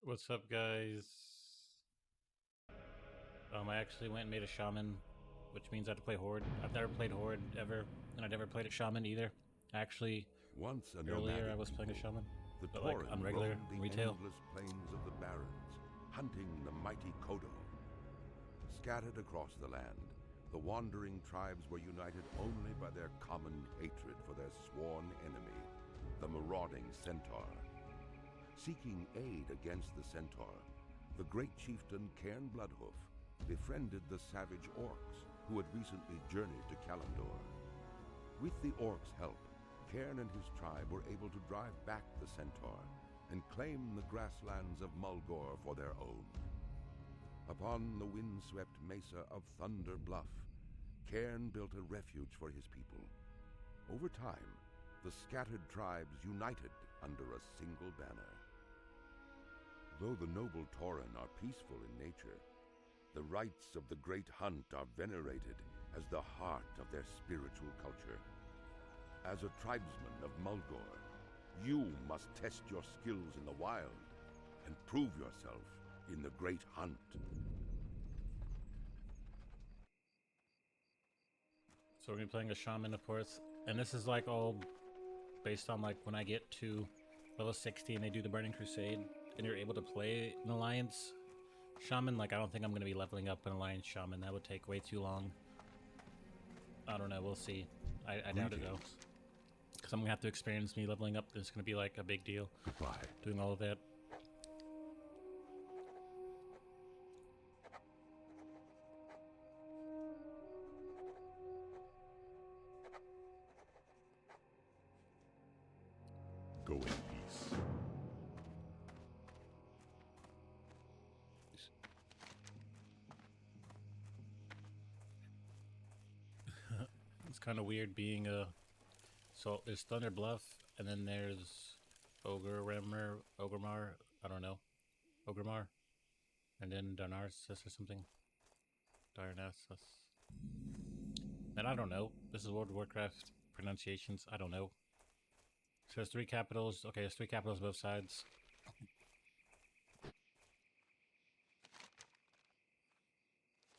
What's up, guys? I actually went and made a shaman, which means I have to play horde. I've never played horde ever, and I never played a shaman either. Actually, Once a earlier I nomadic was playing a people, shaman, the but like on Tauren regular roamed the retail. endless plains of the Barrens, hunting the mighty Kodo. Scattered across the land, the wandering tribes were united only by their common hatred for their sworn enemy, the marauding Centaur. Seeking aid against the Centaur, the great chieftain Cairn Bloodhoof befriended the savage orcs who had recently journeyed to Kalimdor. With the orcs' help, Cairn and his tribe were able to drive back the Centaur and claim the grasslands of Mulgore for their own. Upon the windswept mesa of Thunder Bluff, Cairn built a refuge for his people. Over time, the scattered tribes united under a single banner. Though the noble Tauren are peaceful in nature, the rites of the Great Hunt are venerated as the heart of their spiritual culture. As a tribesman of Mulgore, you must test your skills in the wild and prove yourself in the Great Hunt. So we're gonna be playing a shaman, of course, and this is like all based on like when I get to level 60 and they do the Burning Crusade, and you're able to play an alliance shaman. Like I don't think I'm gonna be leveling up an alliance shaman. That would take way too long. I don't know. We'll see. I doubt it though. Greetings. Because I'm gonna have to experience me leveling up. It's gonna be like a big deal. Goodbye. Doing all of that. Go in peace. It's kind of weird being a. So there's Thunder Bluff, and then there's Ogremar. I don't know, Ogremar, and then Darnarsus or something. Darnassus. And I don't know. This is World of Warcraft pronunciations. I don't know. So there's three capitals. Okay, there's three capitals both sides.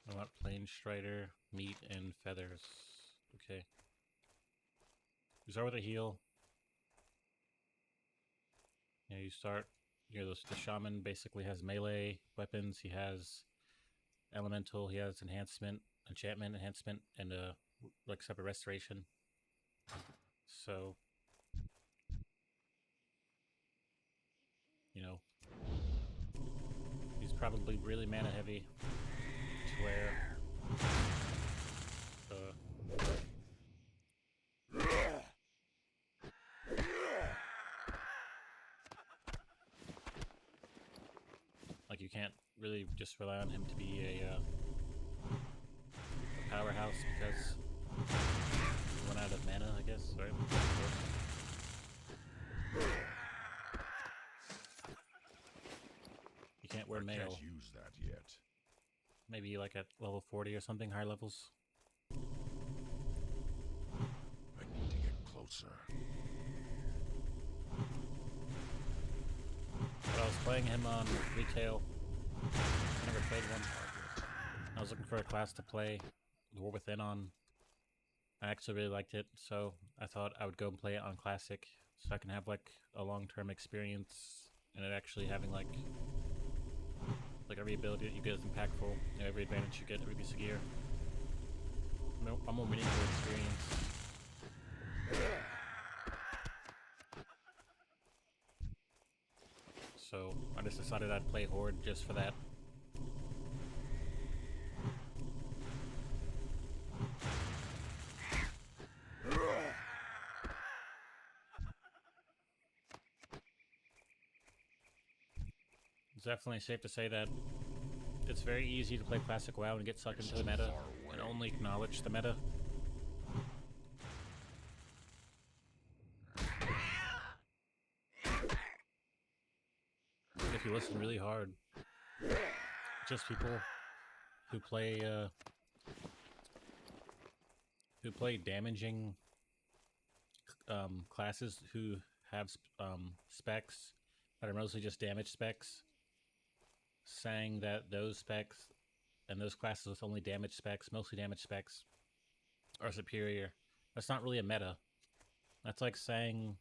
I want plain strider, meat, and feathers. Okay. We start with a heal. Yeah, you start. The shaman basically has melee weapons. He has elemental. He has enchantment enhancement, and like separate restoration. So, you know, he's probably really mana heavy to where uh, like you can't really just rely on him to be a powerhouse because you run out of mana, I guess, right? You can't wear I mail. can't use that yet. Maybe like at level 40 or something, higher levels. I need to get closer. But I was playing him on retail. I never played one. I was looking for a class to play the War Within on. I actually really liked it, so I thought I would go and play it on Classic so I can have like a long-term experience and it actually having like every ability that you get is impactful, every advantage you get, every piece of gear. I'm more meaningful experience. So I just decided I'd play Horde just for that. It's definitely safe to say that it's very easy to play Classic WoW and get sucked into the meta and only acknowledge the meta. If you listen really hard, just people who play damaging classes who have specs that are mostly just damage specs. saying that those specs and those classes with only damage specs, mostly damage specs, are superior. That's not really a meta. That's like saying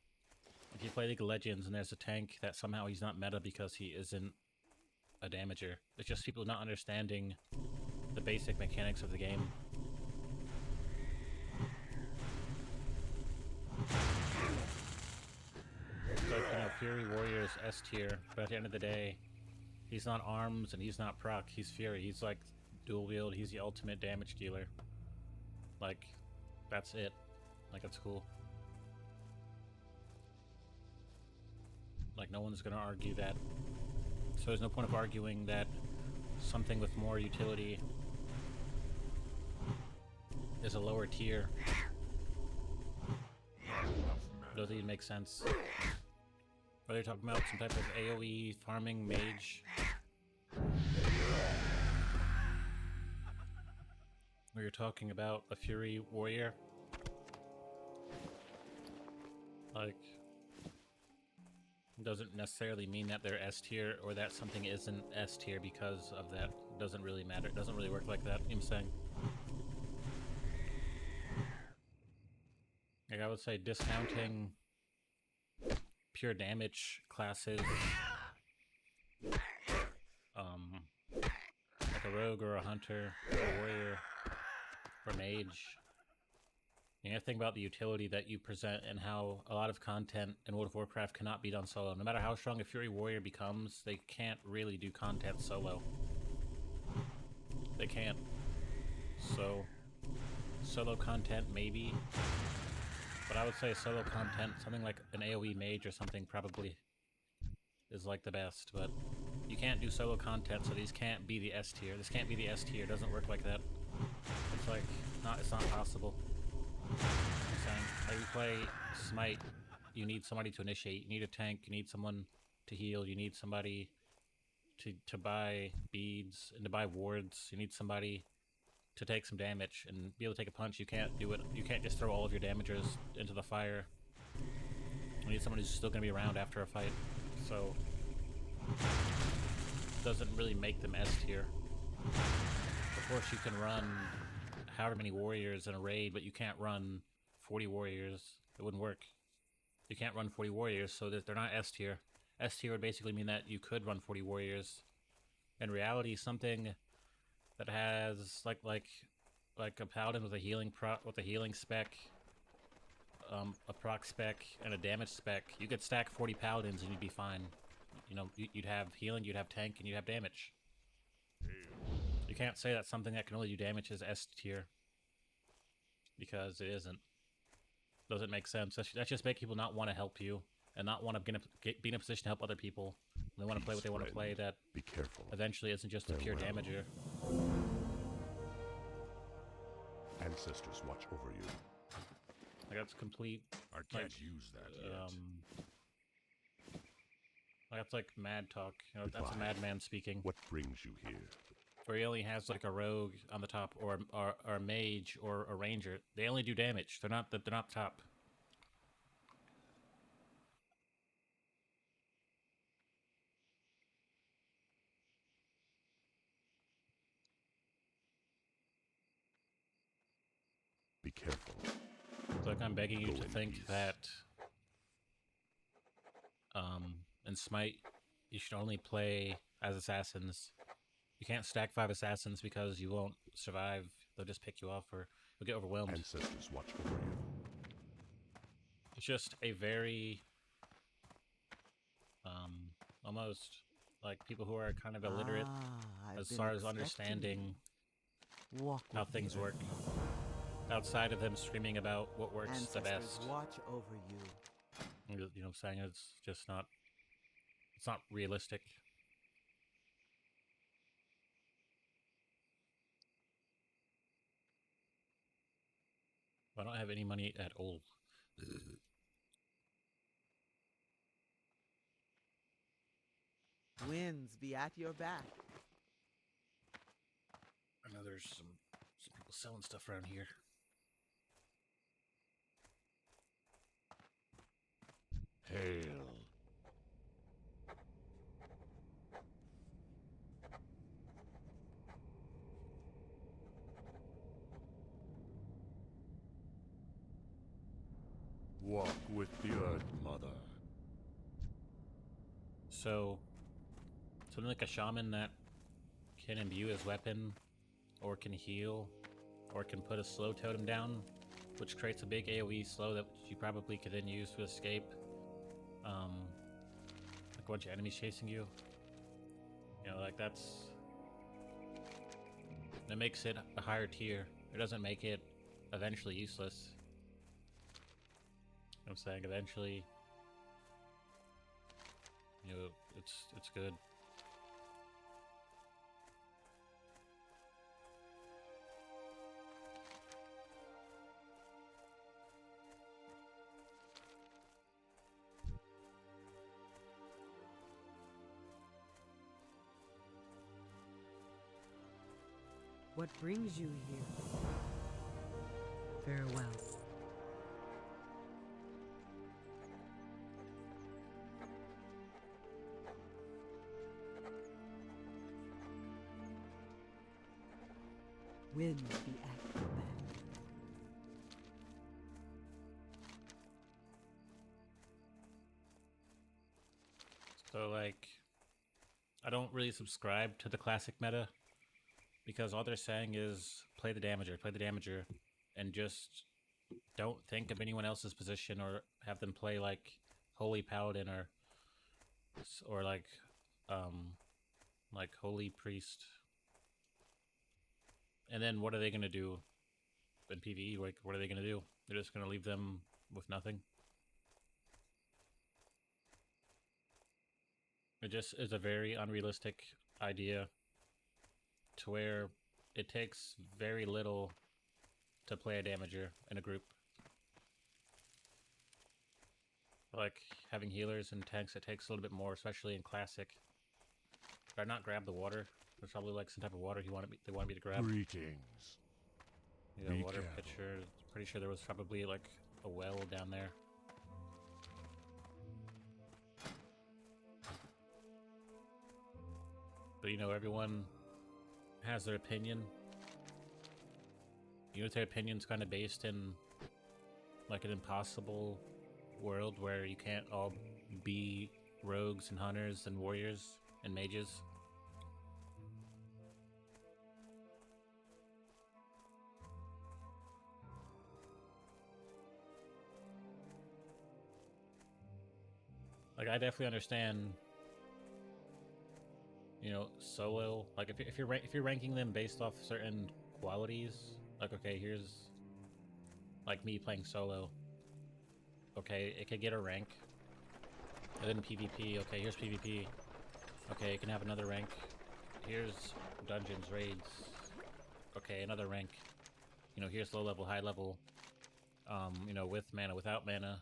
if you play League of Legends and there's a tank that somehow he's not meta because he isn't a damager. It's just people not understanding the basic mechanics of the game. So, Fury Warrior is S tier, but at the end of the day, he's not arms and he's not proc, he's Fury. He's like dual wield, he's the ultimate damage dealer. Like, that's it. Like, that's cool. Like, no one's gonna argue that. So there's no point of arguing that something with more utility is a lower tier. Doesn't even make sense. Whether you're talking about some type of AoE farming mage, or you're talking about a Fury Warrior, like, doesn't necessarily mean that they're S tier or that something isn't S tier because of that. It doesn't really matter. It doesn't really work like that, you know what I'm saying? Like, I would say discounting pure damage classes, like a rogue or a hunter or a warrior or mage. You have to think about the utility that you present and how a lot of content in World of Warcraft cannot be done solo. No matter how strong a Fury Warrior becomes, they can't really do content solo. They can't. So, solo content maybe, but I would say solo content, something like an AoE mage or something probably is like the best, but you can't do solo content, so these can't be the S tier. This can't be the S tier. It doesn't work like that. It's like, it's not possible. I'm saying, like, you play Smite, you need somebody to initiate, you need a tank, you need someone to heal, you need somebody to buy beads and to buy wards, you need somebody to take some damage and be able to take a punch. You can't do it. You can't just throw all of your damagers into the fire. You need someone who's still going to be around after a fight. So, it doesn't really make them S tier. Of course, you can run however many warriors in a raid, but you can't run 40 warriors. It wouldn't work. You can't run 40 warriors, so they're not S tier. S tier would basically mean that you could run 40 warriors. In reality, something that has like a paladin with a healing spec, a proc spec, and a damage spec, you could stack 40 paladins and you'd be fine. You know, you'd have healing, you'd have tank, and you'd have damage. You can't say that something that can only do damage is S tier, because it isn't. Doesn't make sense. That's just make people not want to help you and not want to be in a position to help other people. They want to play what they want to play. That be careful. Eventually isn't just a pure damager. Ancestors watch over you. Like, that's complete. I can't use that yet. Like, that's like mad talk. You know, that's a madman speaking. What brings you here? Where he only has like a rogue on the top, or a mage, or a ranger. They only do damage. They're not the top. Be careful. It's like I'm begging you to think that in Smite you should only play as assassins. You can't stack 5 assassins because you won't survive. They'll just pick you off, or you'll get overwhelmed. Ancestors watch over you. It's just a very almost like people who are kind of illiterate as far as understanding how things work. Outside of them screaming about what works the best. Watch over you. You know what I'm saying? It's just not... It's not realistic. I don't have any money at all. Winds be at your back. I know there's some people selling stuff around here. Hail. So, something like a shaman that can imbue his weapon, or can heal, or can put a slow totem down, which creates a big AoE slow that you probably could then use to escape. Like a bunch of enemies chasing you. You know, like that makes it a higher tier. It doesn't make it eventually useless. You know what I'm saying? Eventually, you know, it's good. What brings you here? Farewell. Wind be at your back. So, like, I don't really subscribe to the classic meta, because all they're saying is play the damager, and just don't think of anyone else's position, or have them play like Holy Paladin or like Holy Priest. And then what are they gonna do in PvE? Like, what are they gonna do? They're just gonna leave them with nothing. It just is a very unrealistic idea, to where it takes very little to play a damager in a group. Like, having healers and tanks, it takes a little bit more, especially in Classic. Did I not grab the water? There's probably like some type of water they wanted me to grab. Greetings. Yeah, Be water careful. pitcher. Pretty sure there was probably like a well down there. But you know, everyone has their opinion. You know, their opinion's kind of based in like an impossible world where you can't all be rogues and hunters and warriors and mages. Like, I definitely understand, you know, solo. Like, if you're ranking them based off certain qualities, like, okay, here's like me playing solo. Okay, it could get a rank. And then PvP. Okay, here's PvP. Okay, it can have another rank. Here's dungeons, raids. Okay, another rank. You know, here's low level, high level. You know, with mana, without mana.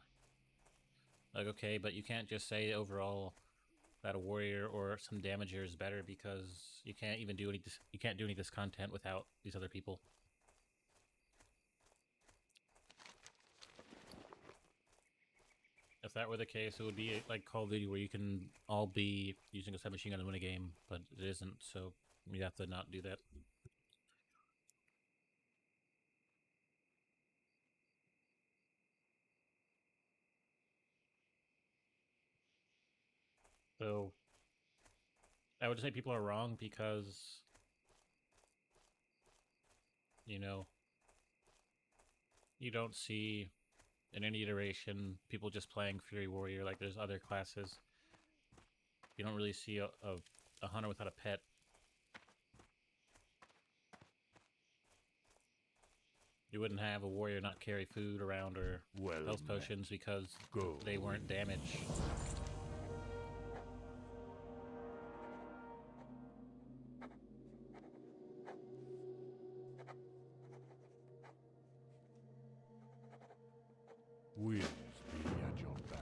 Like, okay, but you can't just say overall that a warrior or some damager is better, because you can't even do any of this content without these other people. If that were the case, it would be like Call of Duty, where you can all be using a submachine gun to win a game, but it isn't, so you have to not do that. So I would say people are wrong, because, you know, you don't see in any iteration people just playing Fury Warrior like there's other classes. You don't really see a hunter without a pet. You wouldn't have a warrior not carry food around or Well health met. potions because Go. they weren't damaged. Winds be at your back.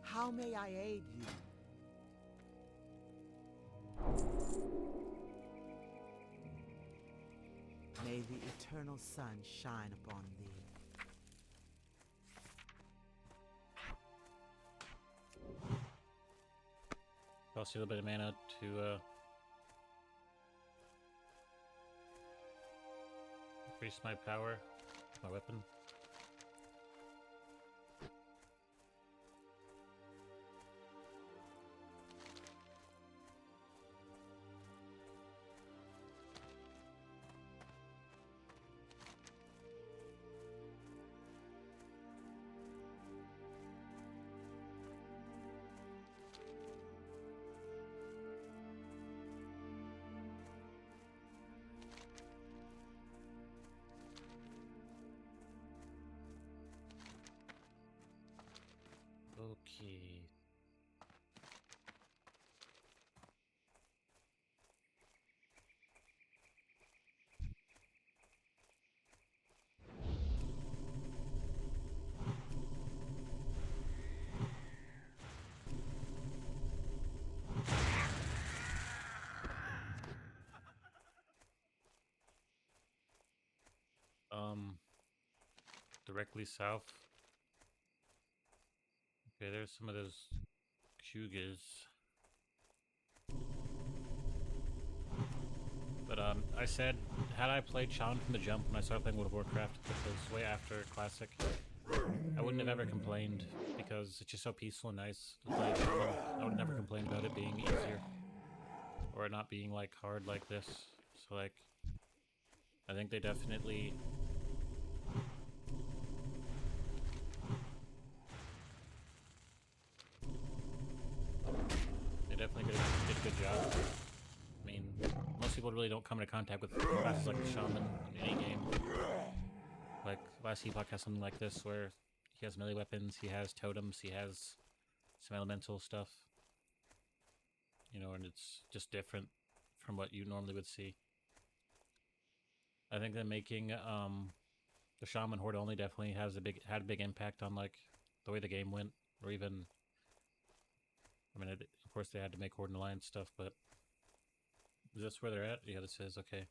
How may I aid you? May the eternal sun shine upon thee. Cost you a little bit of mana to Increase my power, my weapon. Okay. Directly south. Okay, there's some of those Kugas. But I said, had I played Shaman from the jump when I started playing World of Warcraft, which was way after Classic, I wouldn't have ever complained because it's just so peaceful and nice to play Shaman. I would never complain about it being easier or it not being like hard like this. So like, I think they definitely did a good job. I mean, most people really don't come into contact with classes like the Shaman in any game. Like, last Epoch has something like this where he has melee weapons, he has totems, he has some elemental stuff. You know, and it's just different from what you normally would see. I think that making the Shaman Horde only definitely had a big impact on like the way the game went, or even, I mean, of course they had to make Horde and Alliance stuff, but is this where they're at? Yeah, this is, okay.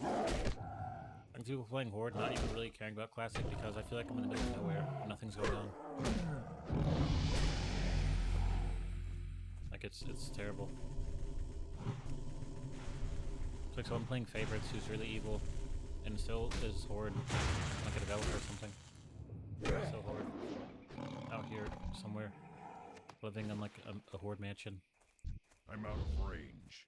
I can see people playing Horde not even really caring about Classic because I feel like I'm in the middle of nowhere. Nothing's going on. Like, it's terrible. It's like someone playing Favorites who's really evil and still is Horde, like a developer or something. So Horde. Out here somewhere. Living in like a Horde mansion. I'm out of range.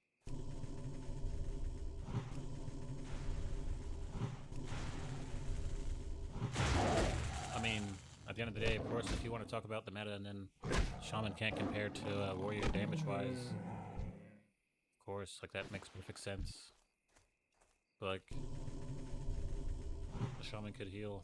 I mean, at the end of the day, of course, if you want to talk about the meta, and then Shaman can't compare to Warrior damage-wise, of course, like that makes perfect sense. But like, the Shaman could heal.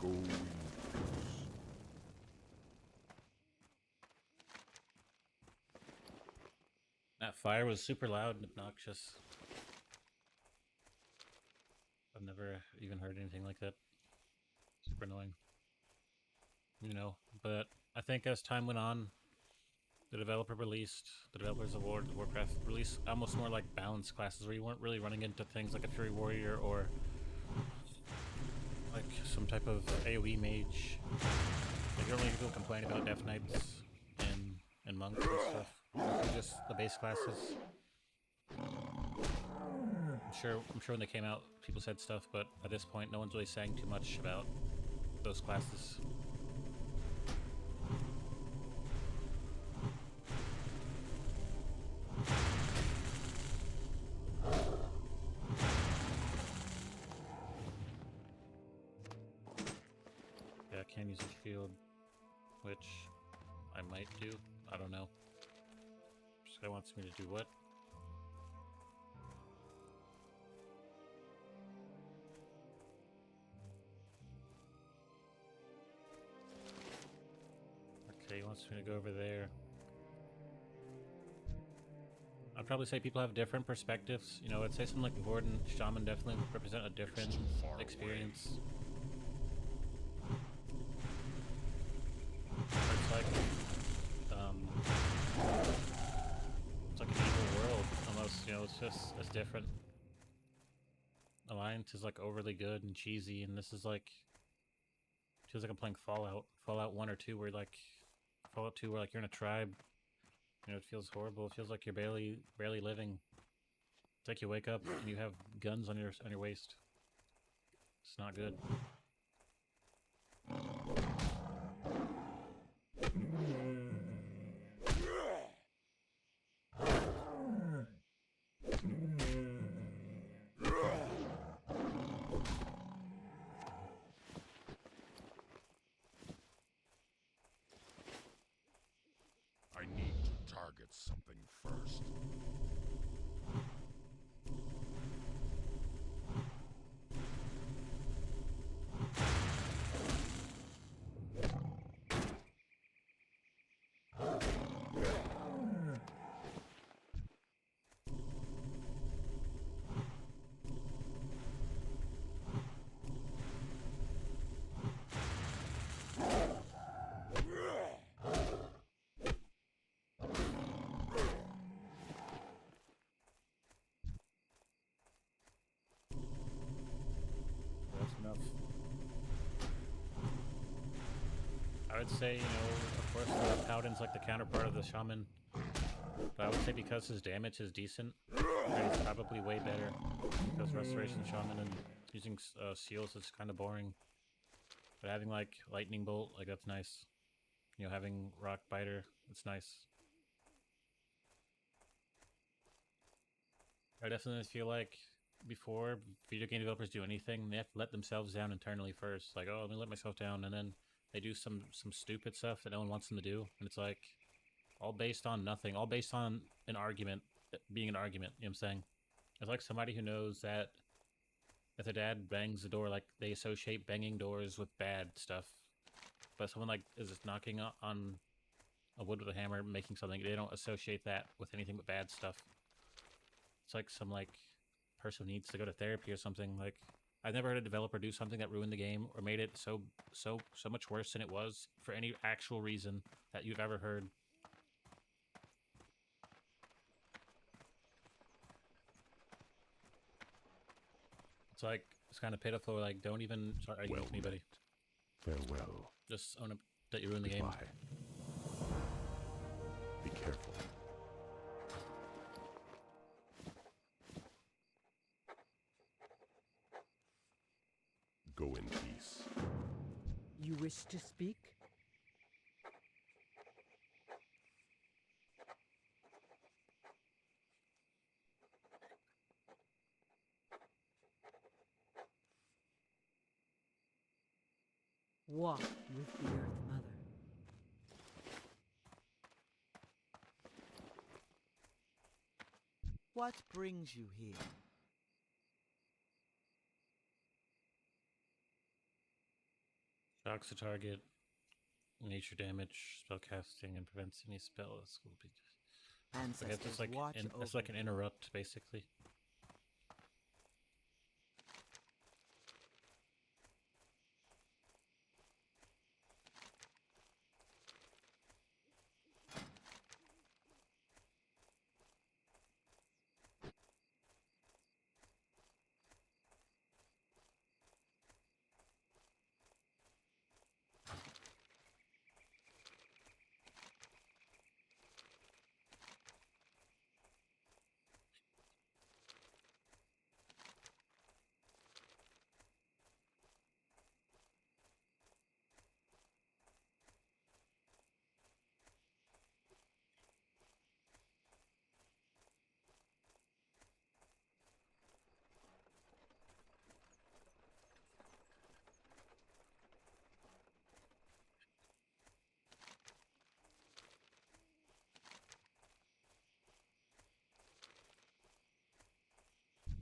Go in peace. That fire was super loud and obnoxious. I've never even heard anything like that. Super annoying. You know, but I think as time went on, the developers of Warcraft released almost more like balanced classes where you weren't really running into things like a Fury Warrior or like some type of AoE mage. Like, you don't really people complain about Death Knights and monks and stuff. Those are just the base classes. I'm sure when they came out, people said stuff, but at this point, no one's really saying too much about those classes. can use a shield, which I might do. I don't know. This guy wants me to do what? Okay, he wants me to go over there. I'd probably say people have different perspectives. You know, I'd say something like Horde and Shaman definitely represent a different experience. It's like, it's like an evil world almost. You know, it's different. Alliance is like overly good and cheesy, and this is like feels like I'm playing Fallout 1 or 2, where like Fallout 2, where like you're in a tribe. You know, it feels horrible. It feels like you're barely living. It's like you wake up and you have guns on your waist. It's not good. I need to target something first. That's enough. I would say, you know, of course, the Paladin's like the counterpart of the Shaman. But I would say because his damage is decent, he's probably way better. Because Restoration Shaman and using seals is kind of boring. But having like Lightning Bolt, like that's nice. You know, having Rock Biter, it's nice. I definitely feel like before video game developers do anything, they have to let themselves down internally first. Like, oh, let me let myself down, and then they do some stupid stuff that no one wants them to do, and it's like all based on nothing, all based on an argument being an argument. You know what I'm saying? It's like somebody who knows that if their dad bangs the door, like they associate banging doors with bad stuff, but someone like is just knocking on a wood with a hammer, making something, they don't associate that with anything but bad stuff. It's like some like person needs to go to therapy or something. Like I've never heard a developer do something that ruined the game or made it so much worse than it was for any actual reason that you've ever heard. It's like it's kind of pitiful. Like don't even start arguing with anybody. Farewell. Just own up that you ruined the game. Goodbye. Be careful. Go in peace. You wish to speak? Walk with the Earth Mother. What brings you here? Shocks the target, nature damage, spell casting, and prevents any spells. Will be. I guess Ancestors it's like watch it's over like an interrupt, basically.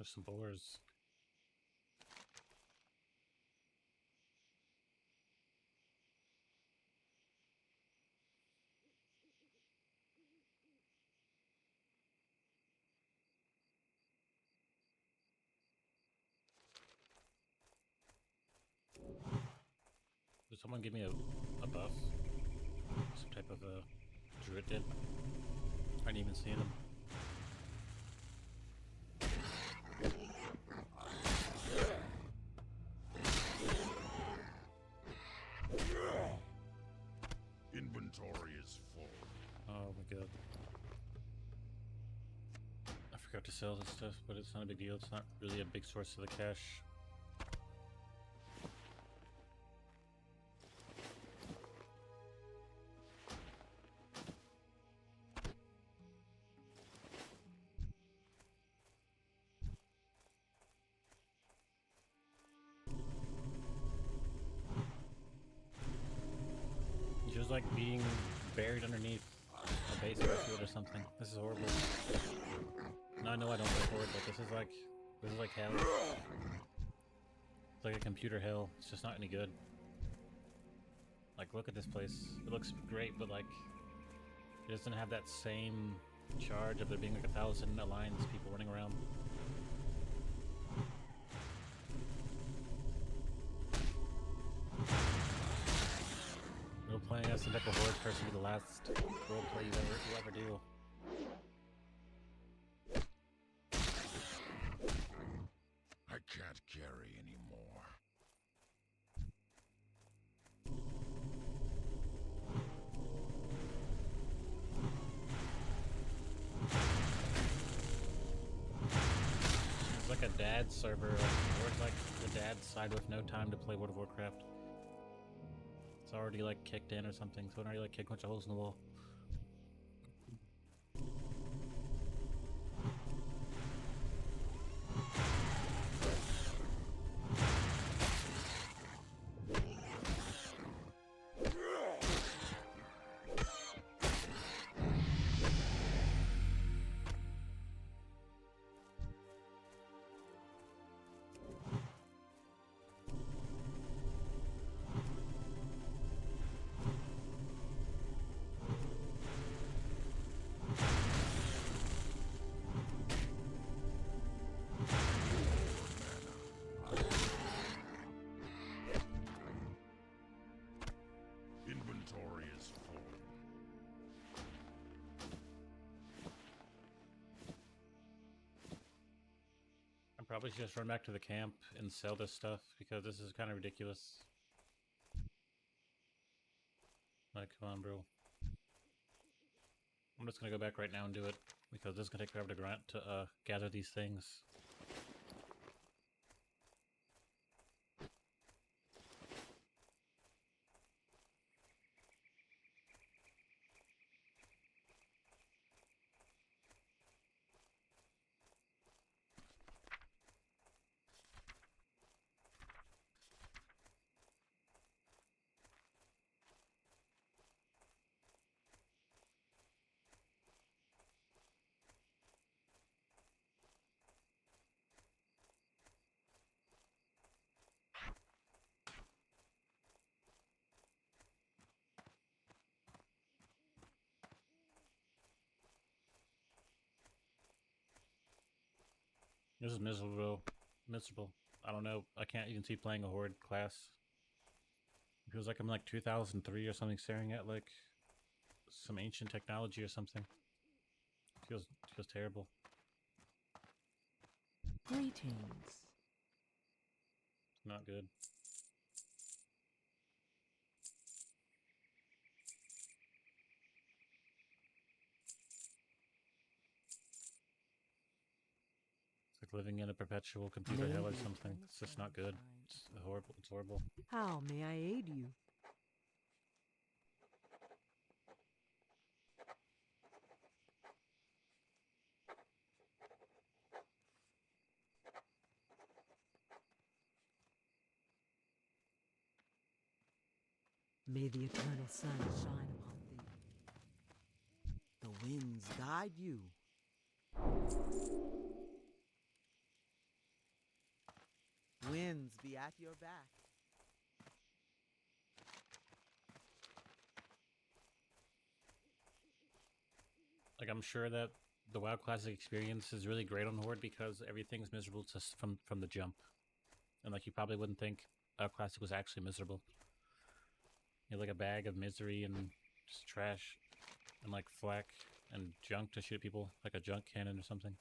There's some boars. Did someone give me a buff? Some type of a druid did? I didn't even see them. Inventory is full. Oh my god. I forgot to sell this stuff, but it's not a big deal. It's not really a big source of the cash. It's just like being buried underneath a baseball field or something. This is horrible. No, I know I don't play forward, but this is like hell. It's like a computer hell. It's just not any good. Like, look at this place. It looks great, but like, it doesn't have that same charge of there being like 1,000 alliance people running around. No playing as the Deca Horde person be the last roleplay you ever do. I can't carry anymore. It's like a dad server, or it's like the dad's side with no time to play World of Warcraft. It's already like kicked in or something, so it already like kicked a bunch of holes in the wall. Inventory is full. I probably should just run back to the camp and sell this stuff because this is kind of ridiculous. Like, come on, bro. I'm just gonna go back right now and do it because this is gonna take forever to gather these things. This is miserable. Miserable. I don't know. I can't even see playing a horde class. It feels like I'm like 2003 or something, staring at like some ancient technology or something. Feels terrible. Greetings. Not good. It's like living in a perpetual computer hell or something. It's just not good. It's horrible. It's horrible. How may I aid you? May the eternal sun shine upon thee. The winds guide you. be at your back. Like, I'm sure that the WoW Classic experience is really great on Horde because everything's miserable just from the jump. And, like, you probably wouldn't think WoW Classic was actually miserable. You have, like, a bag of misery and just trash and, like, flak and junk to shoot people, like a junk cannon or something.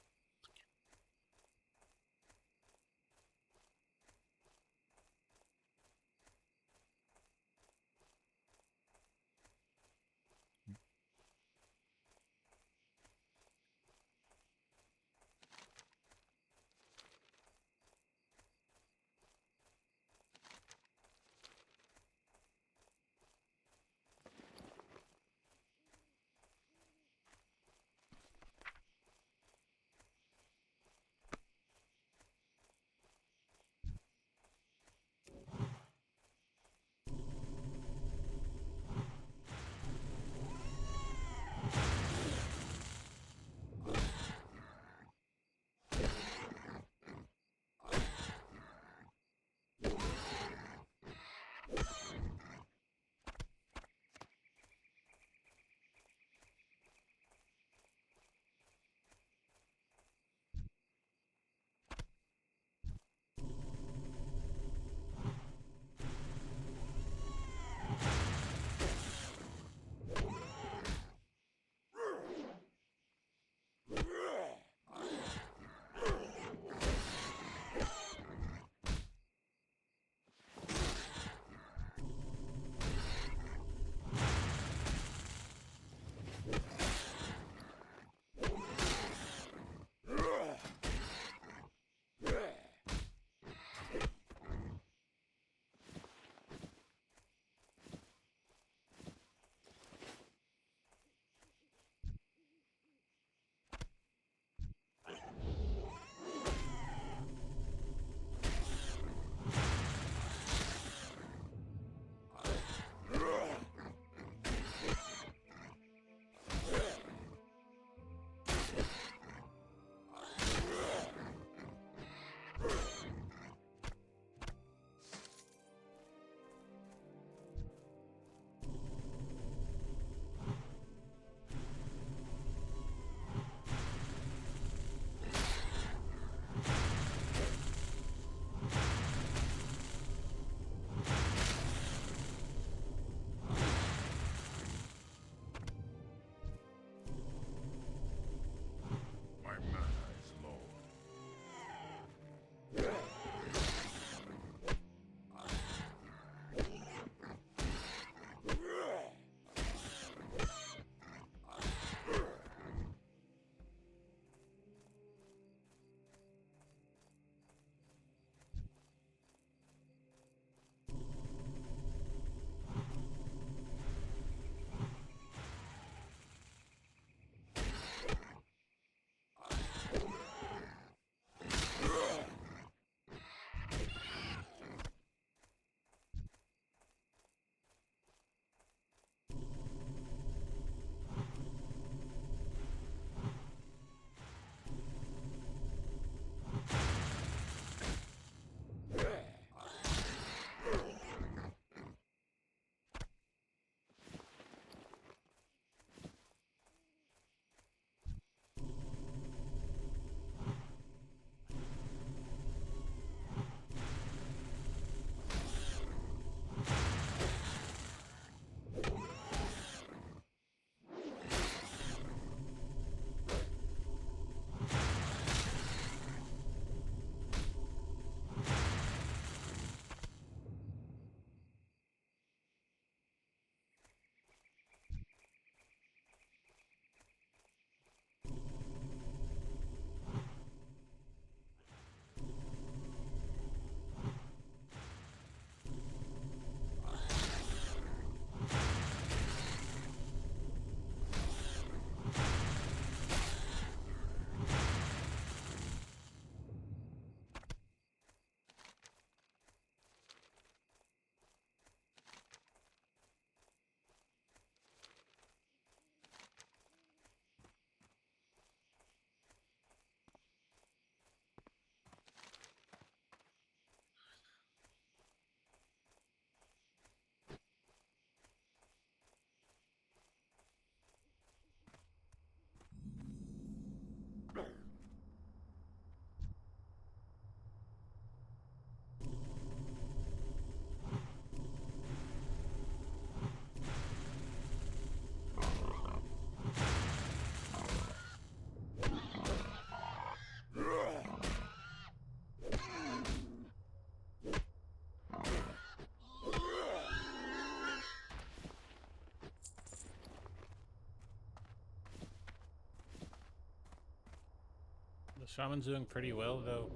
The Shaman's doing pretty well, though.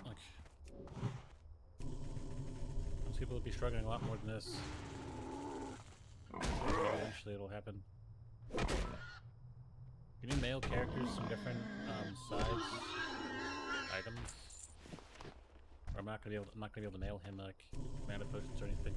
Like, most people will be struggling a lot more than this. Eventually it'll happen. Getting male characters some different size items. Or I'm not gonna be able to mail him like mana potions or anything.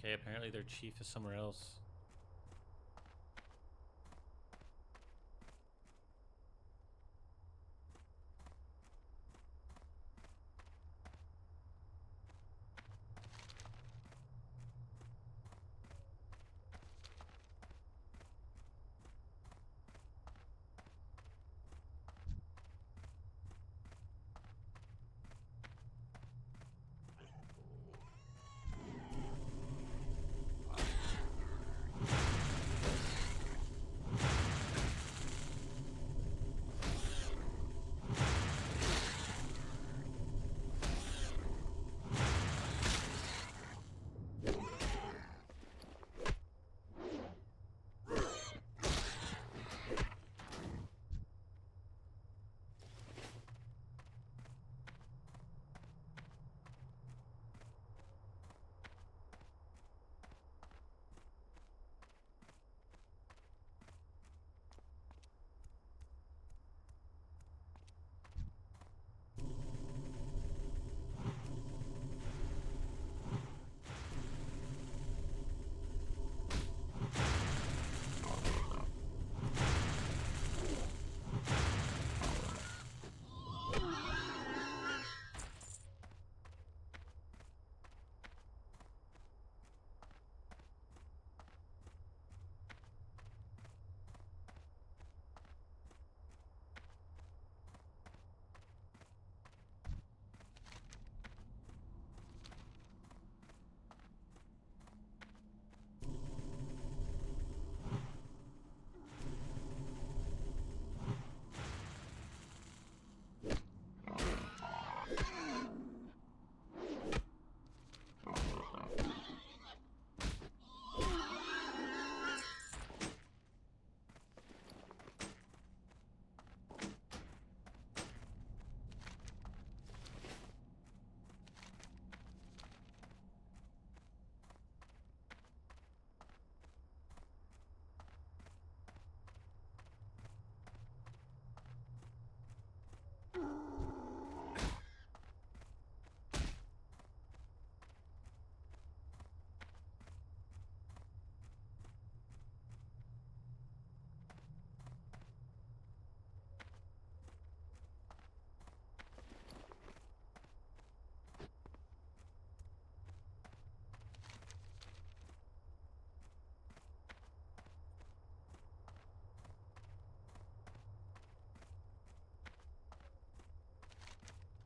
Okay, apparently their chief is somewhere else.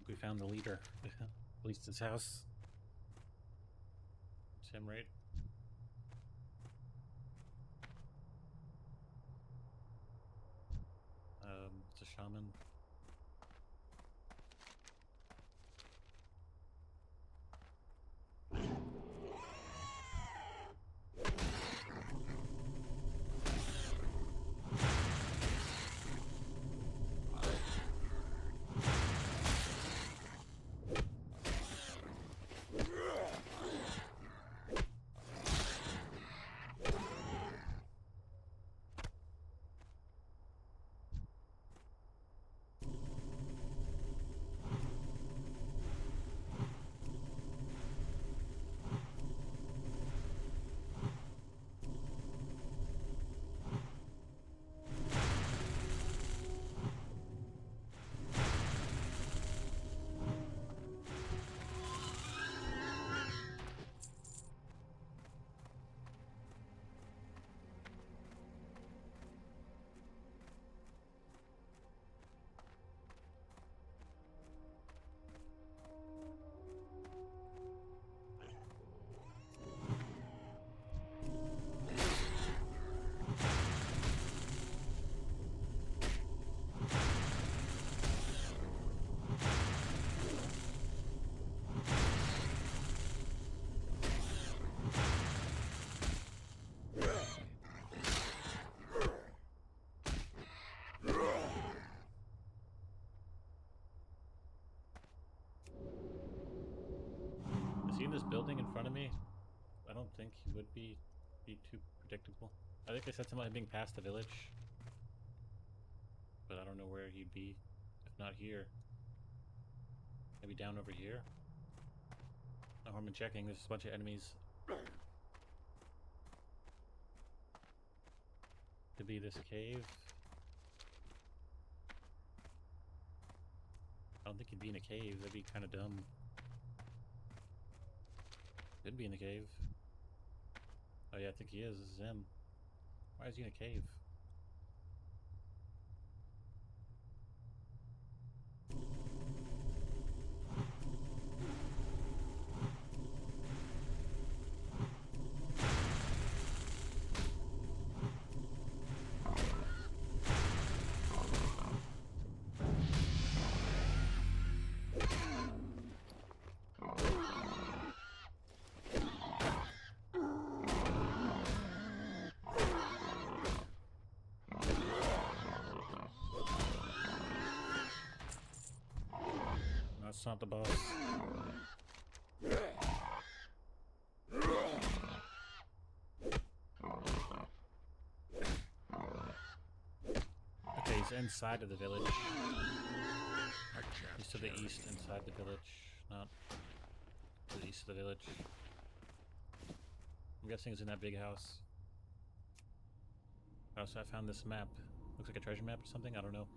We found the leader. At least his house. It's him, right? It's a shaman. Is he in this building in front of me? I don't think he would be too predictable. I think they said something about him being past the village, but I don't know where he'd be. If not here, maybe down over here. No harm in checking. There's a bunch of enemies Could be this cave. I don't think he'd be in a cave. That'd be kind of dumb. Could be in a cave. Oh yeah, I think he is. This is him. Why is he in a cave? That's not the boss. Okay, he's inside of the village. I can't He's to the carry east, inside the village, not to the east of the village. I'm guessing it's in that big house. Also, I found this map. Looks like a treasure map or something. I don't know.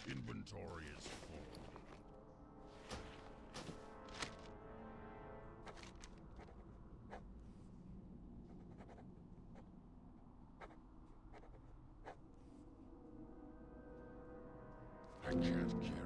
Inventory is full. I can't carry anymore.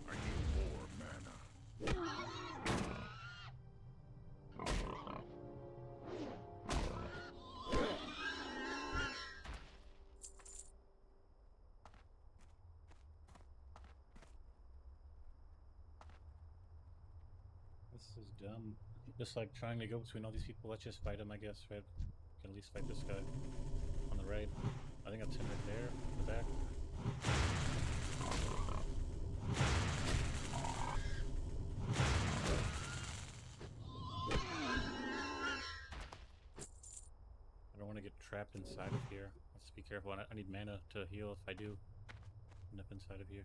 I need more mana. This is dumb. Just like trying to go between all these people. Let's just fight him, I guess, right? Can at least fight this guy on the right. I think that's him right there, in the back. I don't want to get trapped inside of here. Let's be careful. I need mana to heal if I do end up inside of here.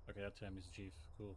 Okay, that's him. He's chief. Cool.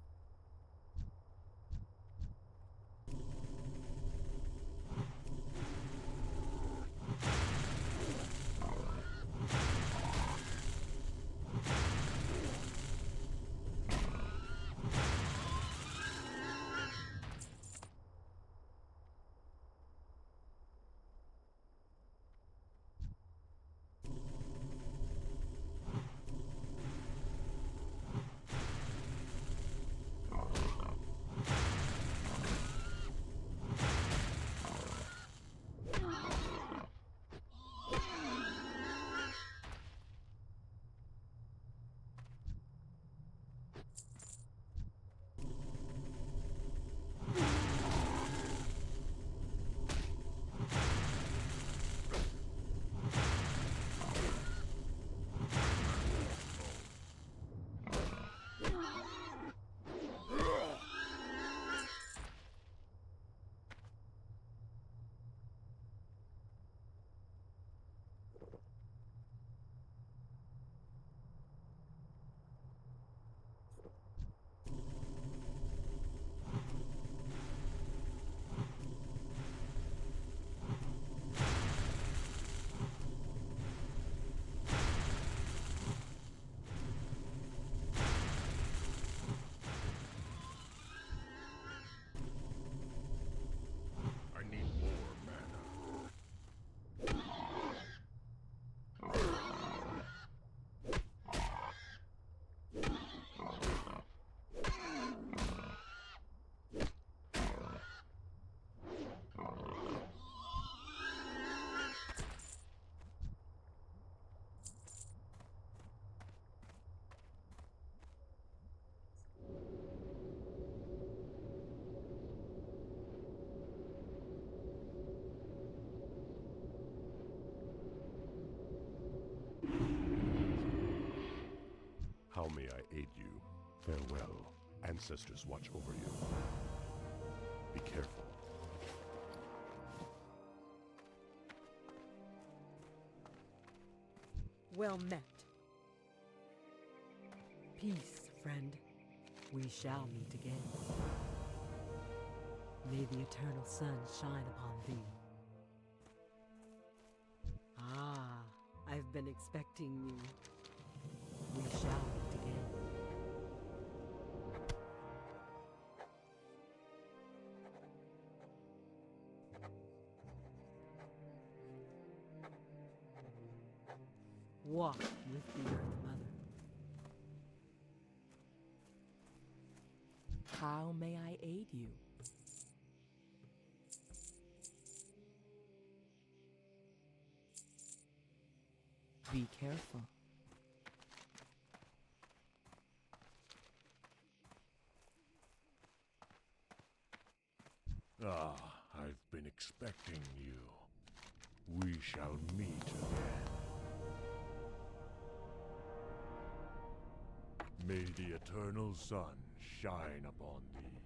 you. Farewell. Ancestors watch over you. Be careful. Well met. Peace, friend. We shall meet again. May the eternal sun shine upon thee. Ah, I've been expecting you. We shall meet again. Walk with the Earth Mother. How may I aid you? Be careful. Ah, I've been expecting you. We shall meet again. May the eternal sun shine upon thee.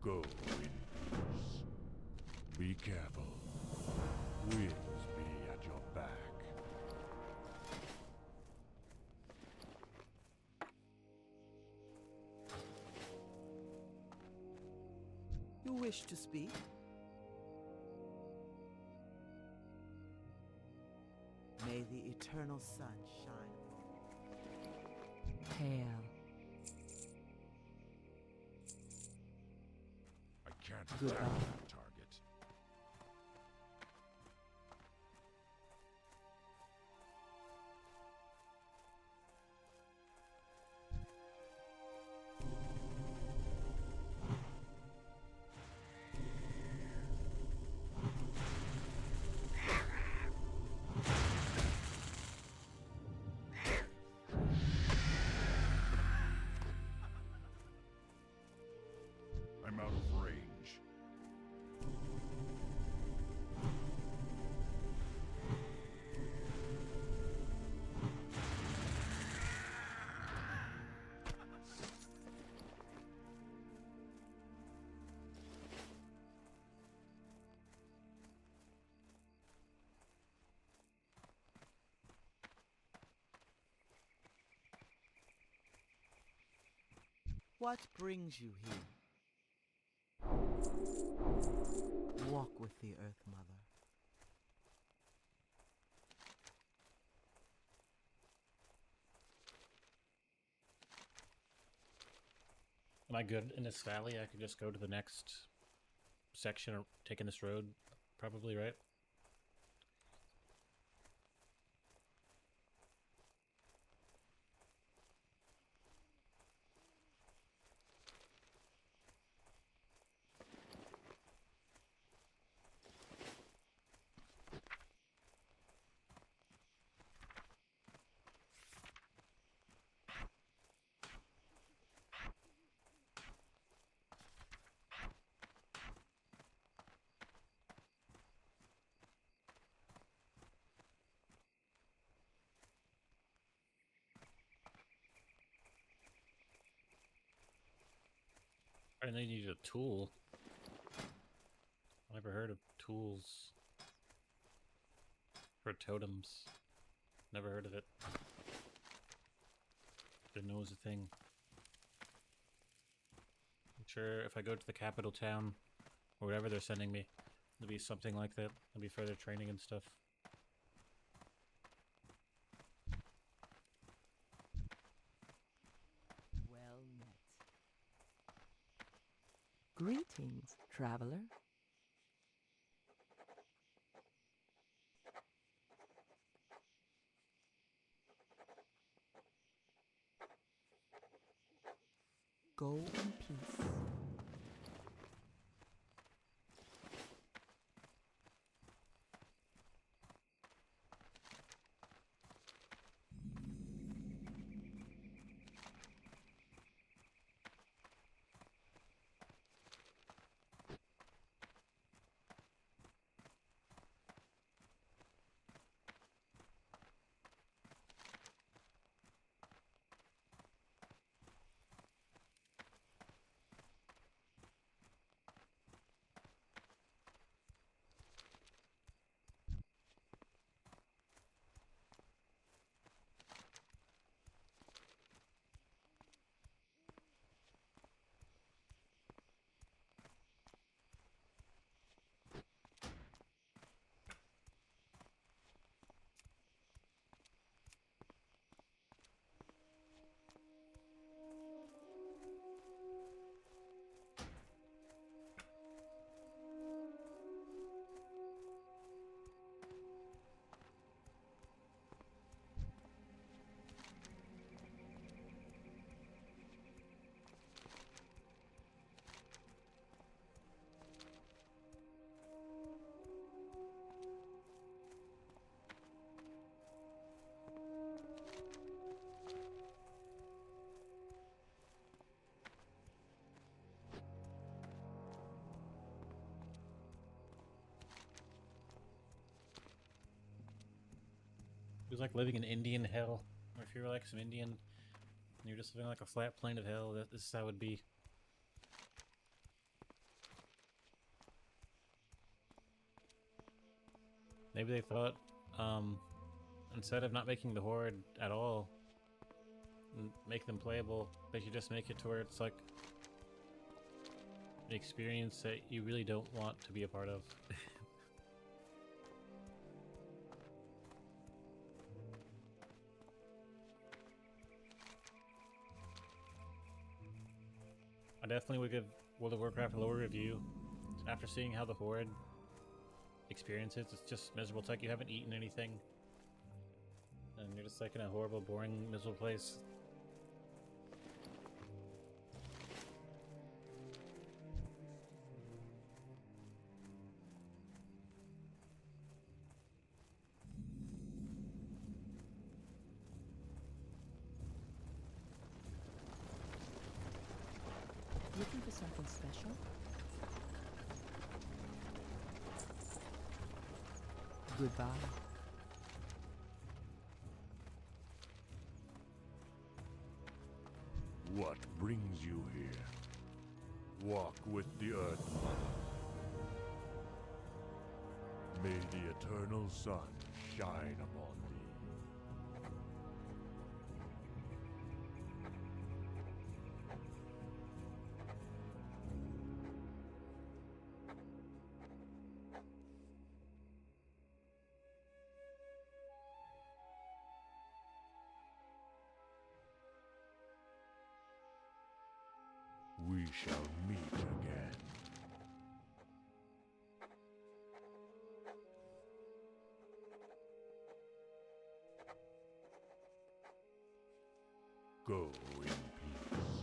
Go in peace. Be careful. Winds be at your back. You wish to speak? May the eternal sun shine upon you. Hail. I can't Goodbye. attack that target. I'm out of range. What brings you here? Walk with the Earth Mother. Am I good in this valley? I could just go to the next section or taking this road, probably, right? I know you need a tool. Never heard of tools for totems. Never heard of it. Didn't know it was a thing. I'm sure if I go to the capital town, or wherever they're sending me, there'll be something like that. There'll be further training and stuff. Well met. Greetings, traveler. Go in peace. It was like living in Indian hell. Or if you were like some Indian and you're just living like a flat plane of hell, this is how it would be. Maybe they thought, instead of not making the Horde at all, and make them playable, they should just make it to where it's like an experience that you really don't want to be a part of. I definitely would give World of Warcraft a lower review. After seeing how the Horde experiences, it's just miserable. It's like you haven't eaten anything. And you're just like in a horrible, boring, miserable place. Looking for something special? Goodbye. What brings you here? Walk with the Earth Mother. May the eternal sun shine upon thee. We shall meet again. Go in peace.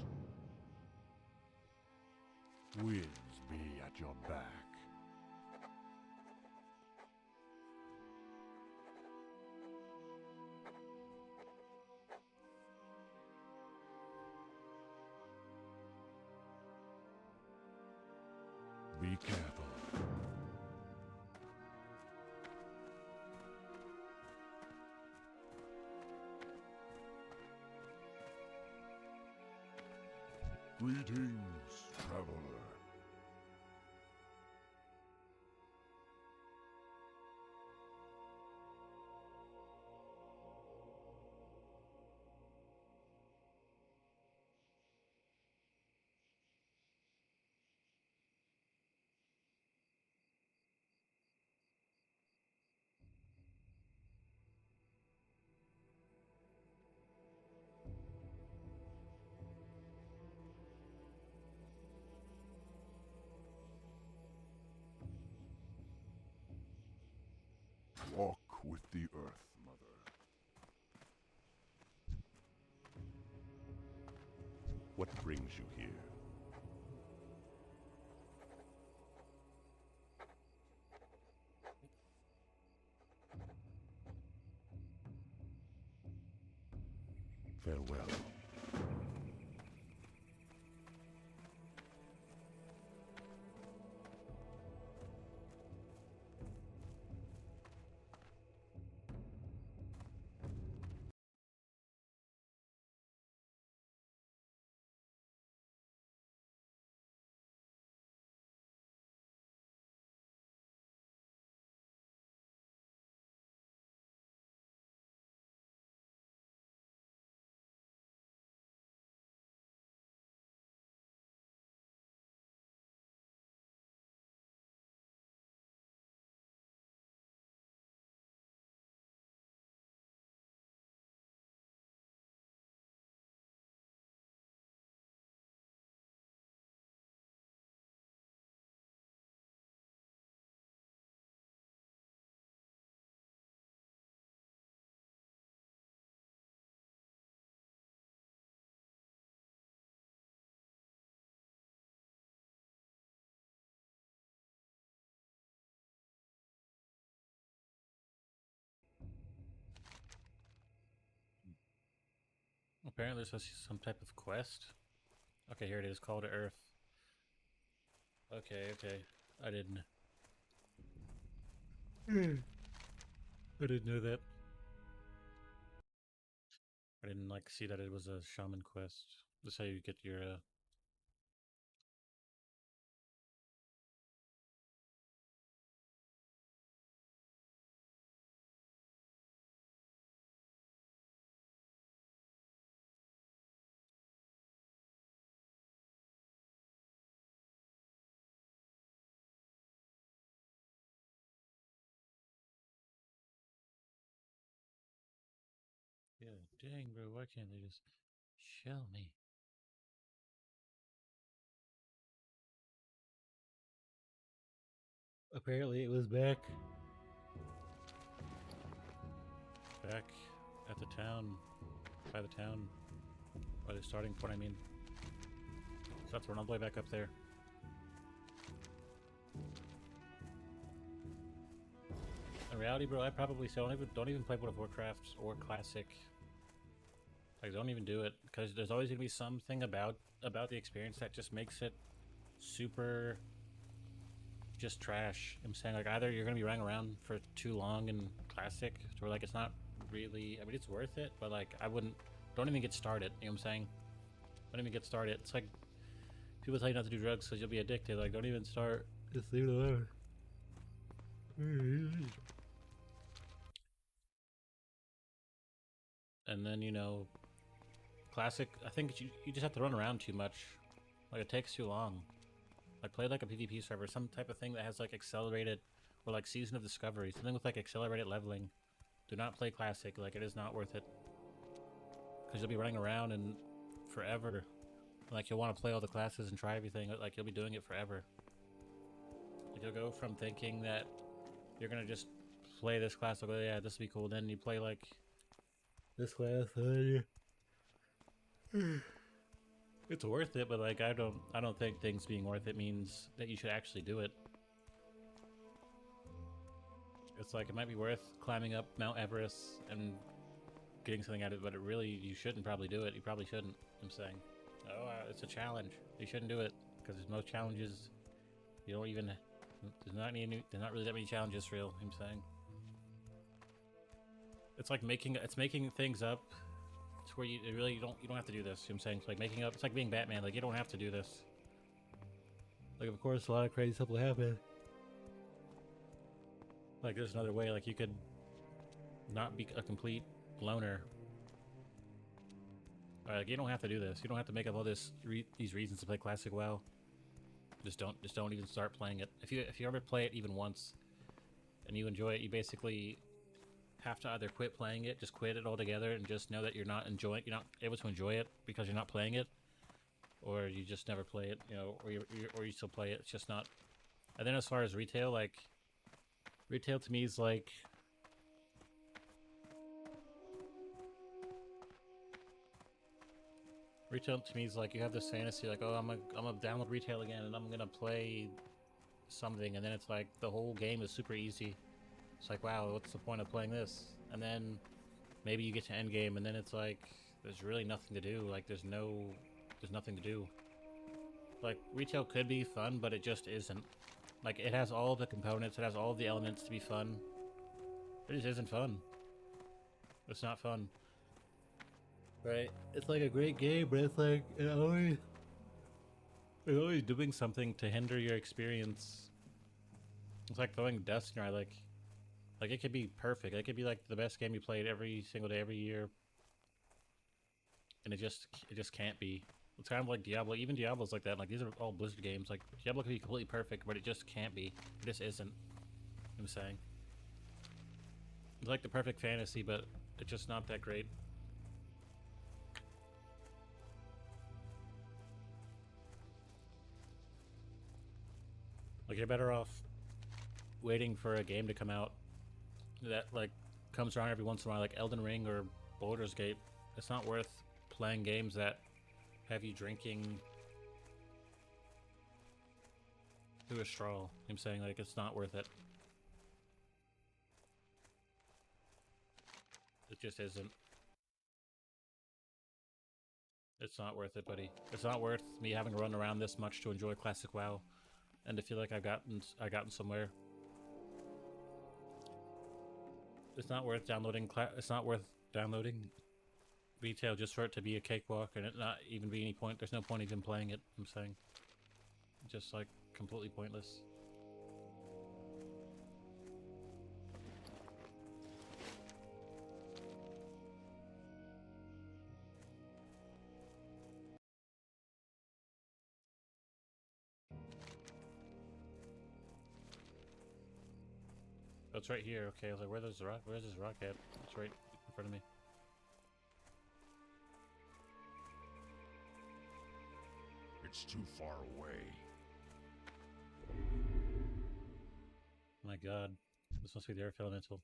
Winds be at your back. Be careful. Greetings, traveler. Walk with the Earth Mother. What brings you here? Farewell. Apparently there's supposed to be some type of quest. Okay, here it is, Call to Earth. Okay, okay. I didn't know that. I didn't like see that it was a shaman quest. That's how you get your yeah, dang bro, why can't they just shell me? Apparently it was back at the town, by the town, by the starting point, I mean. So that's run all the way back up there. In reality, bro, I probably say don't even play World of Warcraft or Classic. Like, don't even do it, because there's always gonna be something about the experience that just makes it super just trash. I'm saying, like, either you're gonna be running around for too long in Classic, or like it's not really. I mean, it's worth it, but like I wouldn't. Don't even get started. You know what I'm saying? Don't even get started. It's like people tell you not to do drugs because you'll be addicted. Like, don't even start. Just leave it alone. And then, you know, Classic, I think you just have to run around too much. Like, it takes too long. Like, play like a PvP server, some type of thing that has like accelerated, or like Season of Discovery, something with like accelerated leveling. Do not play Classic. Like, it is not worth it, because you'll be running around and forever. Like, you'll want to play all the classes and try everything. Like, you'll be doing it forever. Like, you'll go from thinking that you're gonna just play this class, like, oh yeah, this will be cool. Then you play like this class, it's worth it, but like I don't think things being worth it means that you should actually do it. It's like it might be worth climbing up Mount Everest and getting something out of it, but it really, you shouldn't probably do it. You probably shouldn't. I'm saying, oh, it's a challenge. You shouldn't do it, because most challenges you don't even. There's not really that many challenges real. I'm saying it's like making things up. It's where you don't have to do this. You know what I'm saying? It's like making up. It's like being Batman. Like, you don't have to do this. Like, of course, a lot of crazy stuff will happen. Like, there's another way. Like, you could not be a complete loner. Like, you don't have to do this. You don't have to make up all these reasons to play Classic WoW. Just don't even start playing it. If you ever play it even once and you enjoy it, you basically have to either quit playing it, just quit it altogether, and just know that you're not able to enjoy it because you're not playing it, or you just never play it, you know, or you still play it. It's just not. And then as far as retail, like, retail to me is like, you have this fantasy, like, oh, I'm gonna download retail again and I'm gonna play something, and then it's like the whole game is super easy. It's like, wow, what's the point of playing this? And then maybe you get to end game, and then it's like there's really nothing to do. Like, there's nothing to do. Like, retail could be fun, but it just isn't. Like, it has all the components, it has all the elements to be fun. It just isn't fun. It's not fun. Right? It's like a great game, but it's like it's always doing something to hinder your experience. It's like throwing dust in your eye. Like, it could be perfect. It could be like the best game you played every single day, every year, and it just can't be. It's kind of like Diablo. Even Diablo's like that. Like, these are all Blizzard games. Like, Diablo could be completely perfect, but it just can't be. It just isn't. I'm saying. It's like the perfect fantasy, but it's just not that great. Like, you're better off waiting for a game to come out that, like, comes around every once in a while, like Elden Ring or Baldur's Gate. It's not worth playing games that have you drinking through a straw. I'm saying, like, it's not worth it. It just isn't. It's not worth it, buddy. It's not worth me having to run around this much to enjoy Classic WoW and to feel like I've gotten somewhere. It's not worth downloading. It's not worth downloading retail just for it to be a cakewalk and it not even be any point. There's no point even playing it, I'm saying. Just like completely pointless. Oh, it's right here. Okay, I was like, where's this rock? Where's this rock at? It's right in front of me. It's too far away. My god. This must be the Earth Elemental.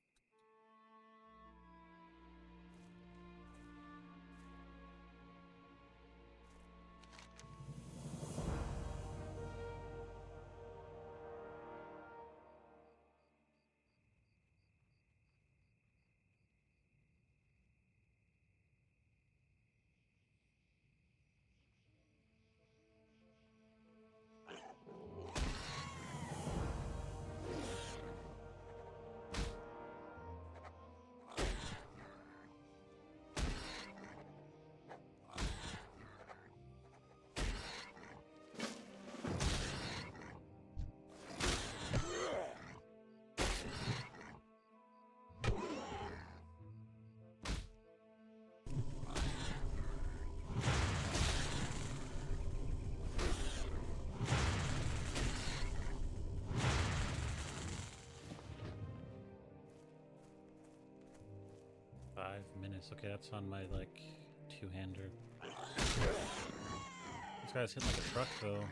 Okay, that's on my, like, two-hander. This guy's hitting like a truck, though.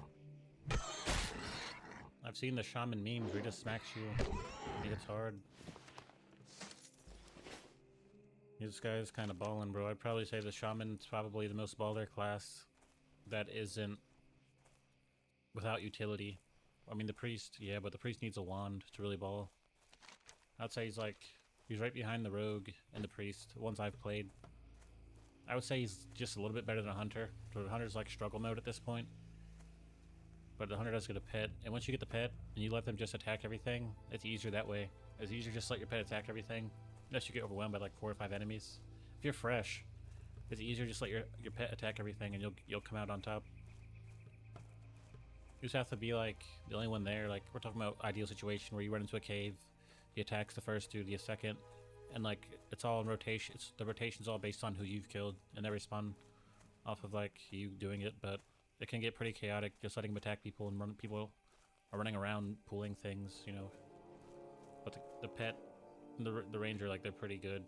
I've seen the Shaman memes where he just smacks you. He hits hard. This guy's kind of balling, bro. I'd probably say the Shaman's probably the most baller class that isn't without utility. I mean, the Priest, yeah, but the Priest needs a wand to really ball. I'd say he's like... He's right behind the Rogue and the Priest, the ones I've played. I would say he's just a little bit better than a Hunter. So the Hunter's like struggle mode at this point. But the Hunter does get a pet, and once you get the pet, and you let them just attack everything, it's easier that way. It's easier just let your pet attack everything, unless you get overwhelmed by like 4 or 5 enemies. If you're fresh, it's easier just let your pet attack everything, and you'll come out on top. You just have to be like the only one there. Like we're talking about ideal situation where you run into a cave. He attacks the first dude, the second, and like it's all in rotation. The rotation's all based on who you've killed, and they respawn off of like you doing it. But it can get pretty chaotic just letting them attack people, and people are running around pulling things, you know. But the pet, and the ranger, like they're pretty good.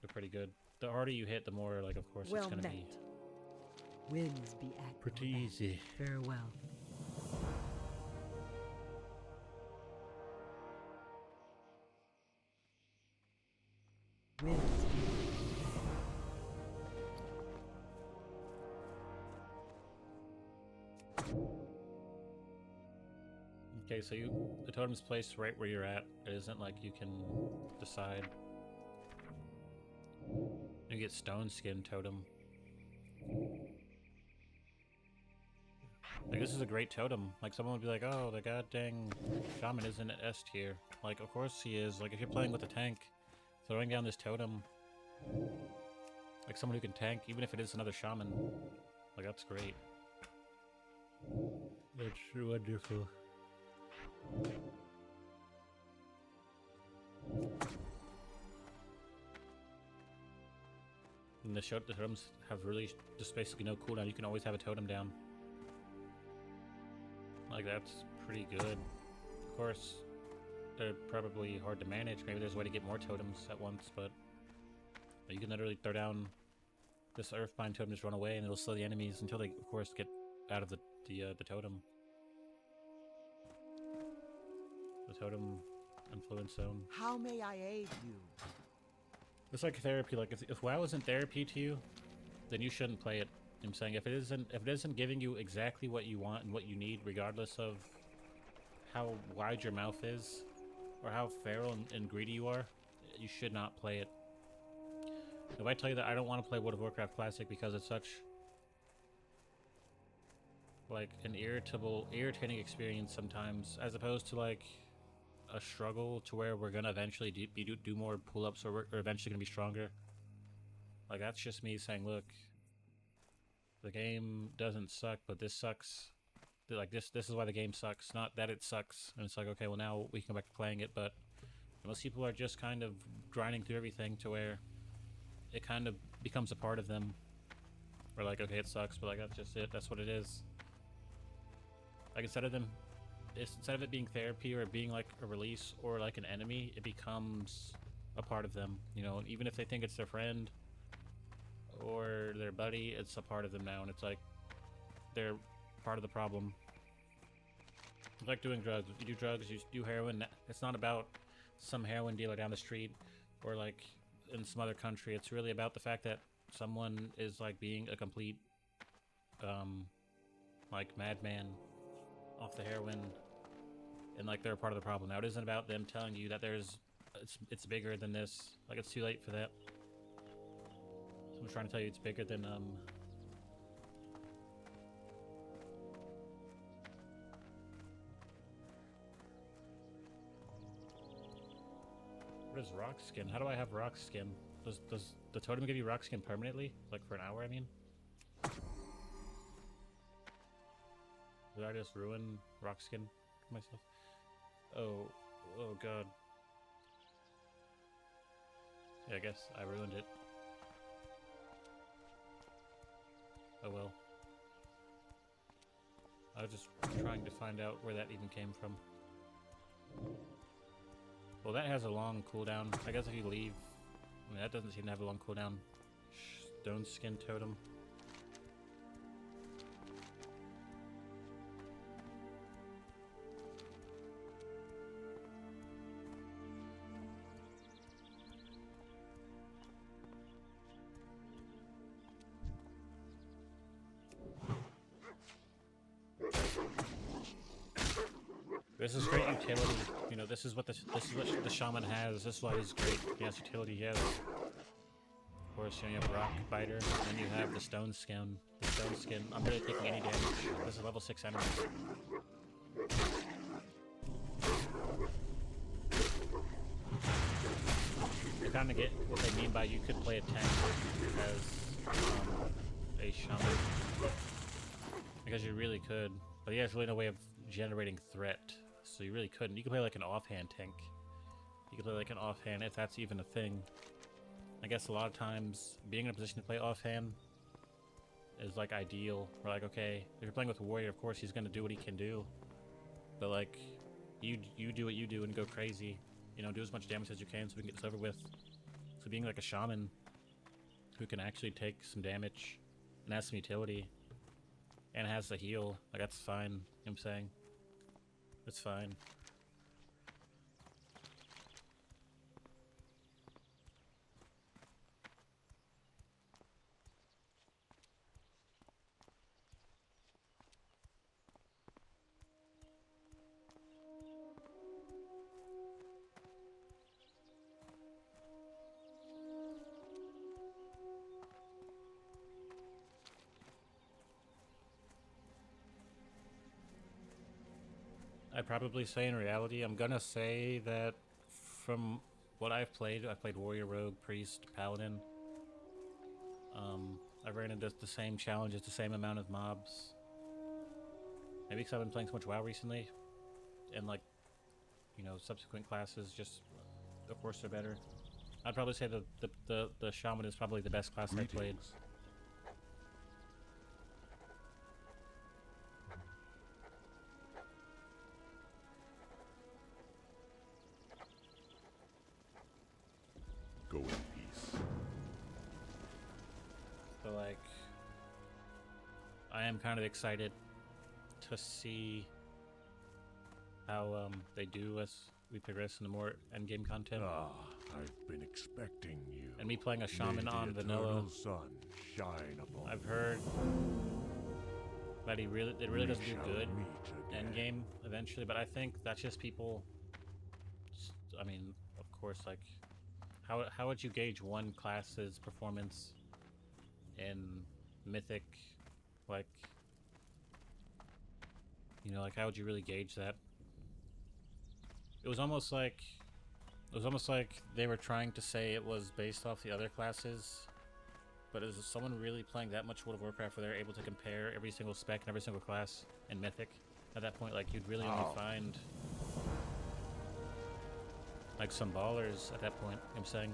They're pretty good. The harder you hit, the more like of course Well it's gonna met. be Winds be at pretty your back. easy. Farewell. Winds Okay, so the totem's placed right where you're at. It isn't like you can decide. You get stone skin totem. Like this is a great totem. Like someone would be like, "Oh, the god dang shaman isn't at S tier." Like, of course he is. Like if you're playing with a tank, throwing down this totem, like someone who can tank, even if it is another shaman, like that's great. That's wonderful. And the totems have really just basically no cooldown. You can always have a totem down. Like that's pretty good. Of course, they're probably hard to manage. Maybe there's a way to get more totems at once, but you can literally throw down this Earthbind totem, just run away, and it'll slow the enemies until they, of course, get out of the totem. The totem influence zone. How may I aid you? It's like therapy. Like if WoW isn't therapy to you, then you shouldn't play it. I'm saying if it isn't giving you exactly what you want and what you need, regardless of how wide your mouth is or how feral and greedy you are, you should not play it. If I tell you that I don't want to play World of Warcraft Classic because it's such like an irritating experience sometimes, as opposed to like a struggle to where we're gonna eventually do more pull-ups or we're eventually gonna be stronger. Like, that's just me saying, look, the game doesn't suck, but this sucks. Like, this is why the game sucks, not that it sucks. And it's like, okay, well, now we can go back to playing it, but most people are just kind of grinding through everything to where it kind of becomes a part of them. We're like, okay, it sucks, but like, that's just it. That's what it is. Like, instead of it being therapy or being like a release or like an enemy, it becomes a part of them. You know, even if they think it's their friend or their buddy, it's a part of them now, and it's like they're part of the problem. It's like doing drugs. If you do drugs, you do heroin. It's not about some heroin dealer down the street or like in some other country. It's really about the fact that someone is like being a complete like madman off the heroin, and like they're a part of the problem. Now, it isn't about them telling you that it's bigger than this. Like, it's too late for that. Someone's trying to tell you it's bigger than what is rock skin? How do I have rock skin? Does the totem give you rock skin permanently? Like, for an hour, I mean? Did I just ruin rock skin for myself? Oh god. Yeah, I guess I ruined it. Oh well. I was just trying to find out where that even came from. Well, that has a long cooldown. I guess if you leave... I mean, that doesn't seem to have a long cooldown. Stone skin totem. This is great utility. You know, this is what the shaman has. This is why he's great. He has utility. He has, of course, you have rock biter, and then you have the stone skin. The stone skin. I'm really taking any damage. This is level 6 enemy. You kind of get what they mean by you could play a tank as a shaman, because you really could. But he has really no way of generating threat. So you really couldn't. You could play like an offhand tank. You could play like an offhand, if that's even a thing. I guess a lot of times being in a position to play offhand is like ideal. We're like, okay, if you're playing with a warrior, of course he's gonna do what he can do. But like, you do what you do and go crazy. You know, do as much damage as you can so we can get this over with. So being like a shaman who can actually take some damage and has some utility and has the heal, like, that's fine. You know what I'm saying? It's fine. I'd probably say in reality, I'm gonna say that from what I've played Warrior, Rogue, Priest, Paladin. I've ran into the same challenges, the same amount of mobs. Maybe because I've been playing so much WoW recently, and like, you know, subsequent classes just, of course, they're better. I'd probably say the Shaman is probably the best class I played. Go in peace. So like, I am kind of excited to see how they do as we progress into more endgame content. Ah, I've been expecting you. And me playing a shaman May on the vanilla, eternal sun shine upon I've heard that it really doesn't do good endgame eventually, but I think that's just people. I mean, of course, like, how would you gauge one class's performance in Mythic? Like, you know, like, how would you really gauge that? It was almost like they were trying to say it was based off the other classes, But is someone really playing that much World of Warcraft where they're able to compare every single spec and every single class in Mythic? At that point, like, you'd really only find like some ballers at that point. I'm saying,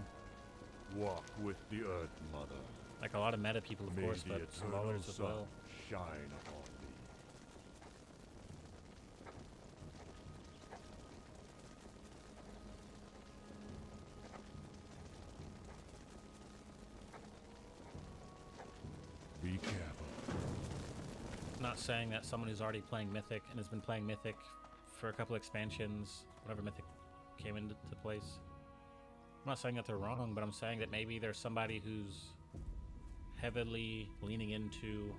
Walk with the Earth Mother. like, a lot of meta people, of May course, the but some eternal ballers as sun well. shine upon thee. Be careful. Not saying that someone who's already playing Mythic and has been playing Mythic for a couple expansions, whenever Mythic came into place. I'm not saying that they're wrong, but I'm saying that maybe there's somebody who's heavily leaning into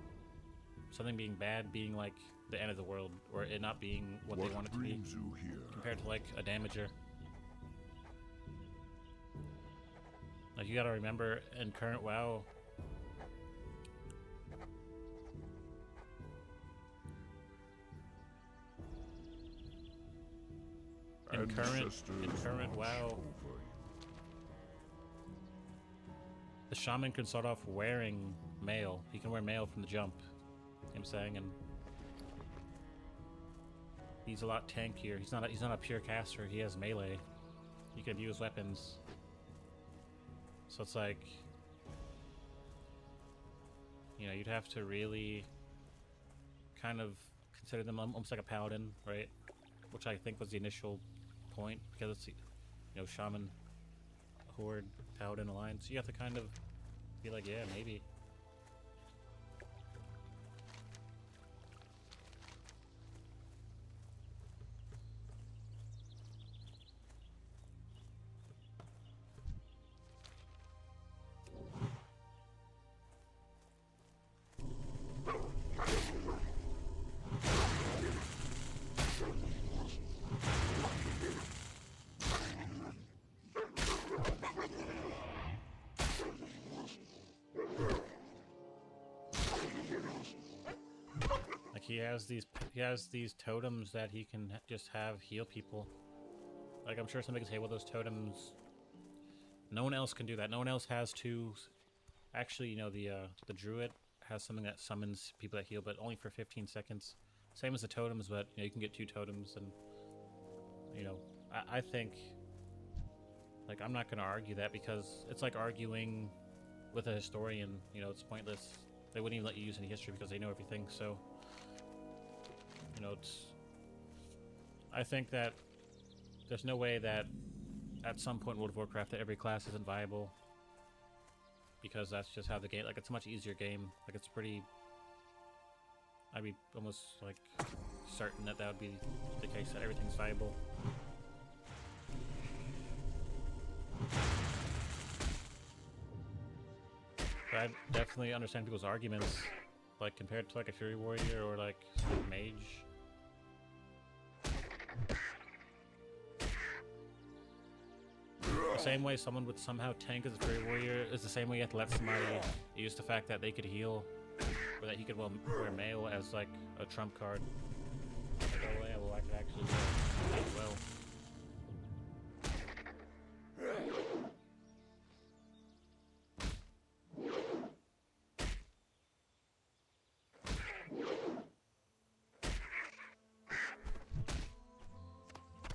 something being bad being like the end of the world, or it not being what they want it to be, brings you here? compared to like a damager. Like, you gotta remember, in current WoW, in current WoW, the Shaman can start off wearing mail. He can wear mail from the jump. You know what I'm saying? And he's a lot tankier. He's not a pure caster. He has melee. He can use weapons. So it's like, you know, you'd have to really kind of consider them almost like a paladin, right? Which I think was the initial point, because it's, you know, Shaman, Horde, Paladin Alliance. You have to kind of be like, yeah, maybe. He has these totems that he can just have heal people. Like, I'm sure somebody can say, well, those totems, no one else can do that. No one else has to. Actually, you know, the druid has something that summons people that heal, but only for 15 seconds. Same as the totems, but you know, you can get 2 totems, and you know, I think, like, I'm not gonna argue that, because it's like arguing with a historian. You know, it's pointless. They wouldn't even let you use any history because they know everything. So, you know, I think that there's no way that at some point in World of Warcraft that every class isn't viable, because that's just how the game, like, it's a much easier game. Like, it's pretty, I'd be almost like certain that would be the case, that everything's viable. But I definitely understand people's arguments, like, compared to like a Fury Warrior or like Mage. The same way someone would somehow tank as a Fury Warrior is the same way you have to let somebody use the fact that they could heal, or that he could wear mail as like a trump card. Like, oh yeah, well, I could actually do it well.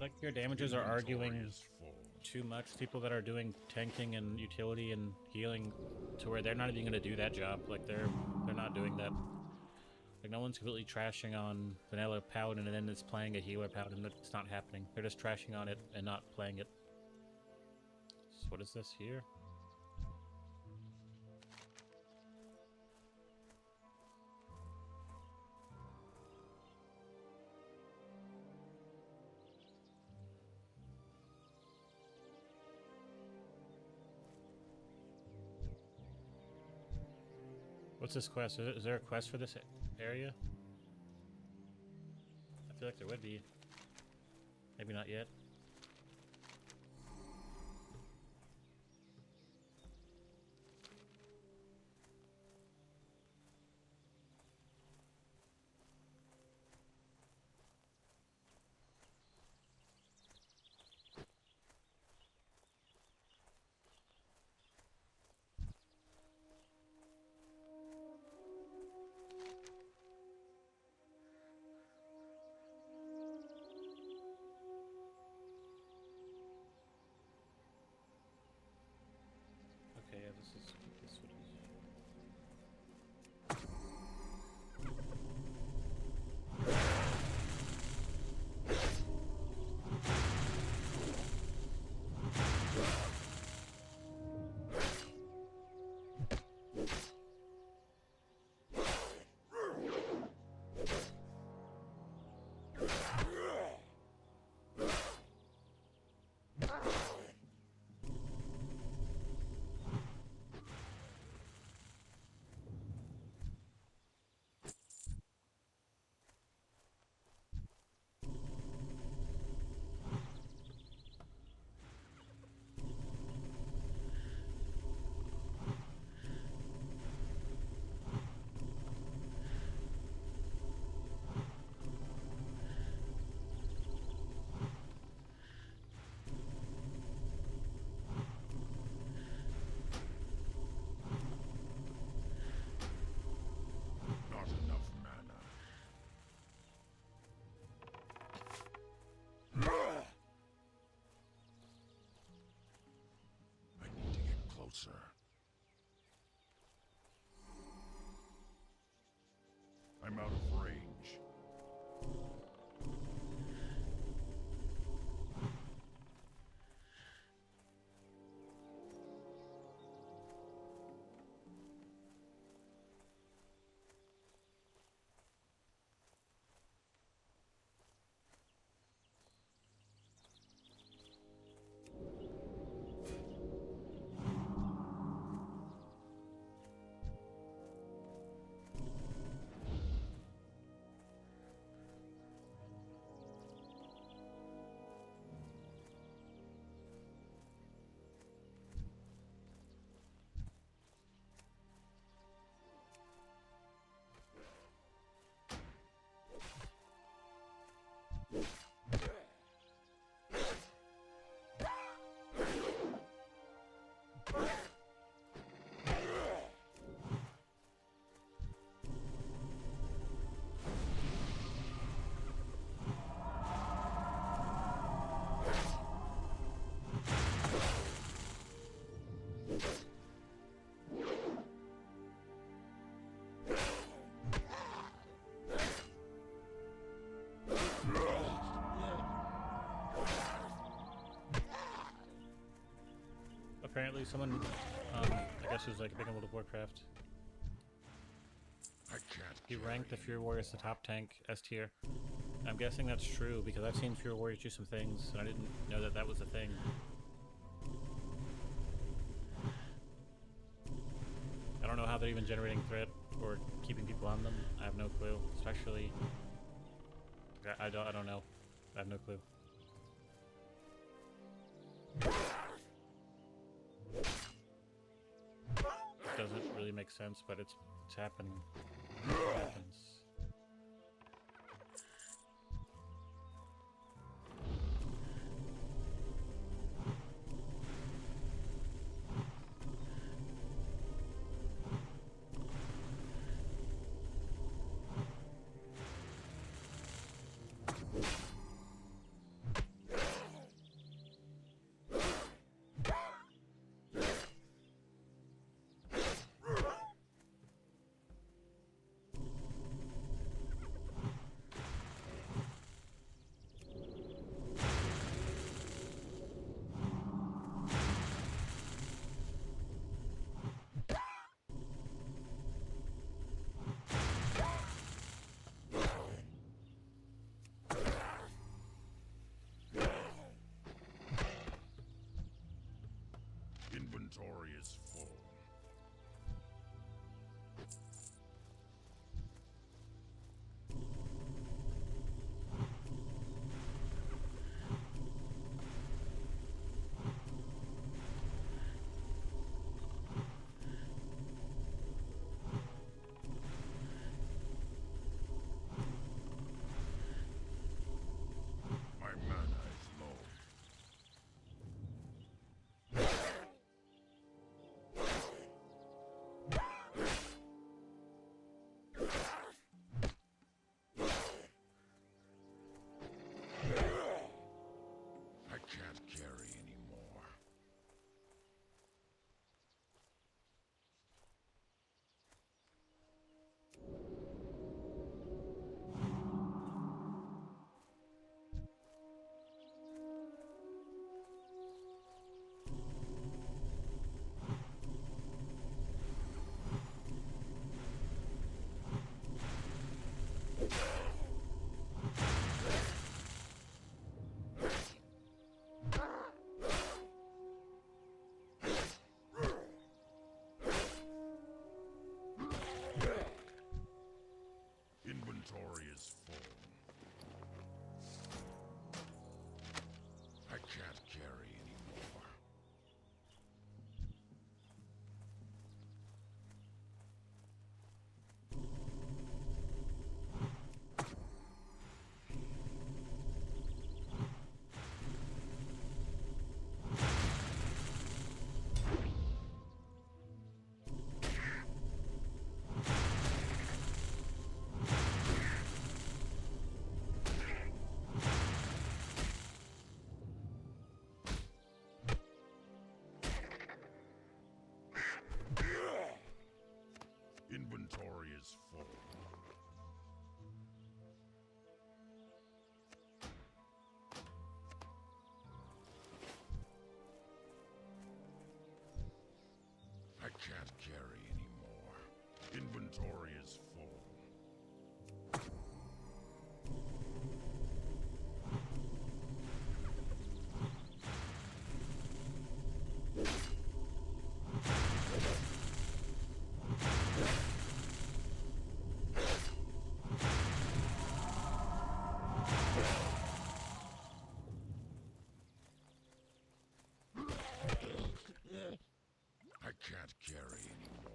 Like, your damagers are arguing too much. People that are doing tanking and utility and healing, to where they're not even gonna do that job. Like, they're not doing that. Like, no one's completely trashing on vanilla paladin and then it's playing a healer paladin. That's not happening. They're just trashing on it and not playing it. So what is this here? What's this quest? Is there a quest for this area? I feel like there would be. Maybe not yet. this what it is. Not enough mana. I need to get closer. I'm out of range. Apparently someone, I guess who's like a big in World of Warcraft, I can't. he ranked the Fury Warriors the top tank S tier. I'm guessing that's true because I've seen Fury Warriors do some things and I didn't know that that was a thing. I don't know how they're even generating threat or keeping people on them. I have no clue. Especially, I don't know. I have no clue. It doesn't really make sense, but it's happening. It happens. Inventory is full. My mana is low. Inventory is full. I can't carry anymore. Inventory is full. I can't carry anymore.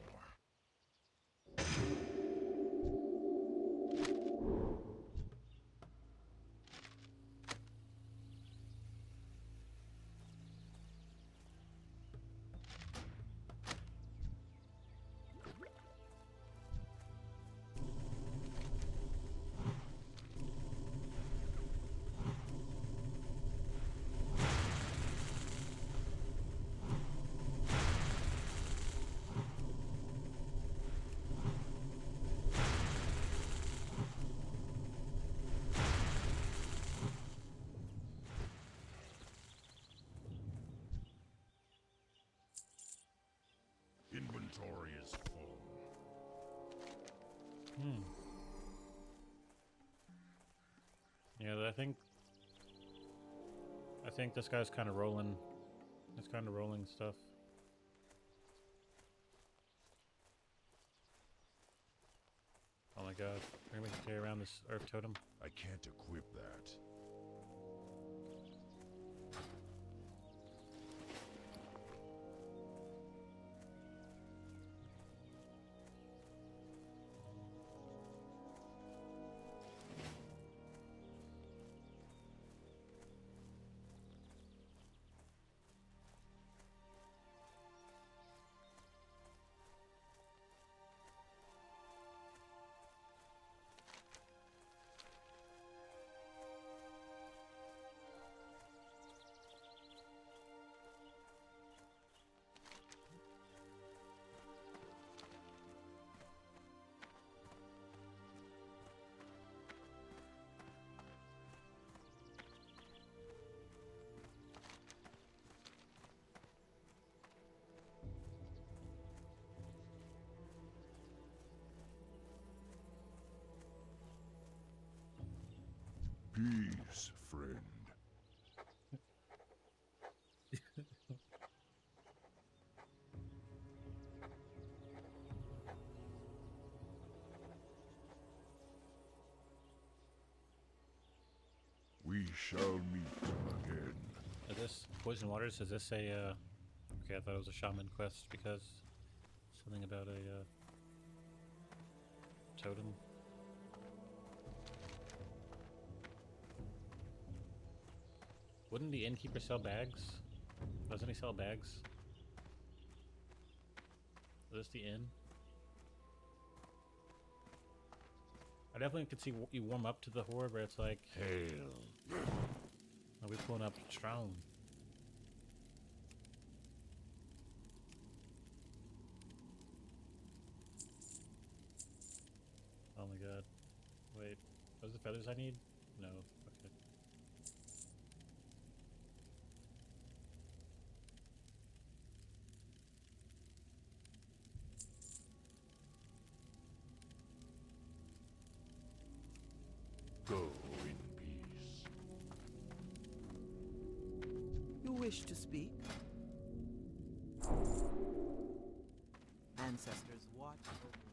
Inventory is full. Yeah, I think this guy's kind of rolling. It's kind of rolling stuff. Oh my god. We're gonna carry around this earth totem. I can't equip that. Peace, friend. We shall meet again. Is this Poison Waters? Is this a, okay, I thought it was a Shaman quest because something about a, totem. Wouldn't the innkeeper sell bags? Doesn't he sell bags? Is this the inn? I definitely could see you warm up to the horde where it's like, Hail. are we pulling up strong? Oh my god. Wait, those the feathers I need? No, okay. Go in peace. You wish to speak? Ancestors watch over you.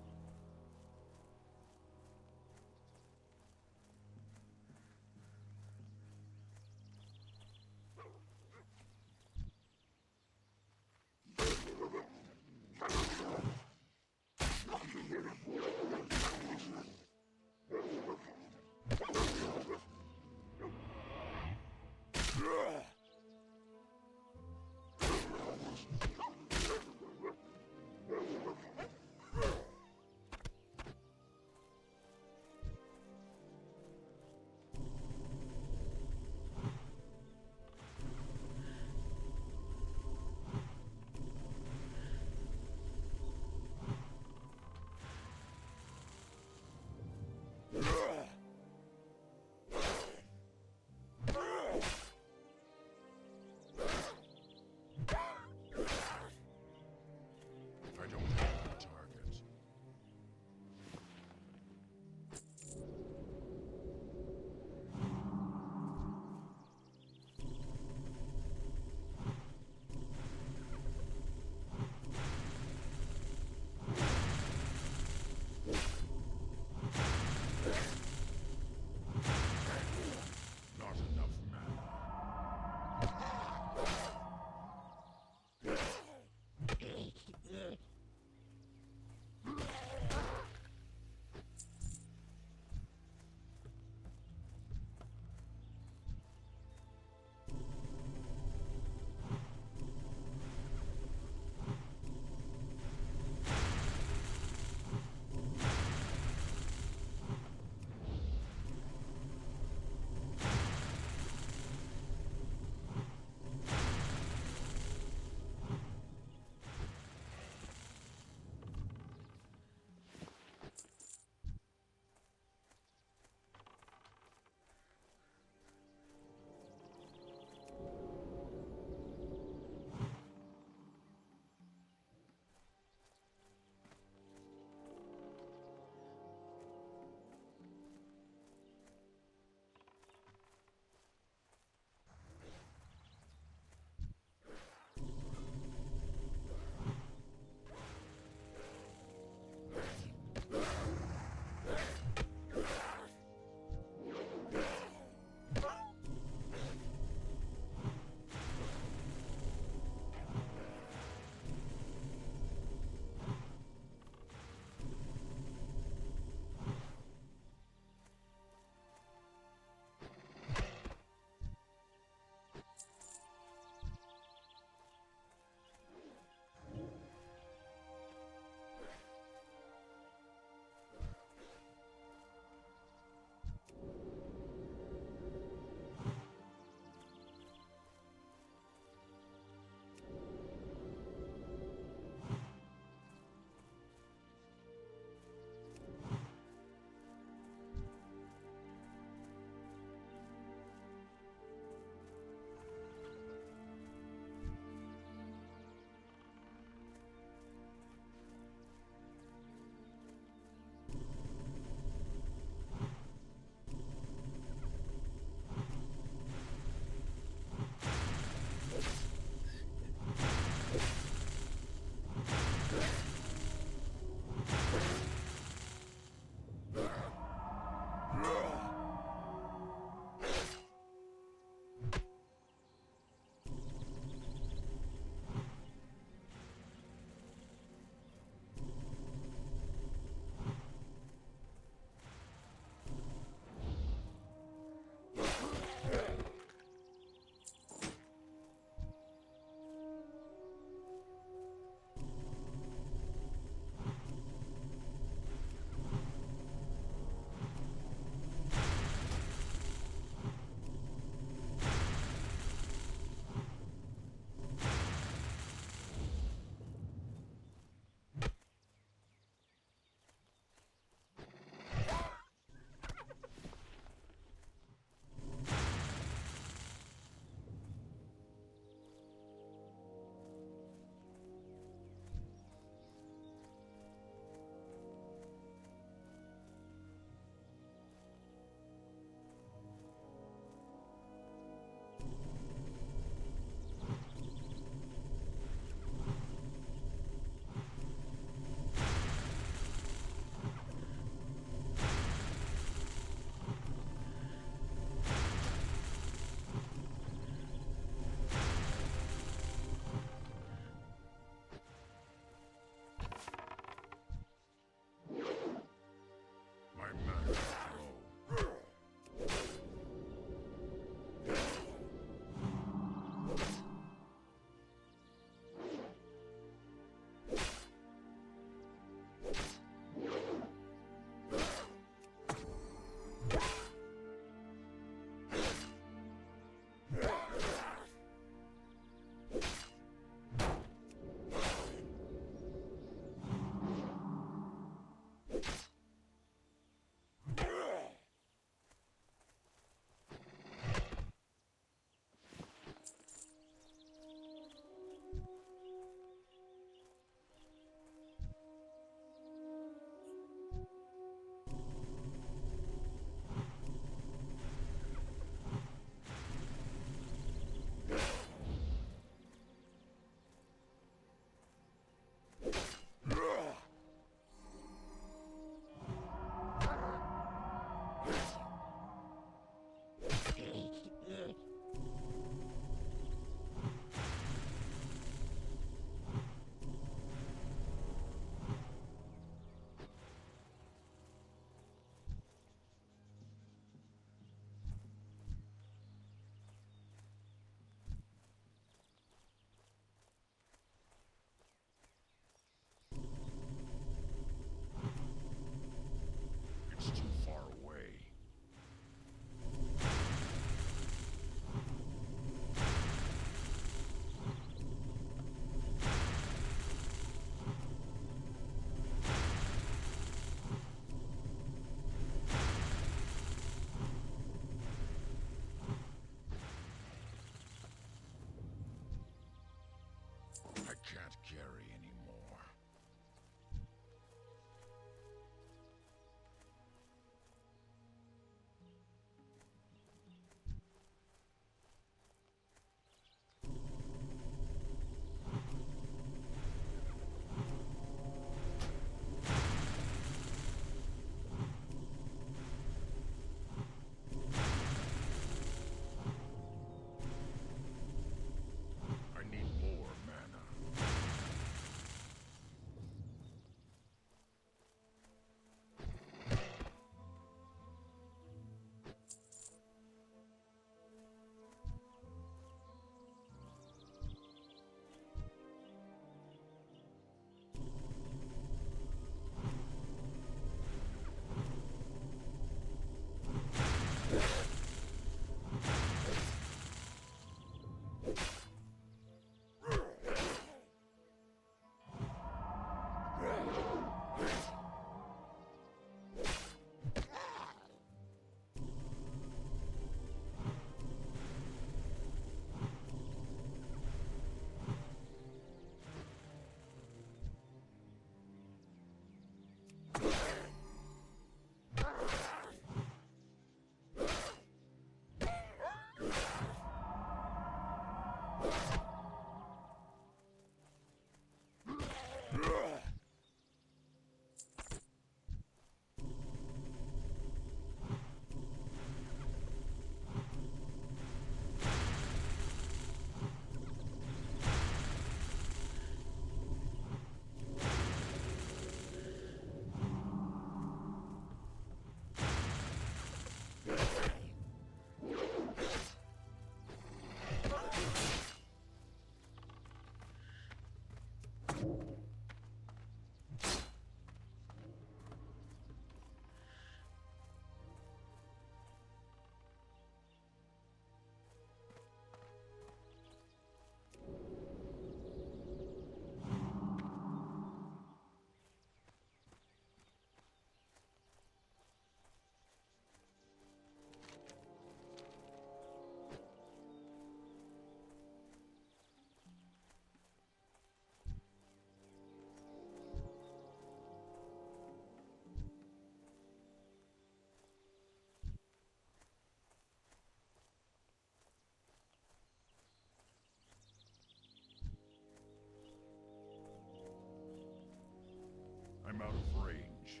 I'm out of range.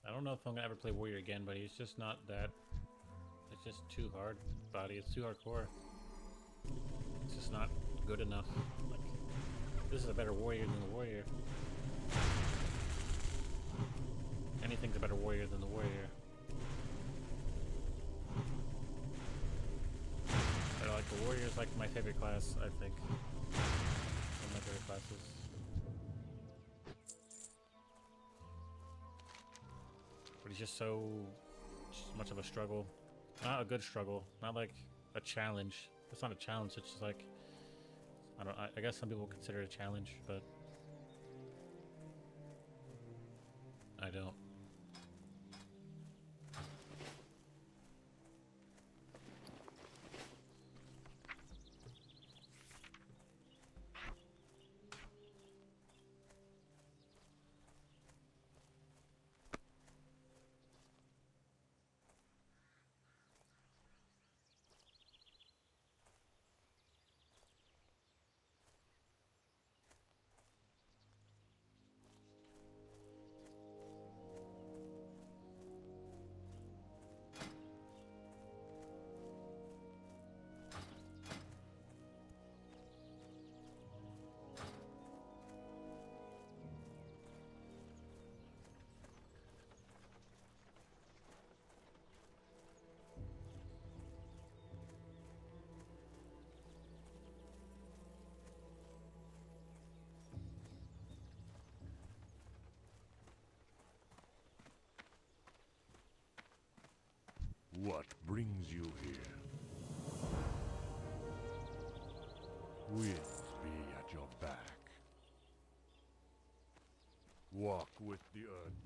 I don't know if I'm gonna ever play Warrior again, but he's just not that. It's just too hard, body. It's too hardcore. It's just not good enough. Like, this is a better Warrior than the Warrior. Anything's a better Warrior than the Warrior. But like the Warrior is like my favorite class, I think. One of my favorite classes. But he's just so much of a struggle. Not a good struggle. Not like a challenge. It's not a challenge. It's just like, I guess some people consider it a challenge, but I don't. What brings you here? Winds be at your back. Walk with the Earth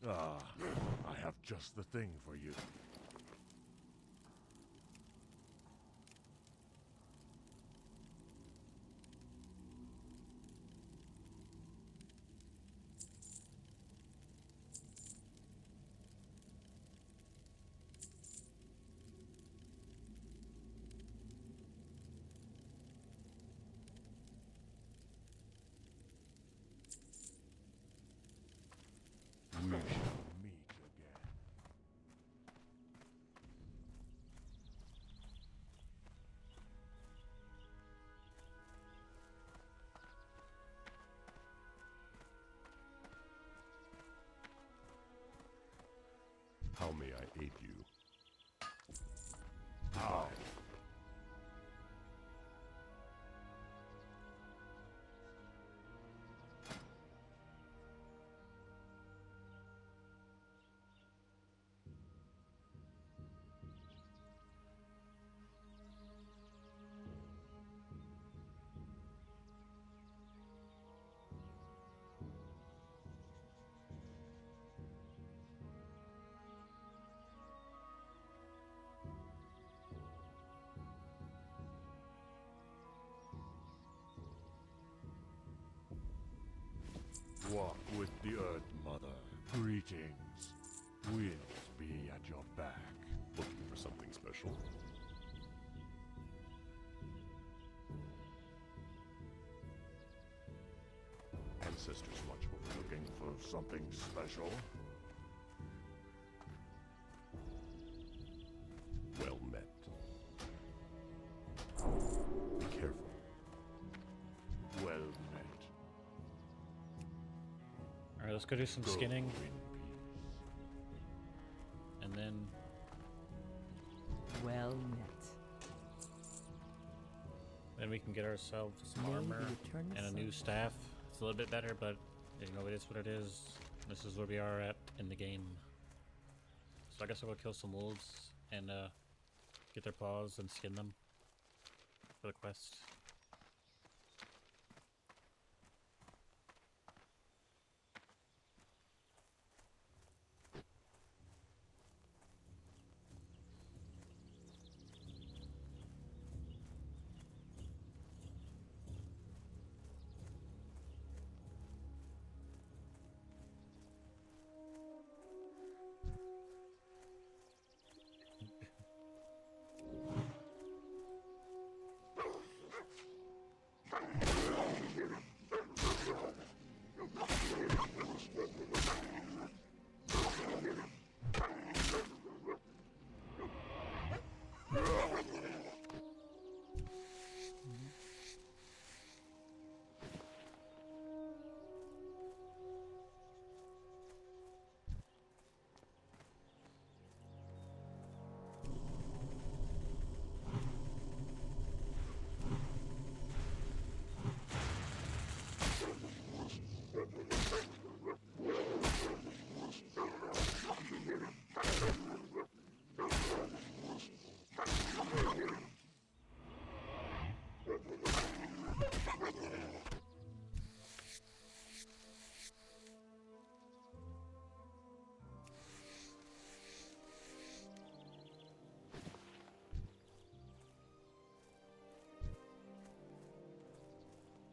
Mother. Ah, I have just the thing for you. We shall meet again. How may I aid you? How? walk with the Earth Mother. Greetings. Winds be at your back. Looking for something special? Ancestors watch over, looking for something special. Well met. Be careful. Well met. Alright, let's go do some Go skinning, in peace. and then Well met. we can get ourselves some May the armor eternal and a new sun- staff. It's a little bit better, but you know, it is what it is. This is where we are at in the game. So I guess I'll go kill some wolves and get their paws and skin them for the quest.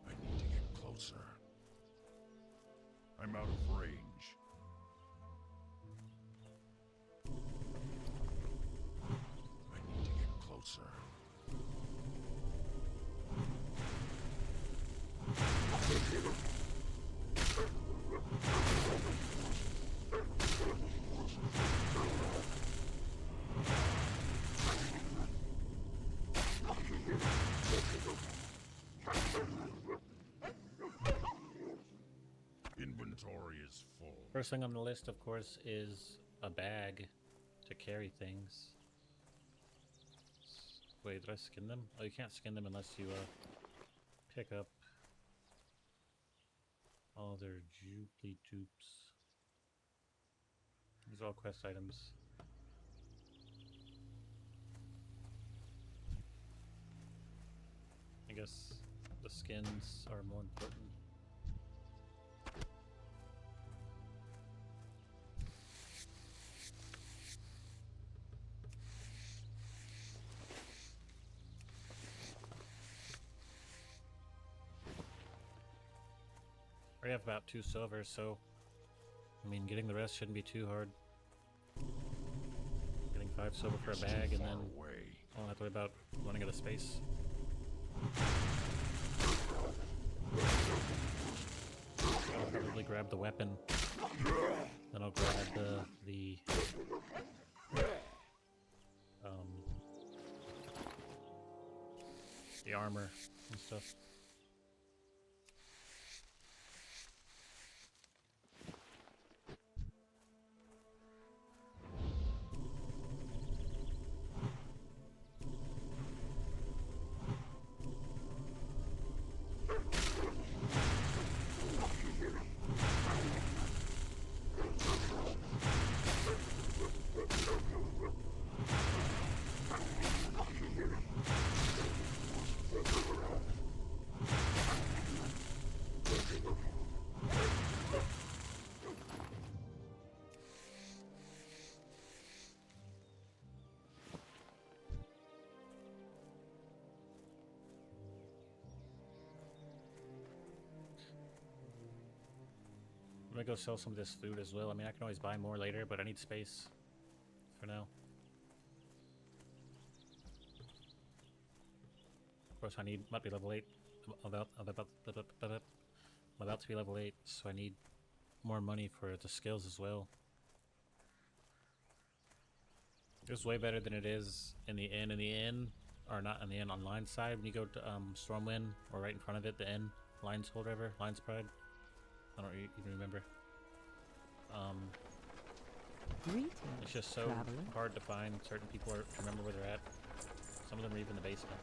I need to get closer. I'm out of range. I need to get closer. Inventory is full. First thing on the list, of course, is a bag to carry things. Wait, did I skin them? Oh, you can't skin them unless you pick up all their jooply dupes. These are all quest items. I guess the skins are more important. We have about 2 silver, so I mean, getting the rest shouldn't be too hard. Getting 5 silver for a bag, and then Away. I don't have to worry about running out of space. I'll probably grab the weapon. Then I'll grab the armor and stuff. gonna go sell some of this food as well. I mean, I can always buy more later, but I need space for now. Of course, might be level 8. I'm about to be level 8, so I need more money for the skills as well. It's way better than it is in the inn. In the inn, or not in the inn, online side, when you go to Stormwind, or right in front of it, the inn, Lion's Hold, whatever, Lion's Pride. I don't even remember. Greetings, It's just so traveler. hard to find certain people to remember where they're at. Some of them are even in the basement.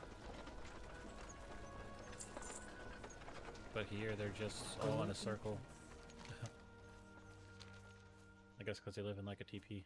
But here, they're just all in a circle. I guess because they live in like a TP.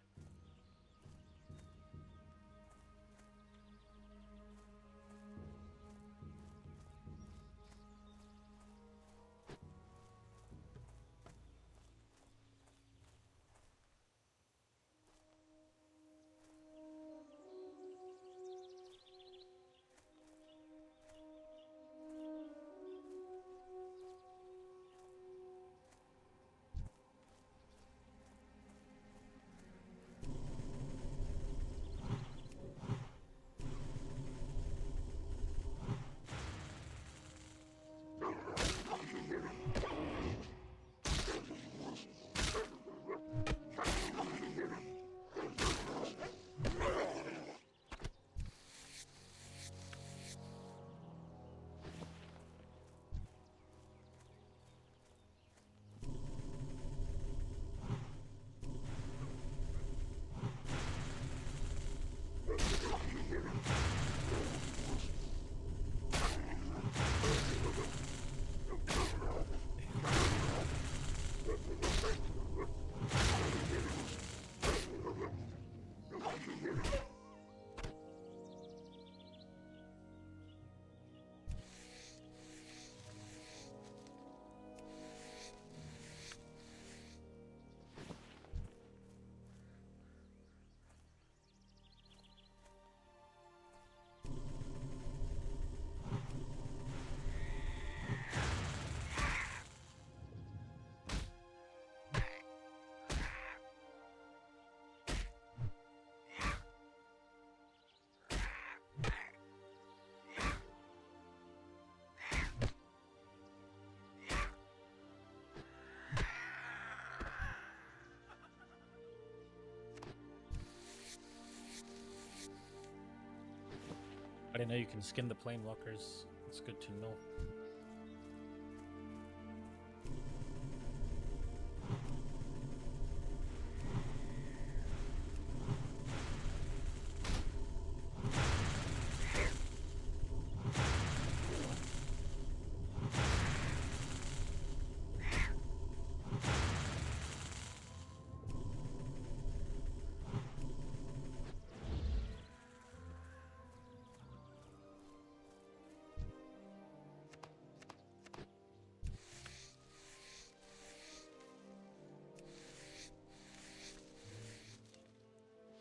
I didn't know you can skin the planewalkers. It's good to know.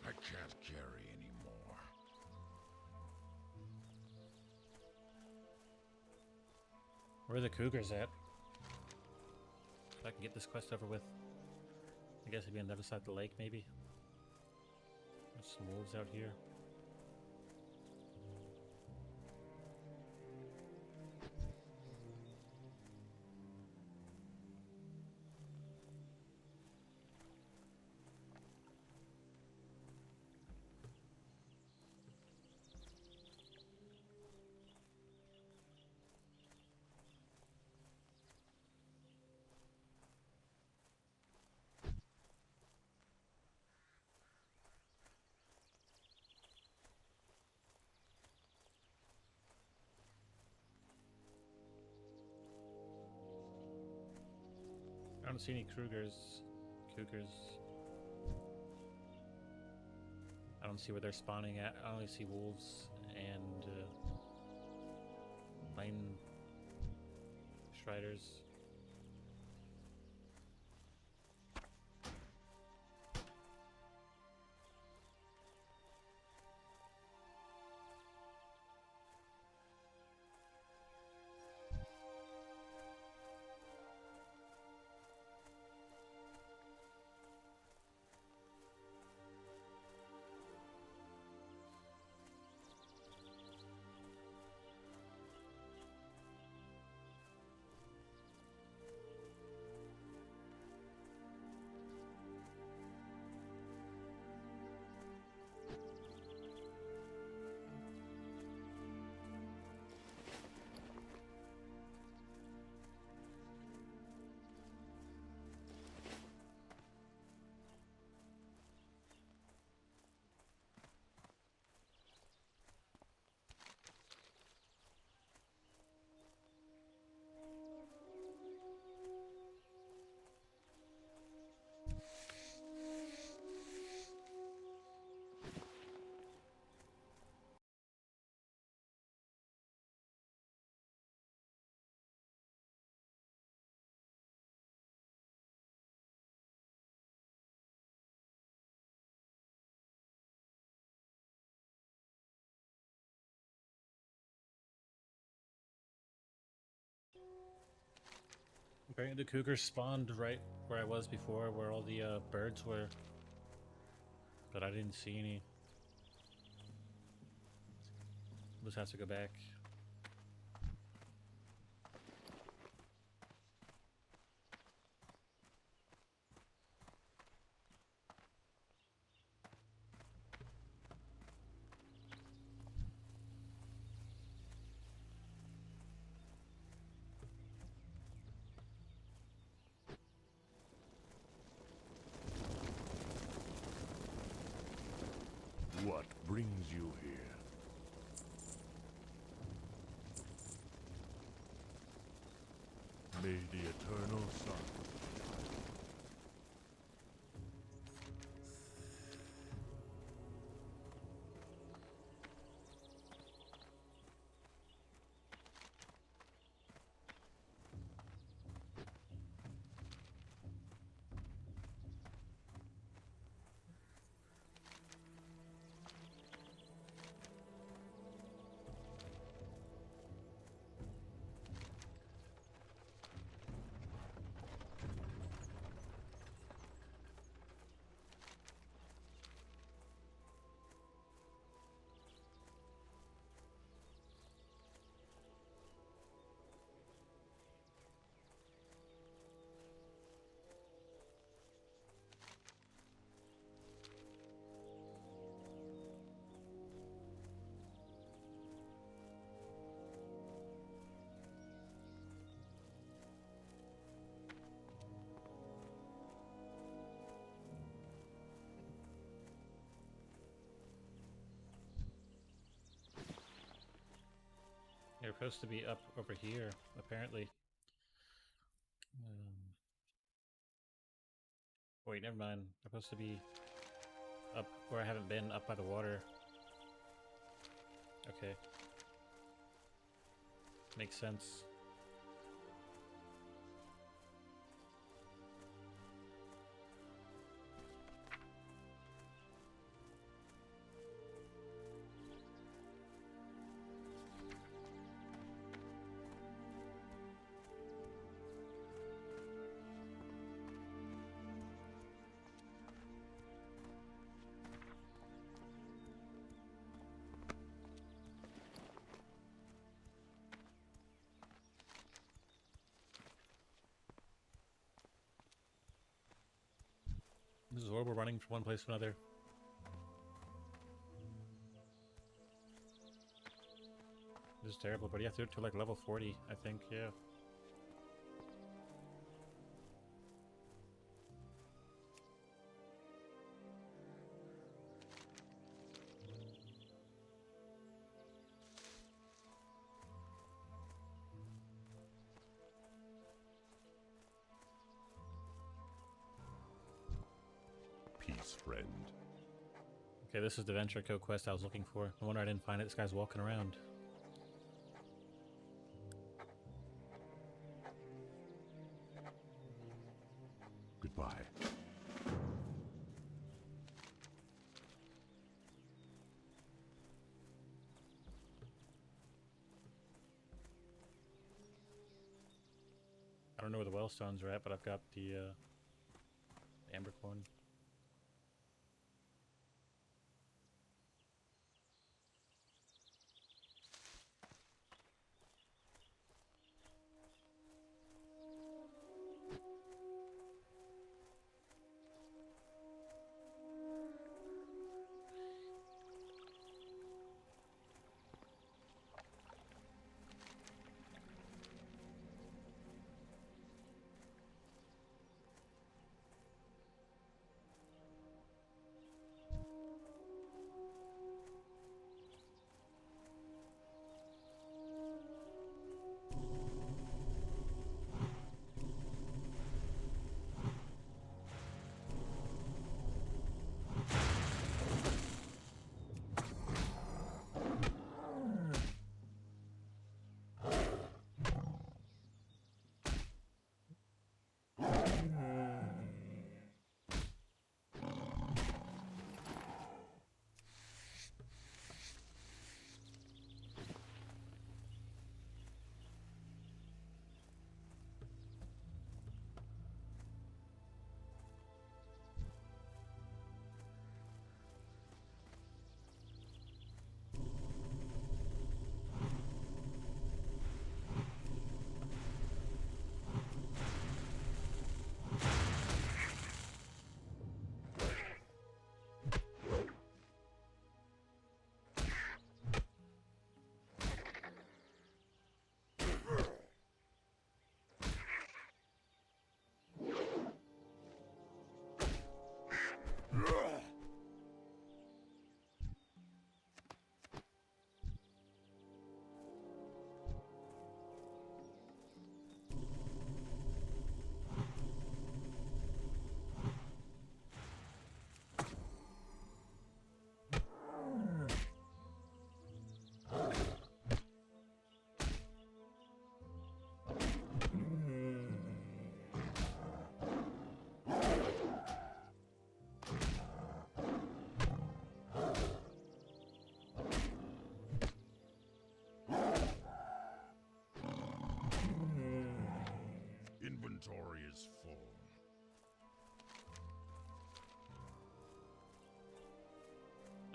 I can't carry anymore. Where are the cougars at? If I can get this quest over with. I guess it'd be on the other side of the lake, maybe. There's some wolves out here. I don't see any cougars. I don't see where they're spawning at. I only see wolves and lane striders. Apparently the cougars spawned right where I was before, where all the birds were. But I didn't see any. We'll just have to go back. What brings you here? May the eternal sun. They're supposed to be up over here, apparently. Wait, never mind. They're supposed to be up where I haven't been, up by the water. Okay. Makes sense. This is horrible, running from one place to another. This is terrible, but you have to do it to like level 40, I think, yeah. Peace, friend. Okay, this is the Venture Co quest I was looking for. No wonder I didn't find it. This guy's walking around. Goodbye. I don't know where the Wellstones are at, but I've got the Ambercorn.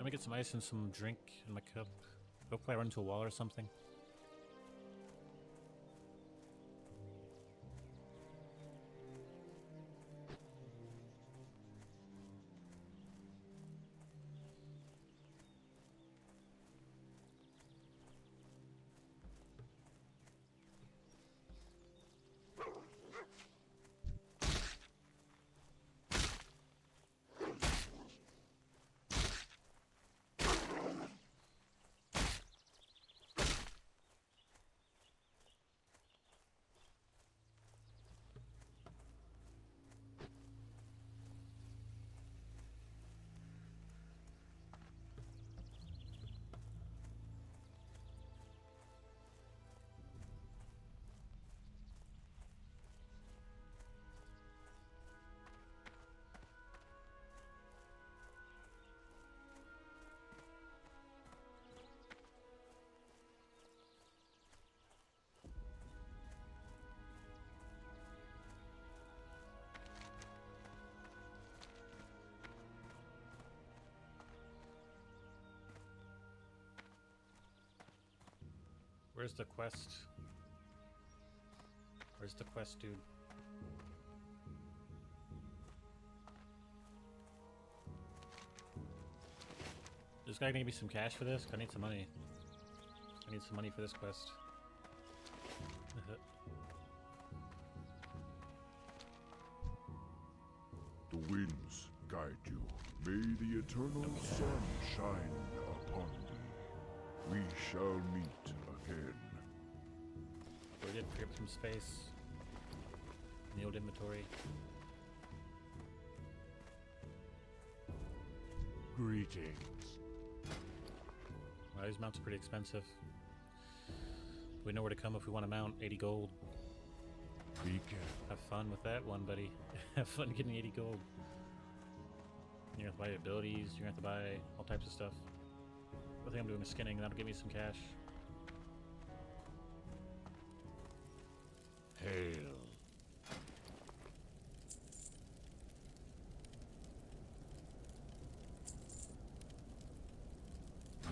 me get some ice and some drink in my cup. Hopefully I run into a wall or something. Where's the quest? Where's the quest, dude? This guy gonna give me some cash for this? I need some money. I need some money for this quest. The winds guide you. May the eternal sun shine upon thee. We shall meet again. We did free up some space in the old inventory. Greetings. Well, these mounts are pretty expensive. We know where to come if we want to mount. 80 gold. Be careful. Have fun with that one, buddy. Have fun getting 80 gold. You're gonna have to buy abilities, you're gonna have to buy all types of stuff. I think I'm doing a skinning, that'll give me some cash. Hail.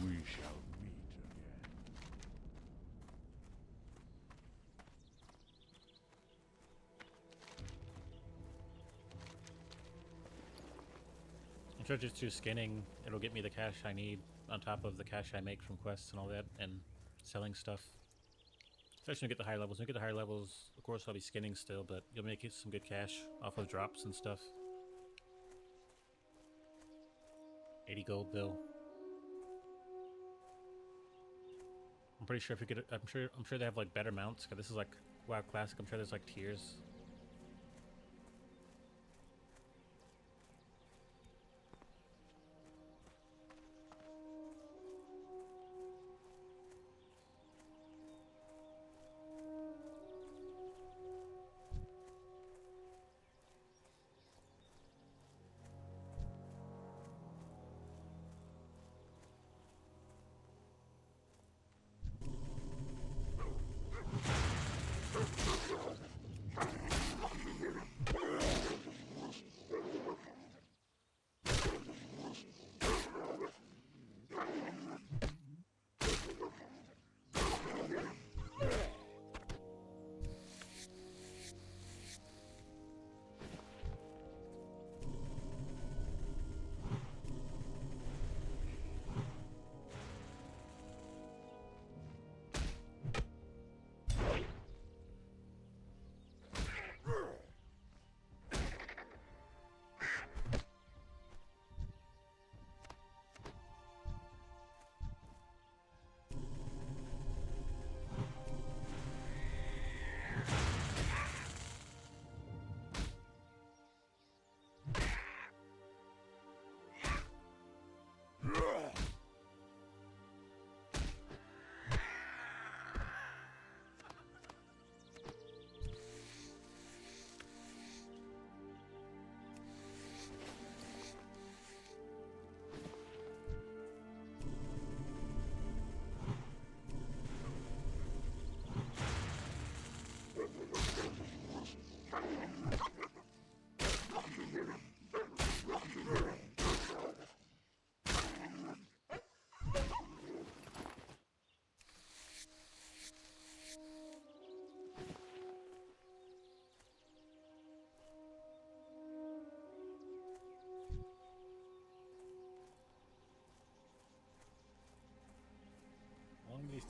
We shall meet again. I'm sure just through skinning, it'll get me the cash I need on top of the cash I make from quests and all that, and selling stuff. Especially when you get the higher levels. When you get the higher levels, of course I'll be skinning still, but you'll make some good cash off of drops and stuff. 80 gold though. I'm pretty sure if you get it, I'm sure they have like better mounts, 'cause this is like WoW Classic. I'm sure there's like tiers.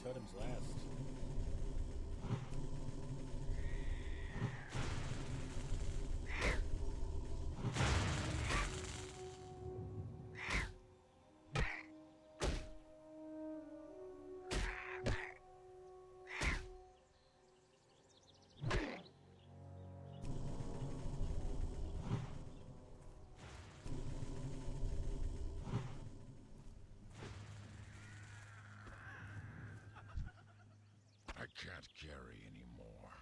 totems last. I can't carry anymore.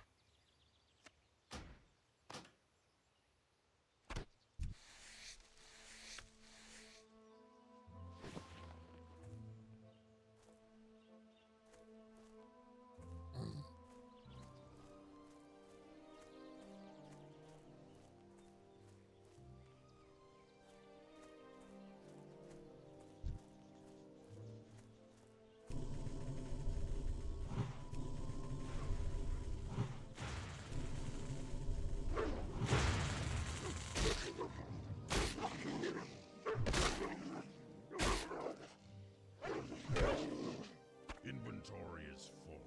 Inventory is full.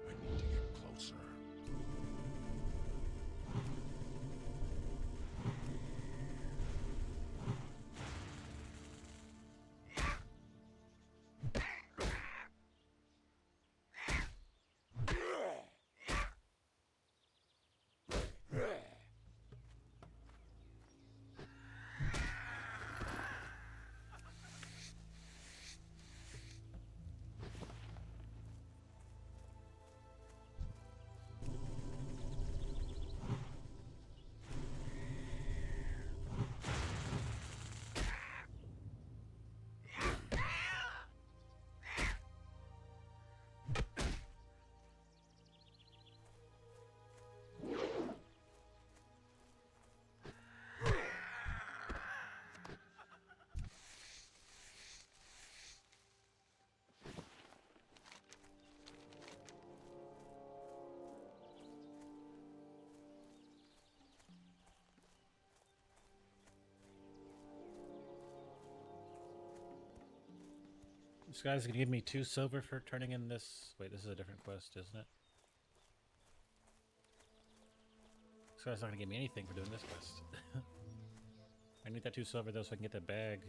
I need to get closer. This guy's gonna give me 2 silver for turning in this. Wait, this is a different quest, isn't it? This guy's not gonna give me anything for doing this quest. I need that 2 silver though so I can get that bag.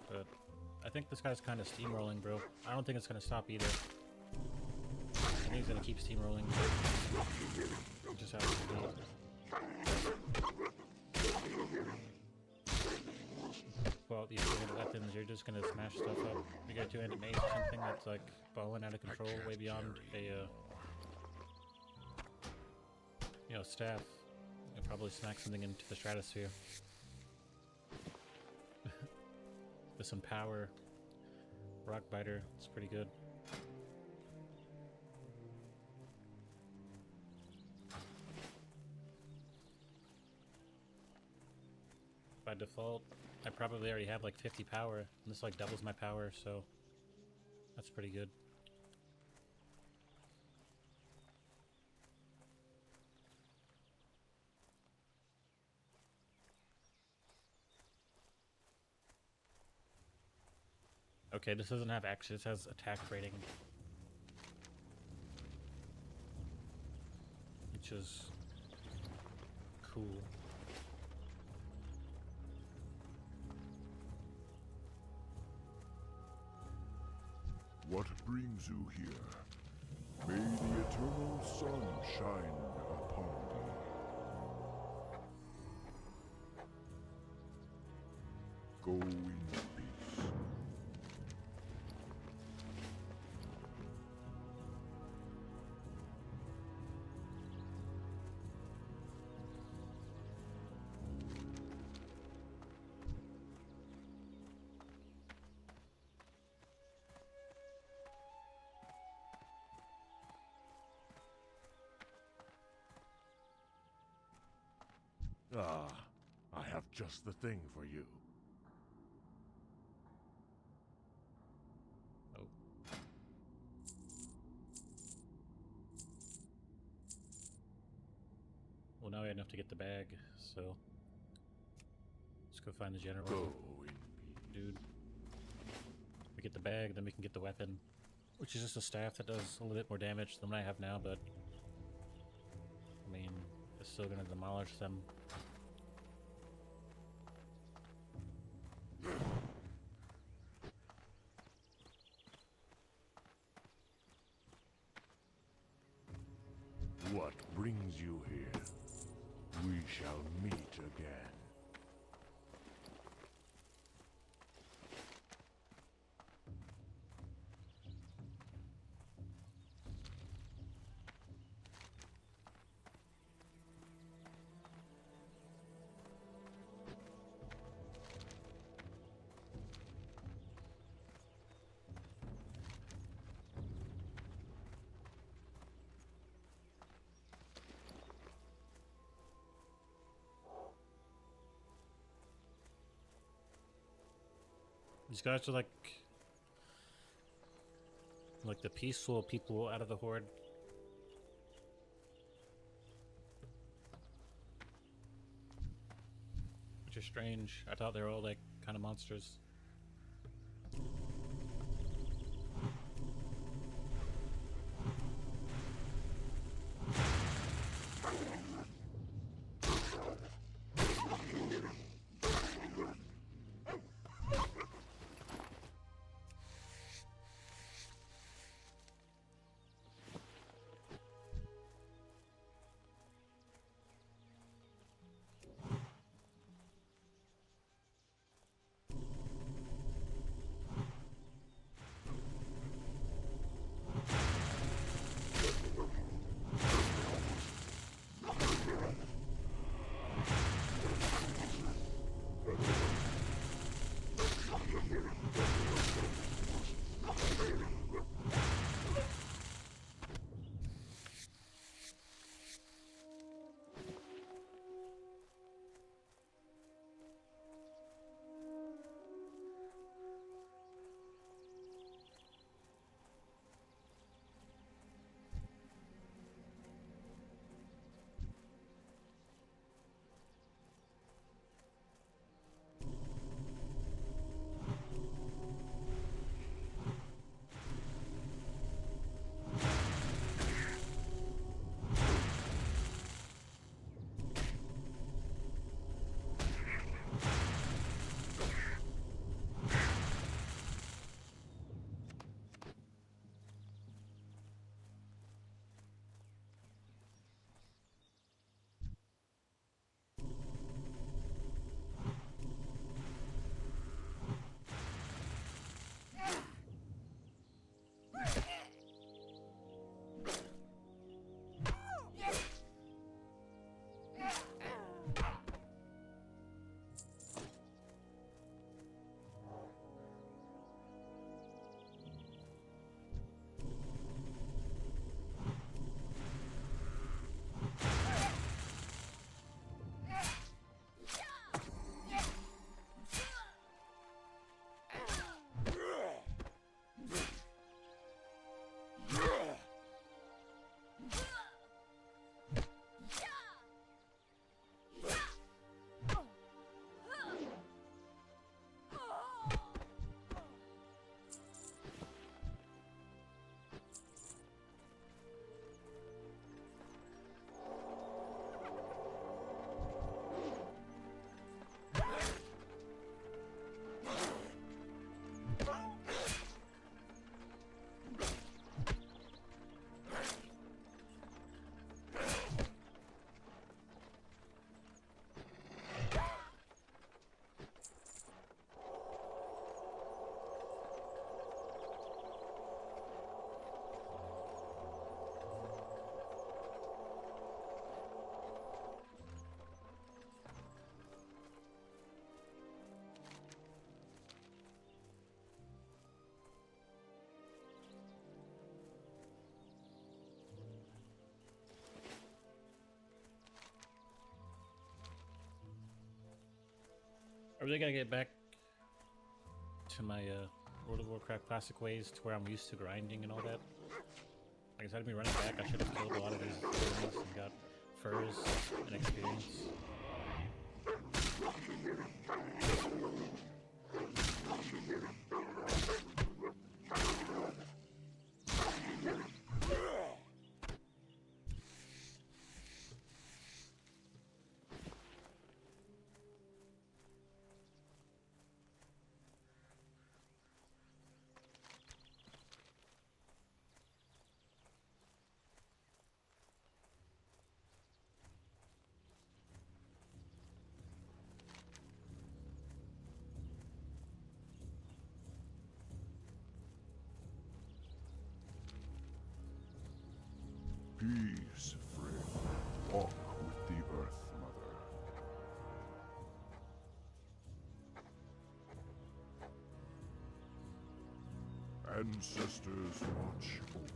But I think this guy's kind of steamrolling, bro. I don't think it's gonna stop either. I think he's gonna keep steamrolling. Just have to well, these weapons, you're just gonna smash stuff up. You got 2-handed mace or something that's like balling out of control, way beyond a staff. You'll probably smack something into the stratosphere. With some power. Rock biter, it's pretty good. By default, I probably already have like 50 power, and this like doubles my power, so that's pretty good. Okay, this doesn't have action, it has attack rating. Which is cool. What brings you here? May the eternal sun shine upon thee. Go in peace. Ah, I have just the thing for you. Oh. Well, now we have enough to get the bag, so let's go find the general. Go in peace. Dude. We get the bag, then we can get the weapon, which is just a staff that does a little bit more damage than what I have now, but I mean, it's still gonna demolish them. What brings you here? We shall meet again. These guys are like the peaceful people out of the Horde. Which is strange. I thought they were all like kind of monsters. I really gotta get back to my World of Warcraft classic ways, to where I'm used to grinding and all that. Like, instead of me running back, I should have killed a lot of these enemies and got furs and experience. Peace, friend. Walk with the Earth Mother. Ancestors watch over.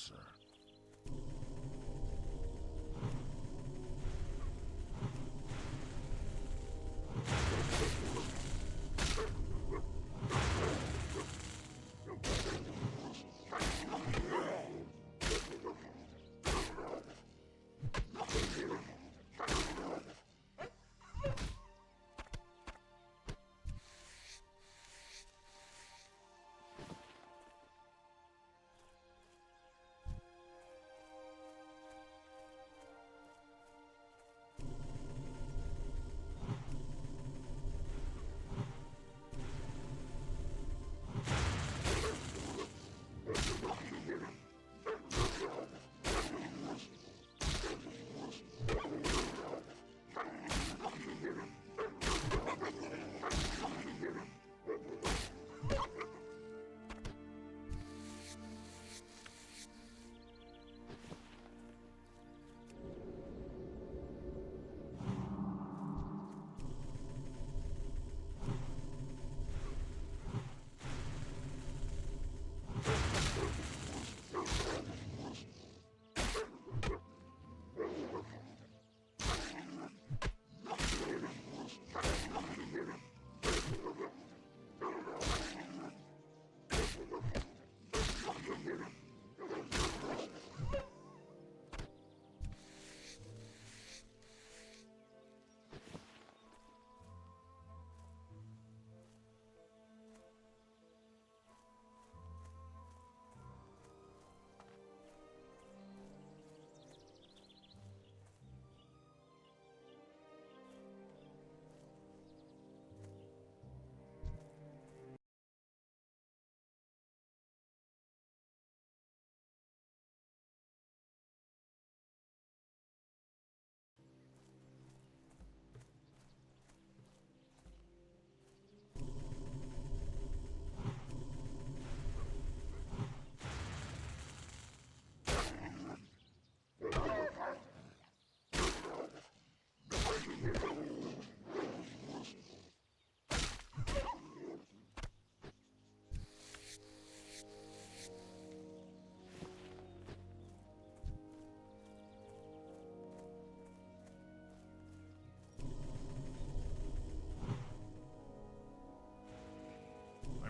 answer.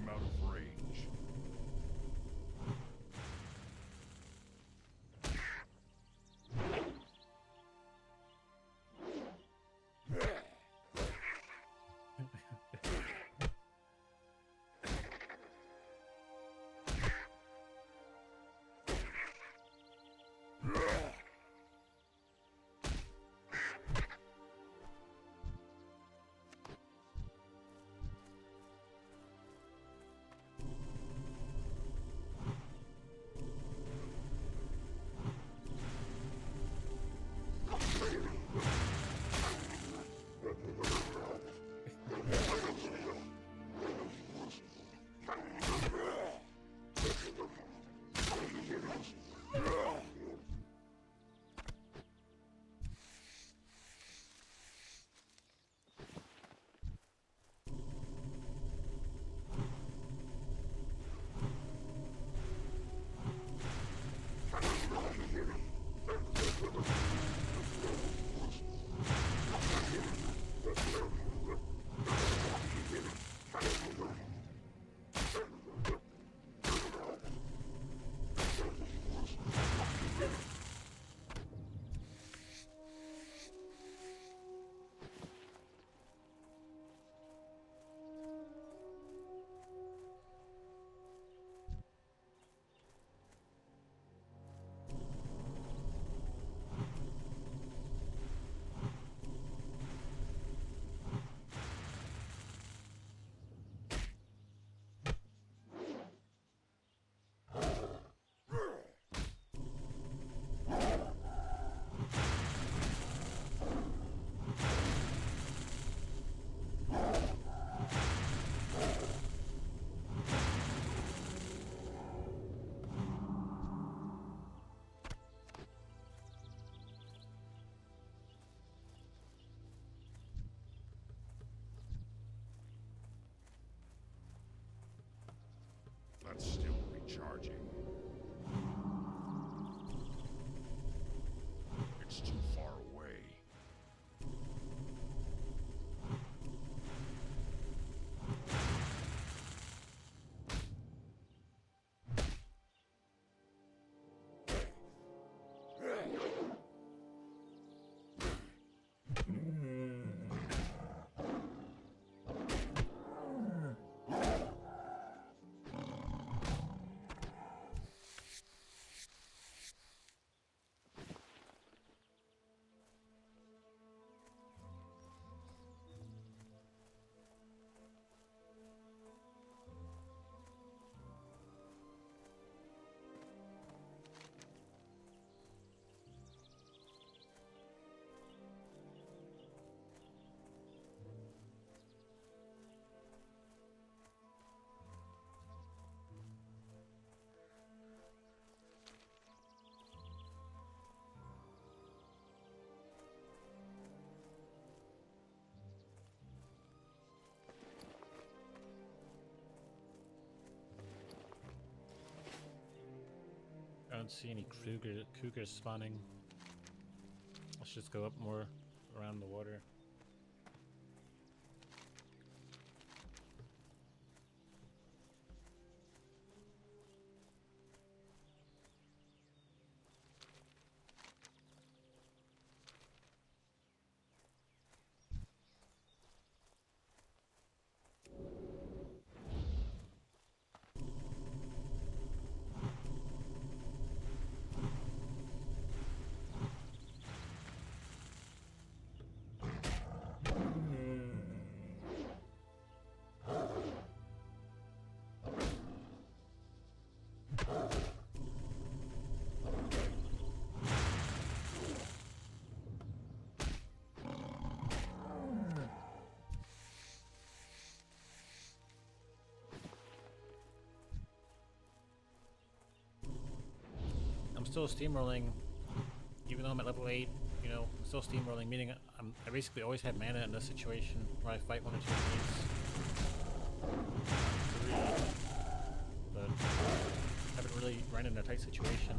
I'm out of range. That's still recharging. don't see any cougars spawning. Let's just go up more around the water. I'm still steamrolling, even though I'm at level 8, you know, I'm still steamrolling, meaning I basically always have mana in this situation where I fight 1 or 2 enemies. 3, but haven't really run in a tight situation.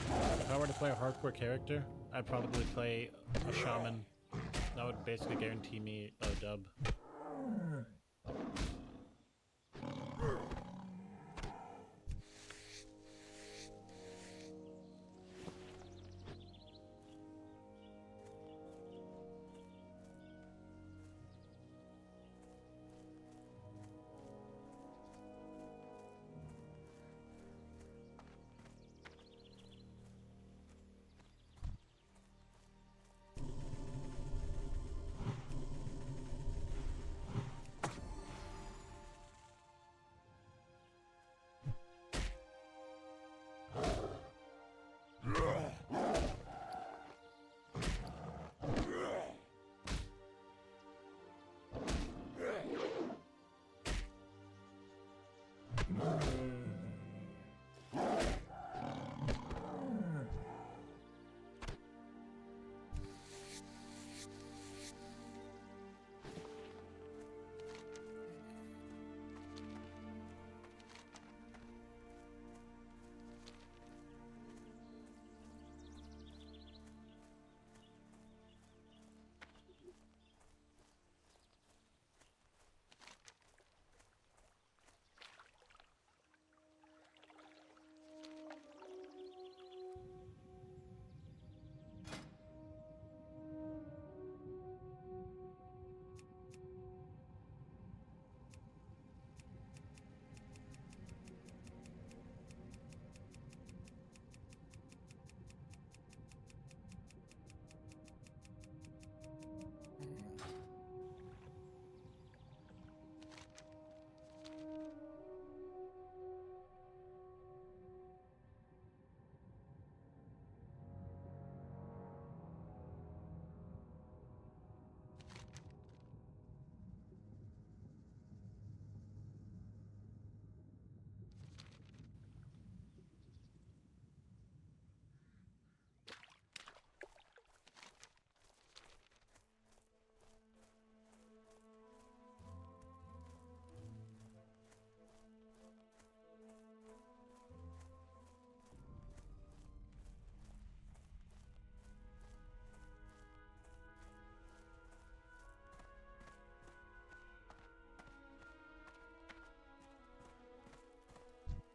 If I were to play a hardcore character, I'd probably play a Shaman. That would basically guarantee me a dub.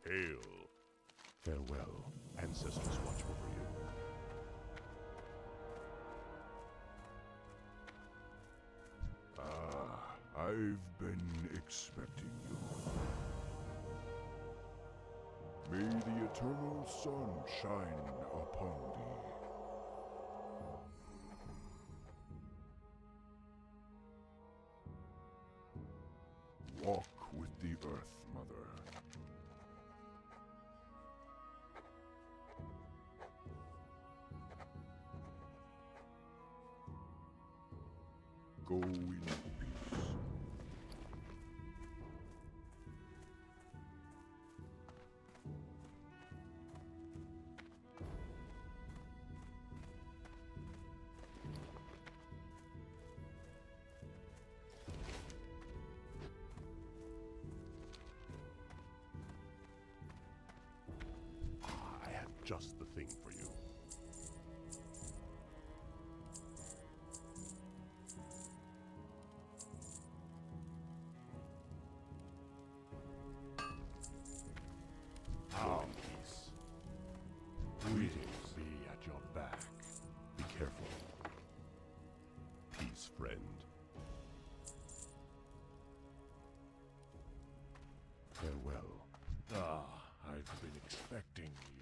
Hail. Farewell. Ancestors watch over you. I've been expecting you. May the eternal sun shine upon thee. Walk with the earth, Mother. Go in peace. just the thing for you. Our peace. Greetings be at your back. Be careful. Peace, friend. Farewell. I've been expecting you.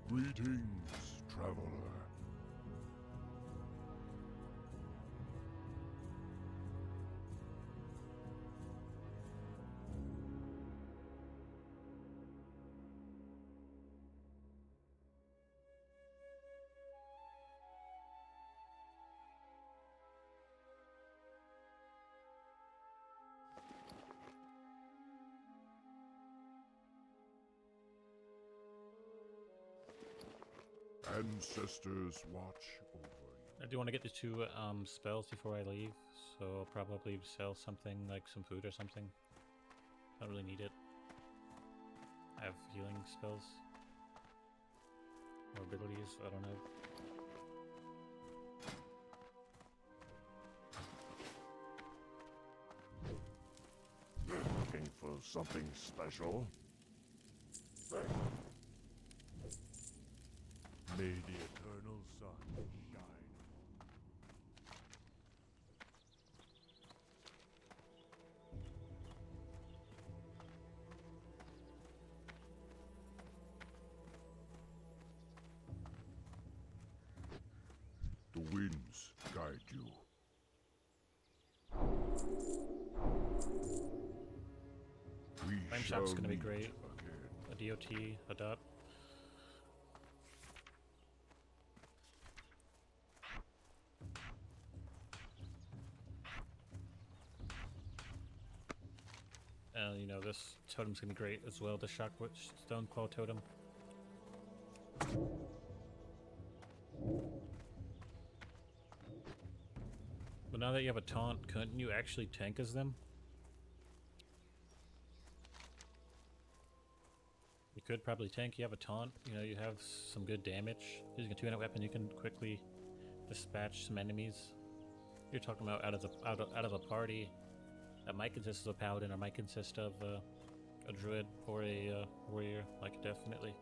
Greetings, traveler. Ancestors watch over you. I do want to get the two spells before I leave, so I'll probably sell something like some food or something. Don't really need it. I have healing spells or abilities. I don't know. Looking for something special? May the eternal sun shine. The winds guide you. We Flame shall Shot's gonna be meet great. again. A DOT, a dot. You know, this totem's gonna be great as well, the Shockwitch Stoneclaw totem. But now that you have a taunt, couldn't you actually tank as them? You could probably tank, you have a taunt, you know, you have some good damage. Using a two-handed weapon, you can quickly dispatch some enemies. You're talking about out of a party that might consist of a paladin or might consist of a druid or a warrior, like definitely.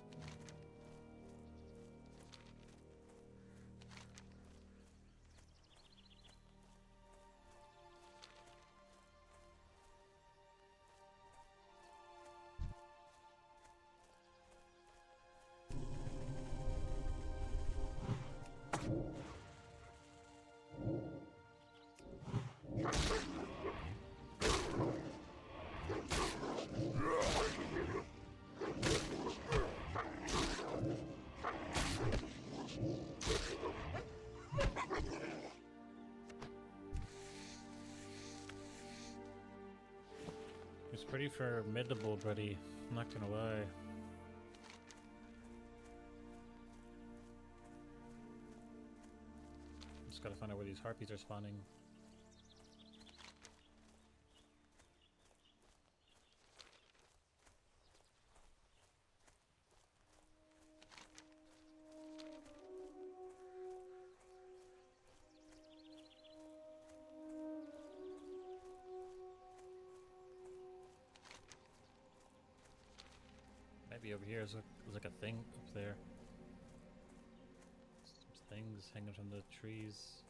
It's pretty formidable, buddy. I'm not gonna lie. Just gotta find out where these harpies are spawning. Maybe over here is like a thing up there. Some things hanging from the trees.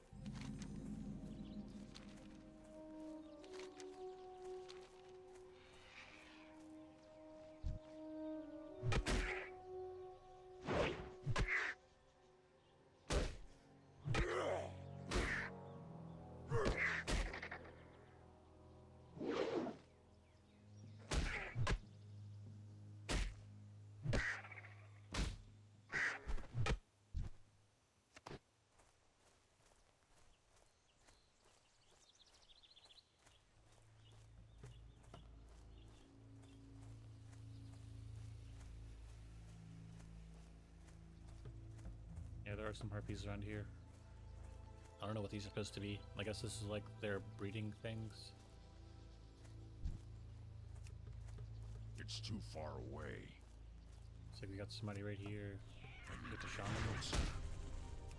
some harpies around here. I don't know what these are supposed to be. I guess this is like their breeding things. It's too far away. So we got somebody right here with the shaman.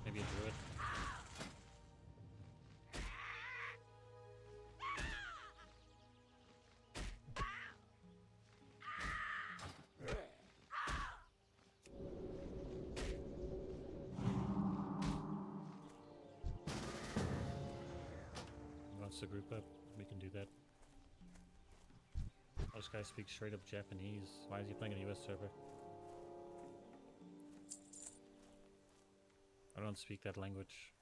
Maybe a druid. Wants to group up, we can do that. Oh, this guy speaks straight up Japanese. Why is he playing a US server? I don't speak that language.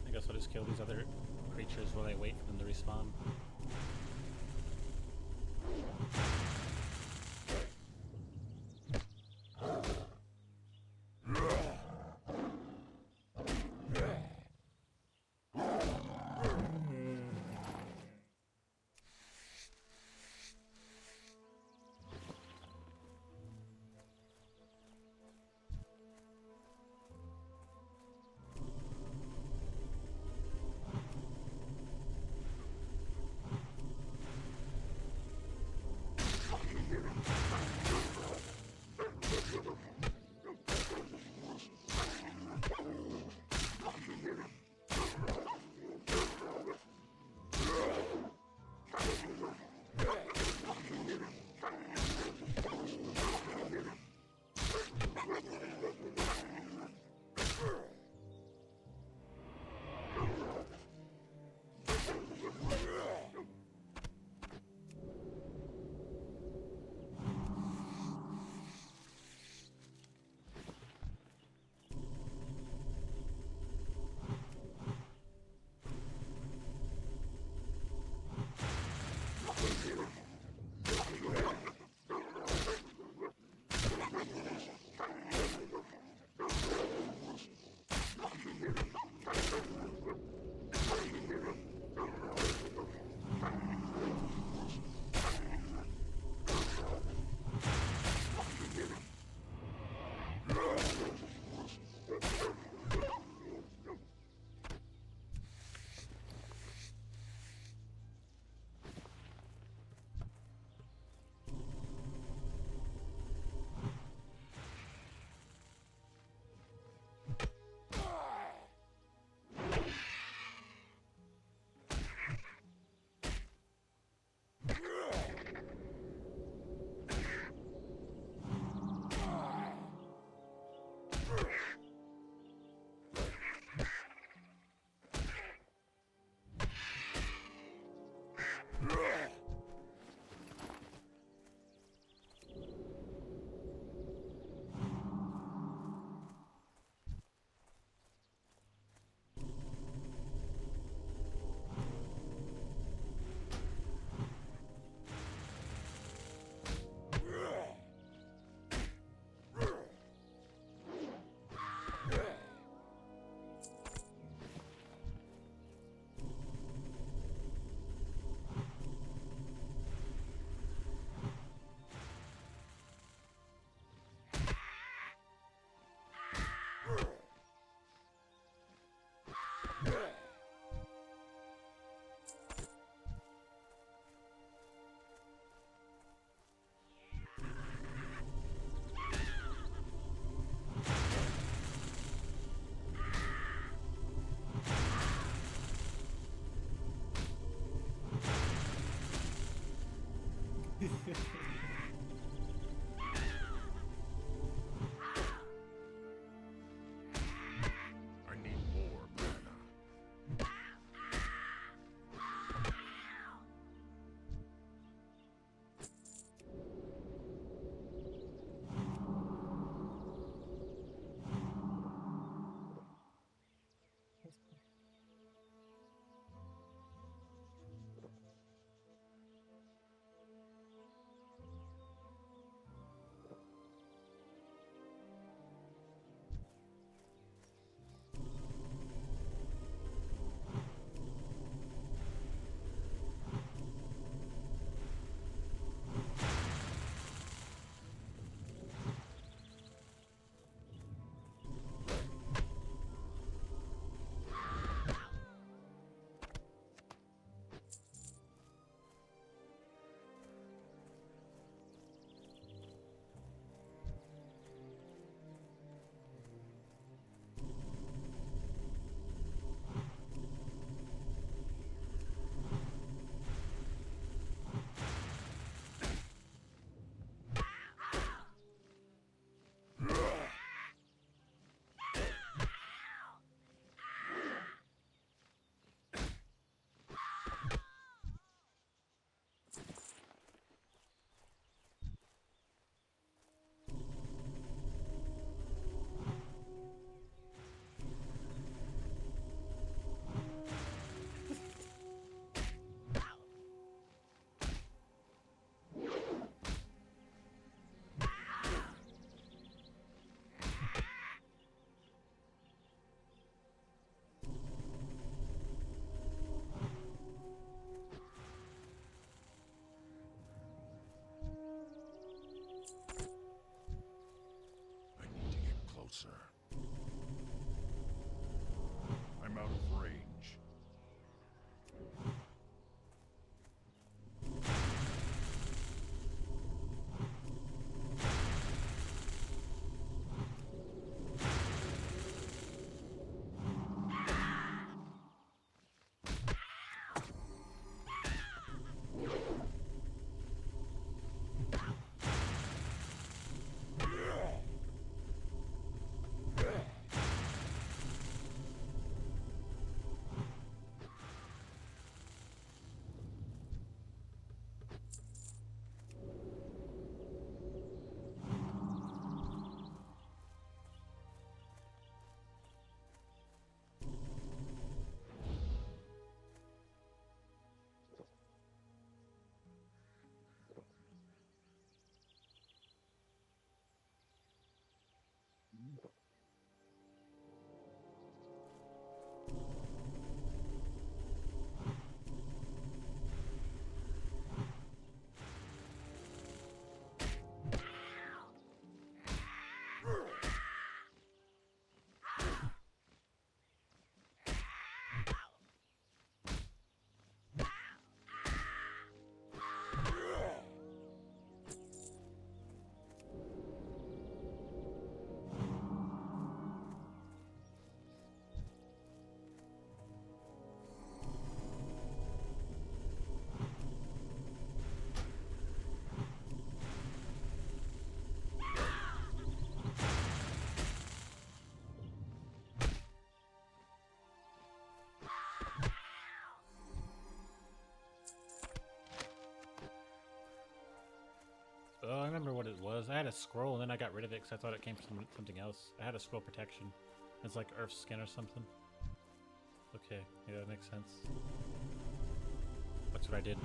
I guess I'll just kill these other creatures while I wait for them to respawn. Ugh! answer. I'm out of range. Oh, I remember what it was. I had a scroll and then I got rid of it because I thought it came from something else. I had a scroll protection. It's like Earth skin or something. Okay, yeah, that makes sense. That's what I did.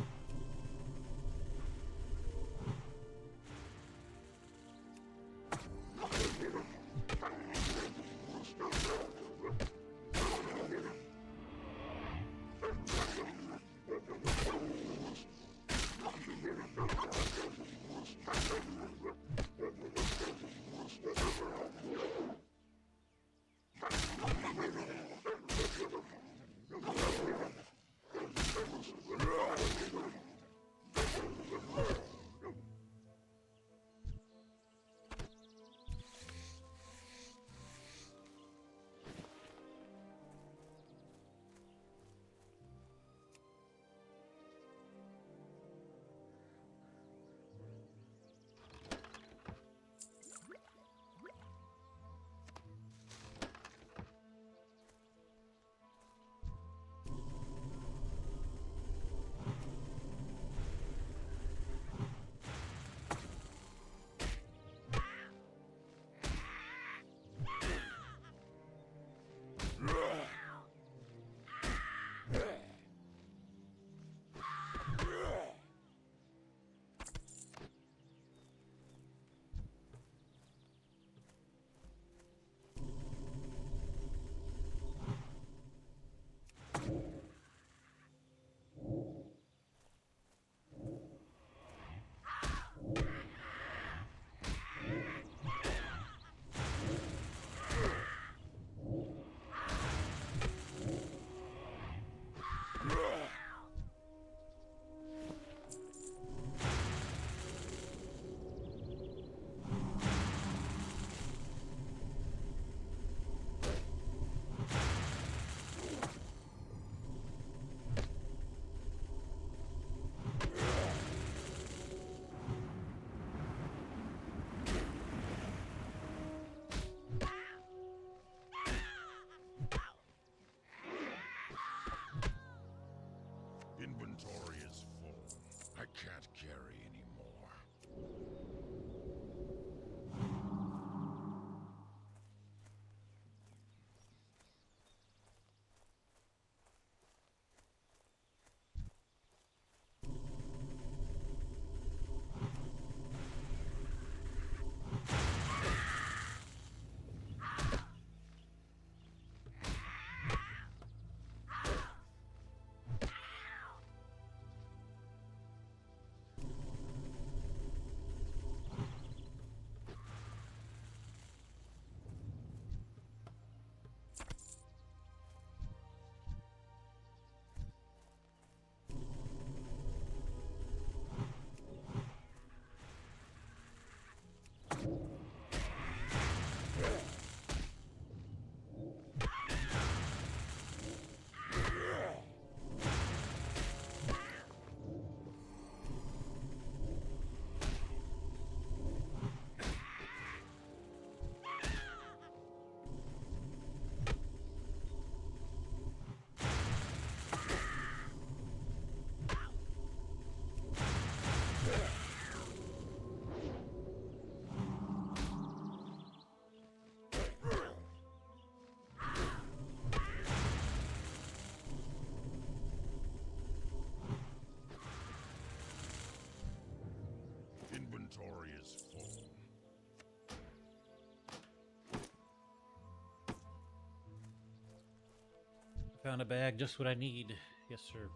Found a bag, just what I need. Yes, sir.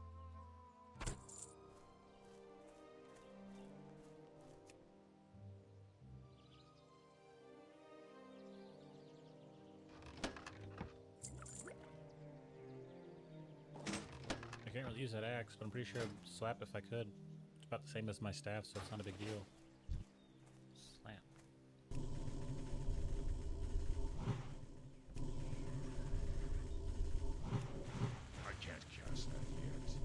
I can't really use that axe, but I'm pretty sure I'd slap if I could. It's about the same as my staff, so it's not a big deal. Slam. I can't cast that yet.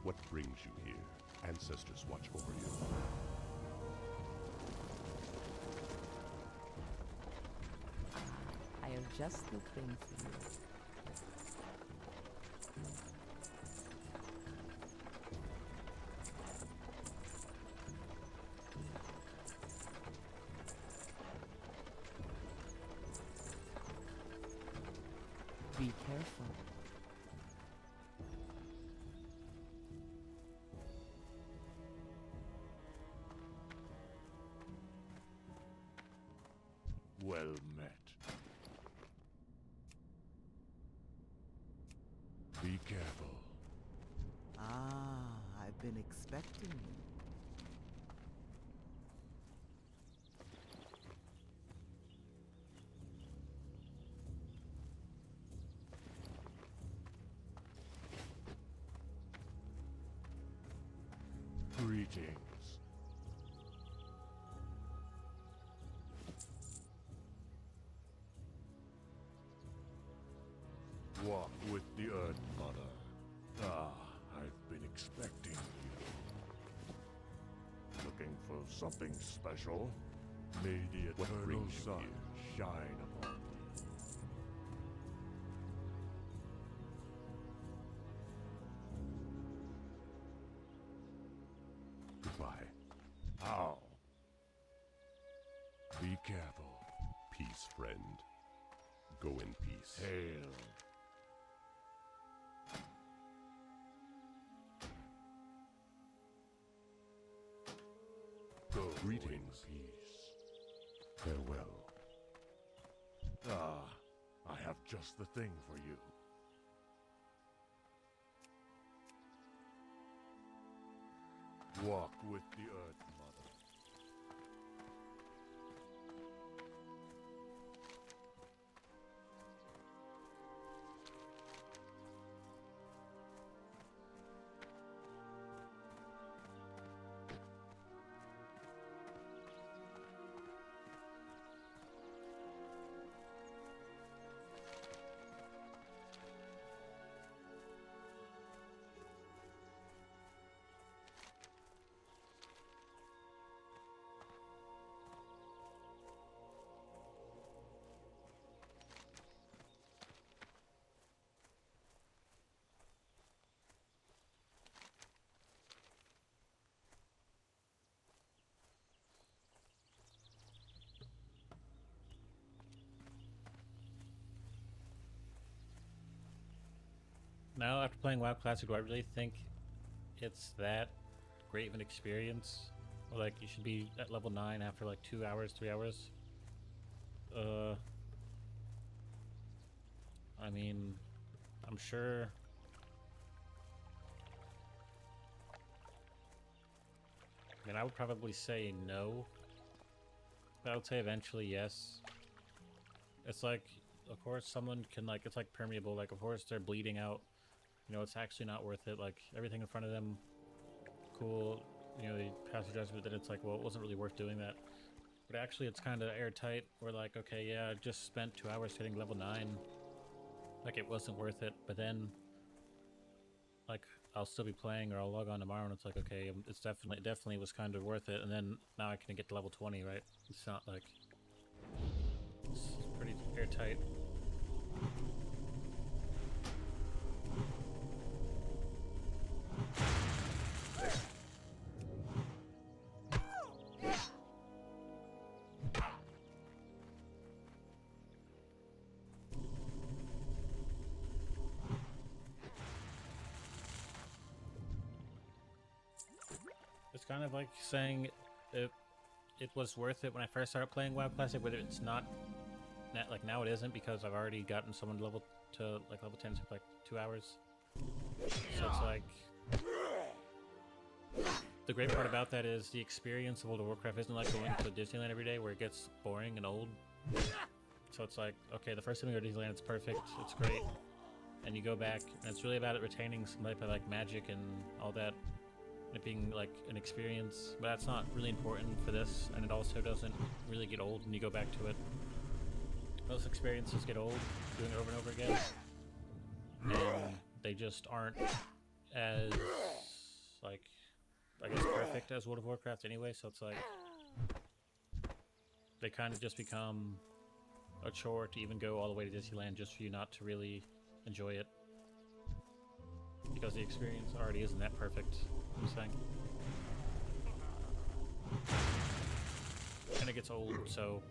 What brings you here? Ancestors watch over you. I have just the thing for you. Be careful. Well met. Be careful. Ah, I've been expecting you. Greetings. Walk with the Earth Mother. Ah, I've been expecting you. Looking for something special? May the eternal sun shine upon me. Goodbye. How? Be careful. Peace, friend. Go in peace. Hail. Go Greetings. in peace. Farewell. Ah, I have just the thing for you. Walk with the Earth Mother. Now, after playing WoW Classic, do I really think it's that great of an experience? Or like, you should be at level 9 after like 2 hours, 3 hours? I mean, I'm sure... I mean, I would probably say no. But I would say eventually yes. It's like, of course, someone can, like, it's like permeable. Like, of course, they're bleeding out. You know, it's actually not worth it. Like, everything in front of them, cool. You know, they pass the judgment, but then it's like, well, it wasn't really worth doing that. But actually, it's kind of airtight. We're like, okay, yeah, I just spent 2 hours hitting level 9. Like, it wasn't worth it. But then, like, I'll still be playing, or I'll log on tomorrow, and it's like, okay, it's definitely was kind of worth it. And then now I can get to level 20, right? It's not like, it's pretty airtight. It's kind of like saying it was worth it when I first started playing WoW Classic, but it's not, like now it isn't, because I've already gotten someone level 10 took like 2 hours. So it's like, the great part about that is the experience of World of Warcraft isn't like going to Disneyland every day where it gets boring and old. So it's like, okay, the first time you go to Disneyland, it's perfect, it's great, and you go back, and it's really about it retaining some type of like magic and all that. It being like an experience, but that's not really important for this, and it also doesn't really get old when you go back to it. Those experiences get old doing it over and over again, and they just aren't as like, I guess, perfect as World of Warcraft anyway, so it's like, they kind of just become a chore to even go all the way to Disneyland just for you not to really enjoy it. Because the experience already isn't that perfect, I'm saying. And it gets old, so...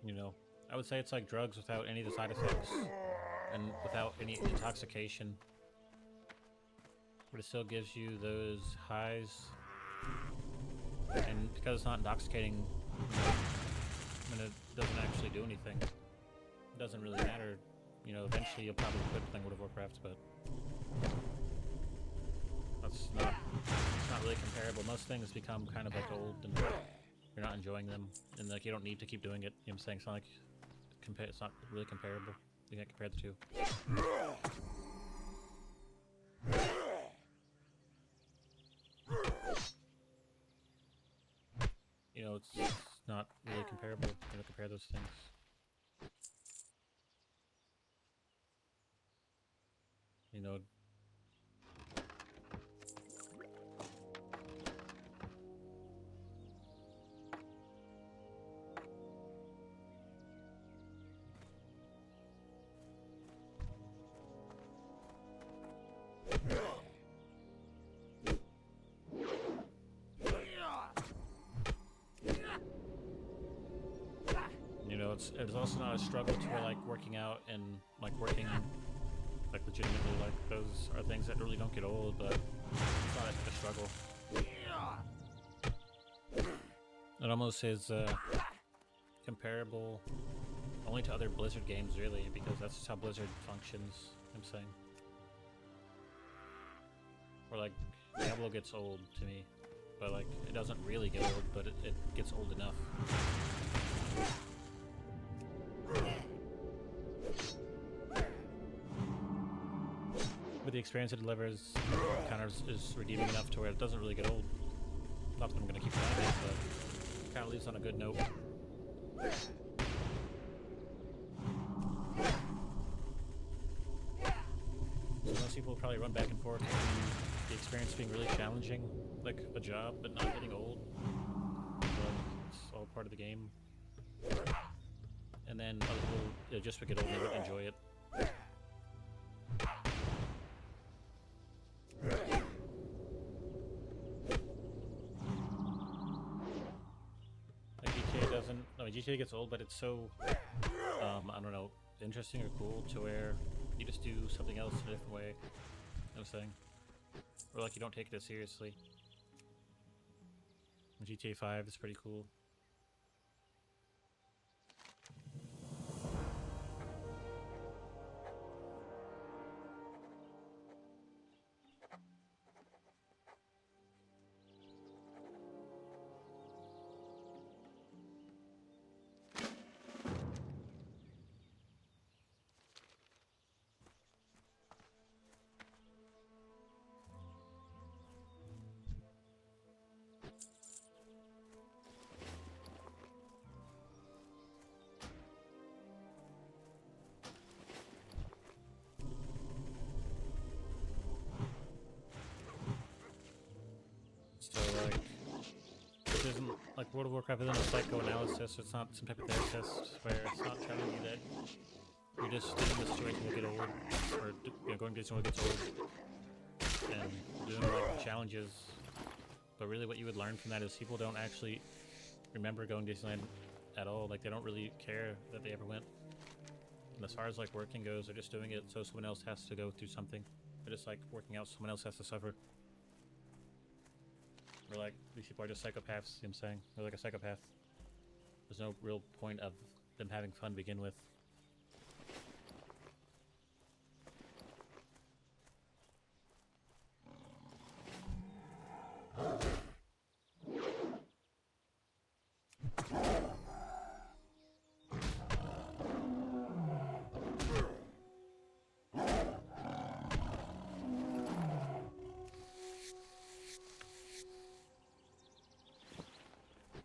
You know, I would say it's like drugs without any of the side effects. And without any intoxication. But it still gives you those highs. And because it's not intoxicating, and it doesn't actually do anything, it doesn't really matter. You know, eventually you'll probably quit playing World of Warcraft, but it's not really comparable. Most things become kind of like old, and you're not enjoying them, and like you don't need to keep doing it. You know what I'm saying? It's not like it's not really comparable. You can't compare the two. You know, it's not really comparable. You know, compare those things. You know, it's also not a struggle to where like working out and like working like legitimately, like those are things that really don't get old, but it's not like a struggle. It almost is comparable only to other Blizzard games really, because that's just how Blizzard functions, I'm saying. Or like Diablo gets old to me, but like it doesn't really get old, but it gets old enough. But the experience it delivers kind of is redeeming enough to where it doesn't really get old. Not that I'm gonna keep playing it, but it kind of leaves on a good note. So most people will probably run back and forth between the experience being really challenging, like a job, but not getting old. But it's all part of the game. And then other people just would get old and they wouldn't enjoy it. GTA gets old, but it's so, I don't know, interesting or cool to where you just do something else in a different way, you know what I'm saying? Or like you don't take it as seriously. GTA 5 is pretty cool. So like, this isn't, like World of Warcraft isn't a psychoanalysis, it's not some type of therapist where it's not telling you that you're just in the situation will get old, or you know, going to somewhere gets old, and doing like challenges. But really what you would learn from that is people don't actually remember going to Disneyland at all, like they don't really care that they ever went. And as far as like working goes, they're just doing it so someone else has to go through something. They're just like working out, someone else has to suffer. Or like, these people are just psychopaths, you know what I'm saying? They're like a psychopath. There's no real point of them having fun to begin with.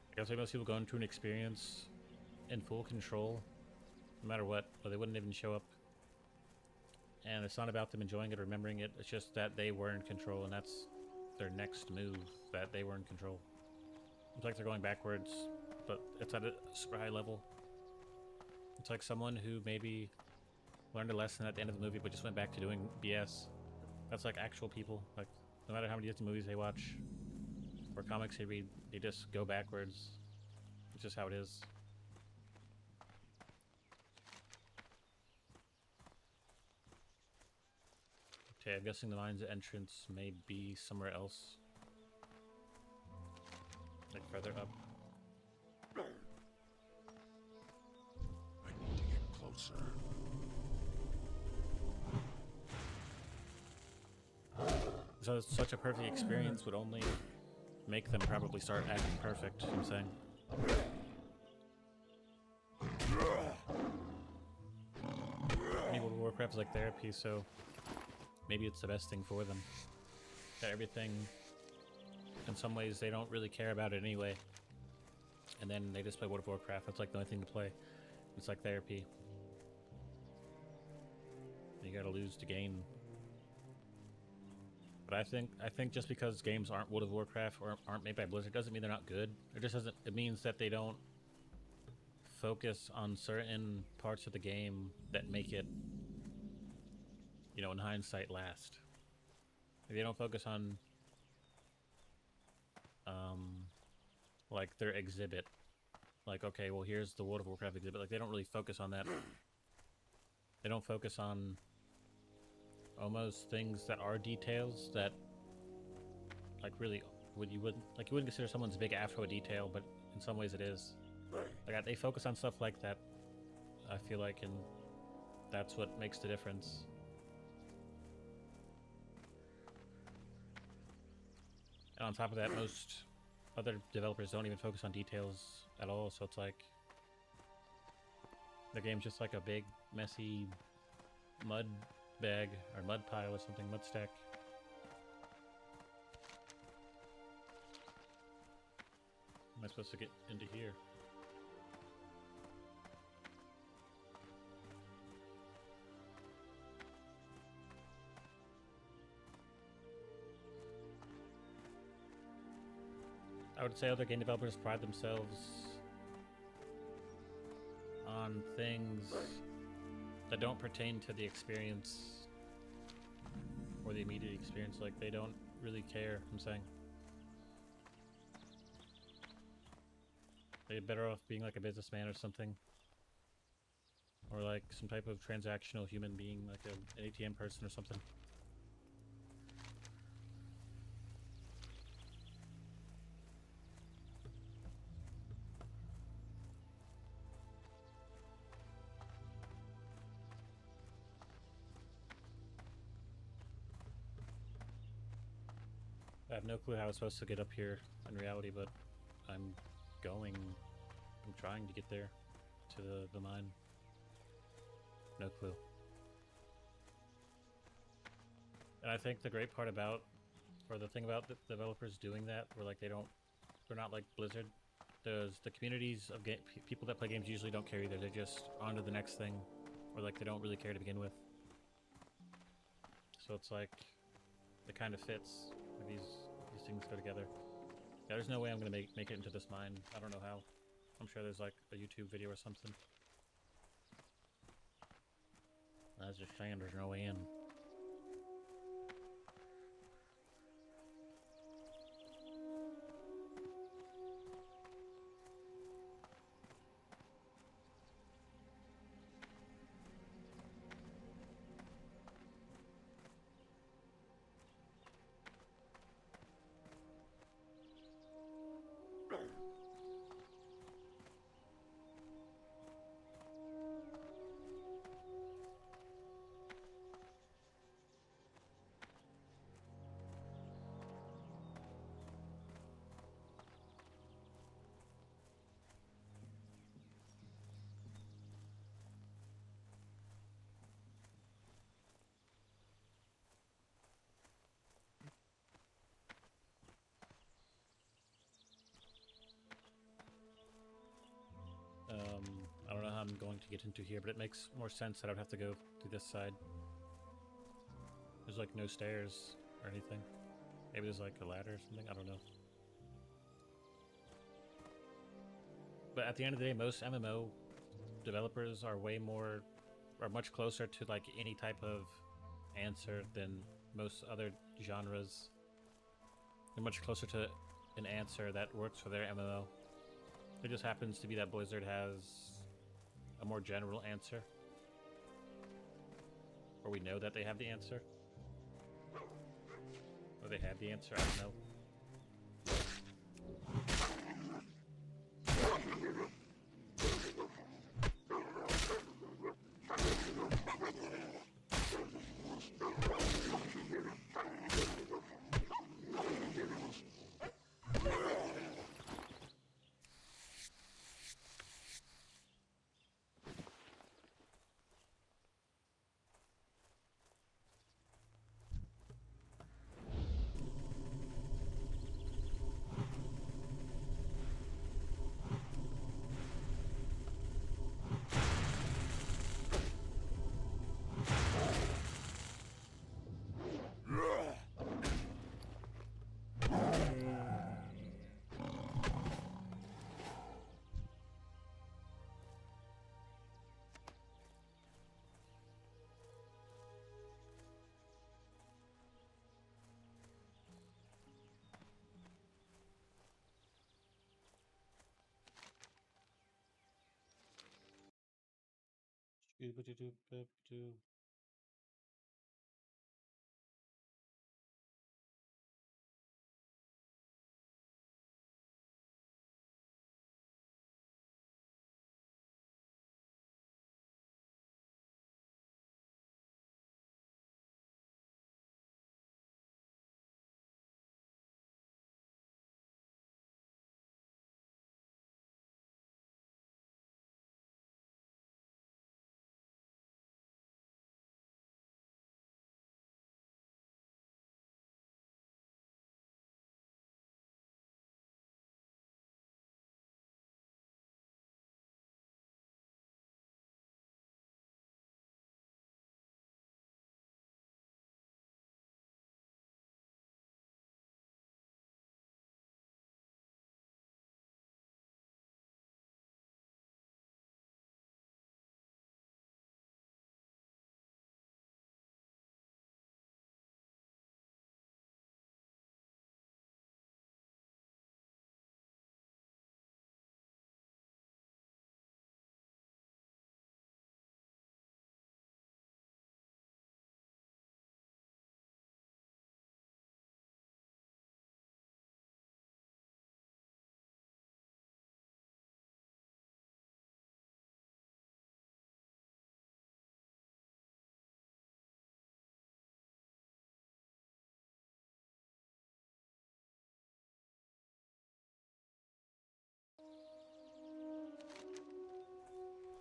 I guess like most people go into an experience in full control, no matter what, or they wouldn't even show up. And it's not about them enjoying it or remembering it. It's just that they were in control, and that's their next move, that they were in control. It's like they're going backwards, but it's at a super high level. It's like someone who maybe learned a lesson at the end of the movie, but just went back to doing BS. That's like actual people. Like, no matter how many Disney movies they watch or comics they read, they just go backwards. It's just how it is. Okay, I'm guessing the mine's entrance may be somewhere else. Like further up. I need to get closer. So such a perfect experience would only make them probably start acting perfect, you know what I'm saying. Maybe World of Warcraft is like therapy, so maybe it's the best thing for them. That everything, in some ways, they don't really care about it anyway. And then they just play World of Warcraft. That's like the only thing to play. It's like therapy. You gotta lose to gain. But I think just because games aren't World of Warcraft or aren't made by Blizzard doesn't mean they're not good. It just doesn't. It means that they don't focus on certain parts of the game that make it, you know, in hindsight, last. They don't focus on, like their exhibit. Like, okay, well, here's the World of Warcraft exhibit. Like, they don't really focus on that. They don't focus on almost things that are details that, like, really you wouldn't consider someone's big afro a detail, but in some ways it is. Like, they focus on stuff like that, I feel like, and that's what makes the difference. And on top of that, most other developers don't even focus on details at all, so it's like the game's just like a big, messy mud bag or mud pile or something, mud stack. Am I supposed to get into here? I would say other game developers pride themselves on things that don't pertain to the experience or the immediate experience. Like, they don't really care, I'm saying. They're better off being like a businessman or something. Or like some type of transactional human being, like an ATM person or something. I have no clue how I was supposed to get up here in reality, but I'm trying to get there to the mine. No clue. And I think the great part about, or the thing about the developers doing that, where like they're not like Blizzard. The communities of people that play games usually don't care either. They're just on to the next thing, or like they don't really care to begin with. So it's like it kind of fits. These things go together. Yeah, there's no way I'm gonna make it into this mine. I don't know how. I'm sure there's like a YouTube video or something. I was just saying there's no way in. I don't know how I'm going to get into here, but it makes more sense that I would have to go through this side. There's like no stairs or anything. Maybe there's like a ladder or something. I don't know. But at the end of the day, most MMO developers are much closer to like any type of answer than most other genres. They're much closer to an answer that works for their MMO. It just happens to be that Blizzard has a more general answer. Or we know that they have the answer. Or they had the answer, I don't know.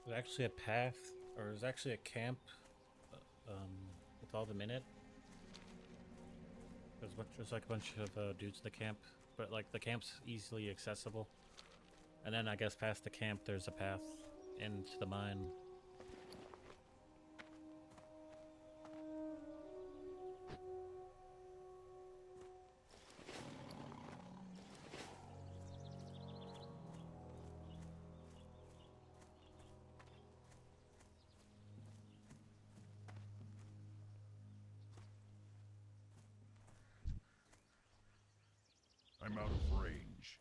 There's actually a path, or there's actually a camp with all the minute. There's like a bunch of dudes in the camp, but like the camp's easily accessible. And then I guess past the camp there's a path into the mine. I'm out of range.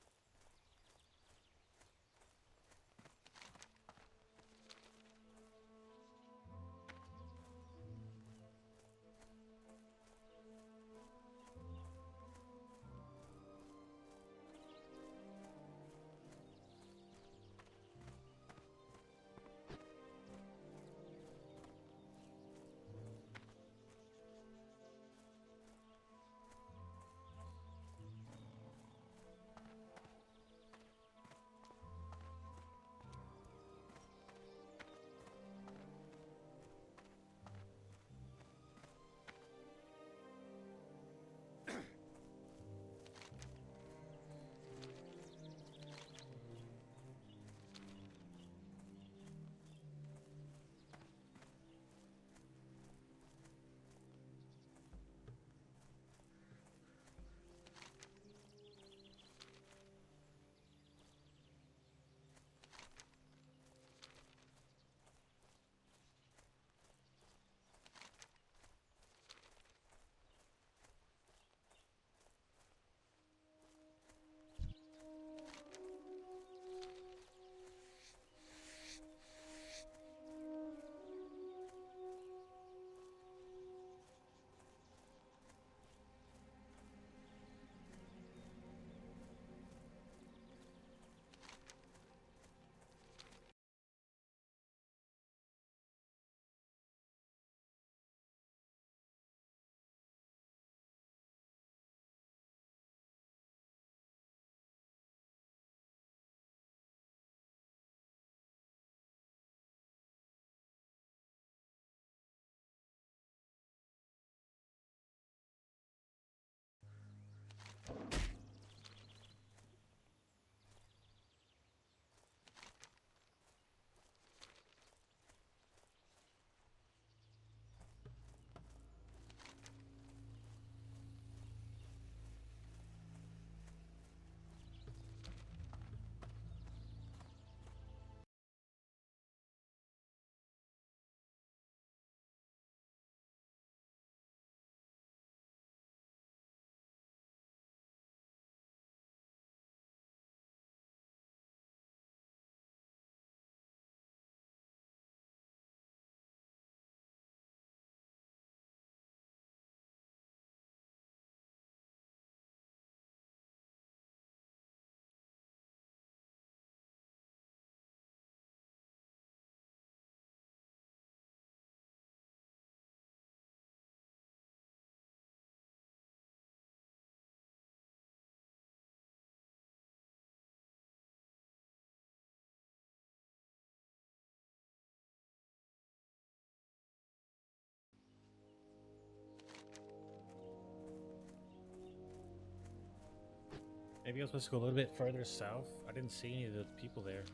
Maybe I was supposed to go a little bit further south. I didn't see any of the people there.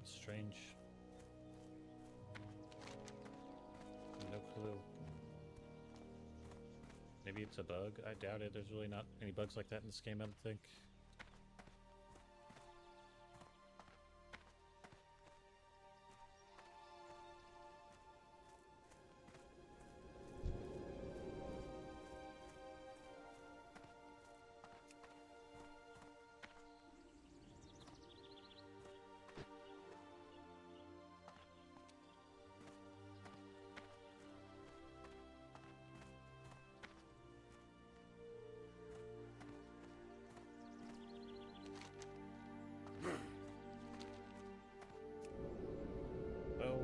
It's strange. No clue. Maybe it's a bug. I doubt it. There's really not any bugs like that in this game, I don't think. Well,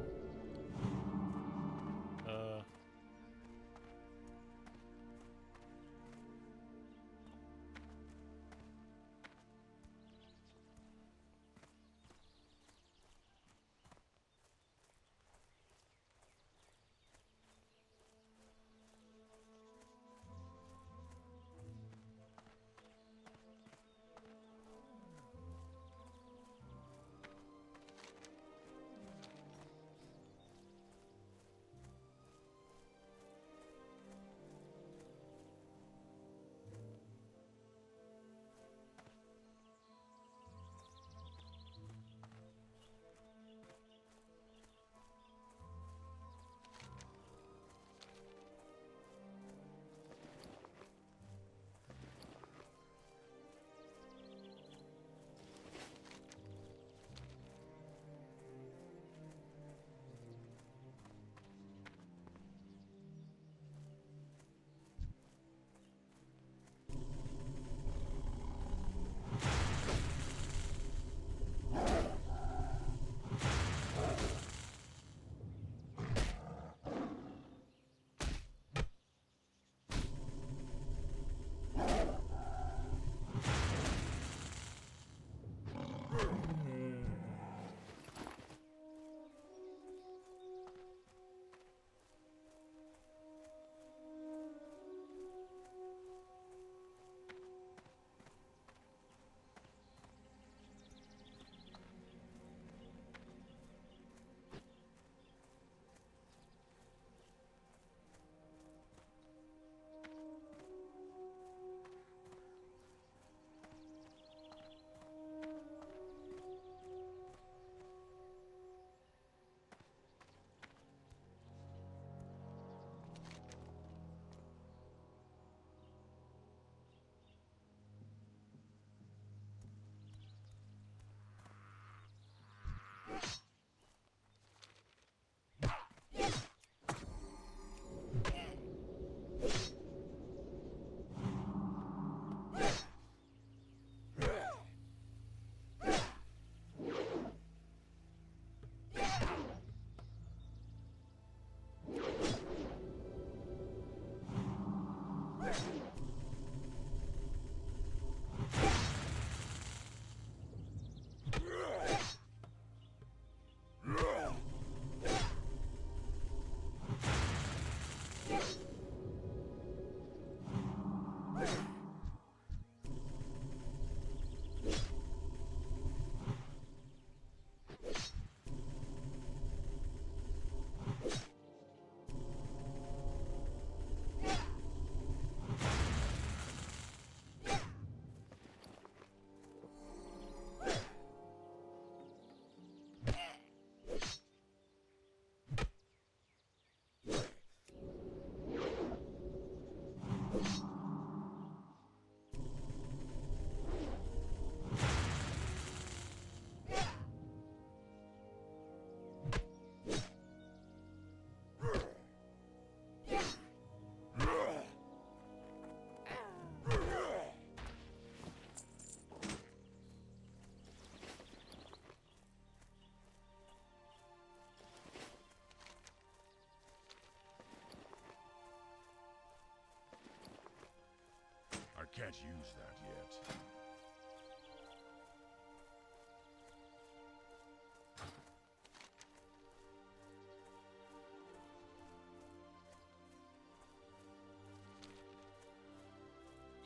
I can't use that yet.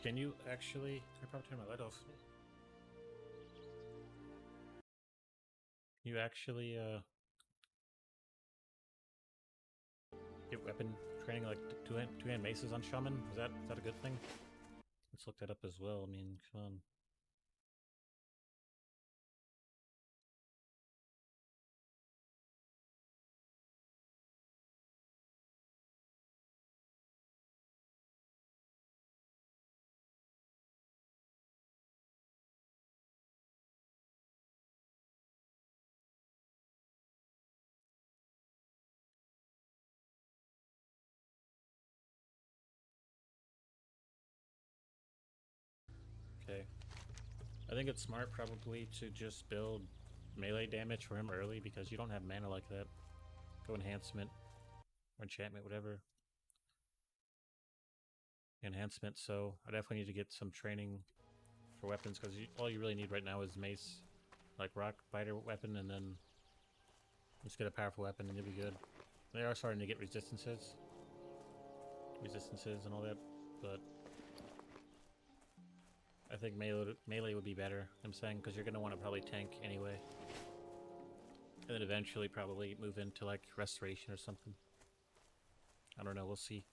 can you actually? I probably turn my light off. you actually get weapon training like two-hand maces on Shaman? Is that a good thing? Let's look that up as well. I mean, come on. Okay. I think it's smart probably to just build melee damage for him early because you don't have mana like that. Go enhancement or enchantment, whatever. Enhancement, so I definitely need to get some training for weapons because all you really need right now is mace, like rock biter weapon, and then just get a powerful weapon and you'll be good. They are starting to get resistances and all that, but I think melee would be better, I'm saying, because you're going to want to probably tank anyway. And then eventually probably move into like restoration or something. I don't know, we'll see.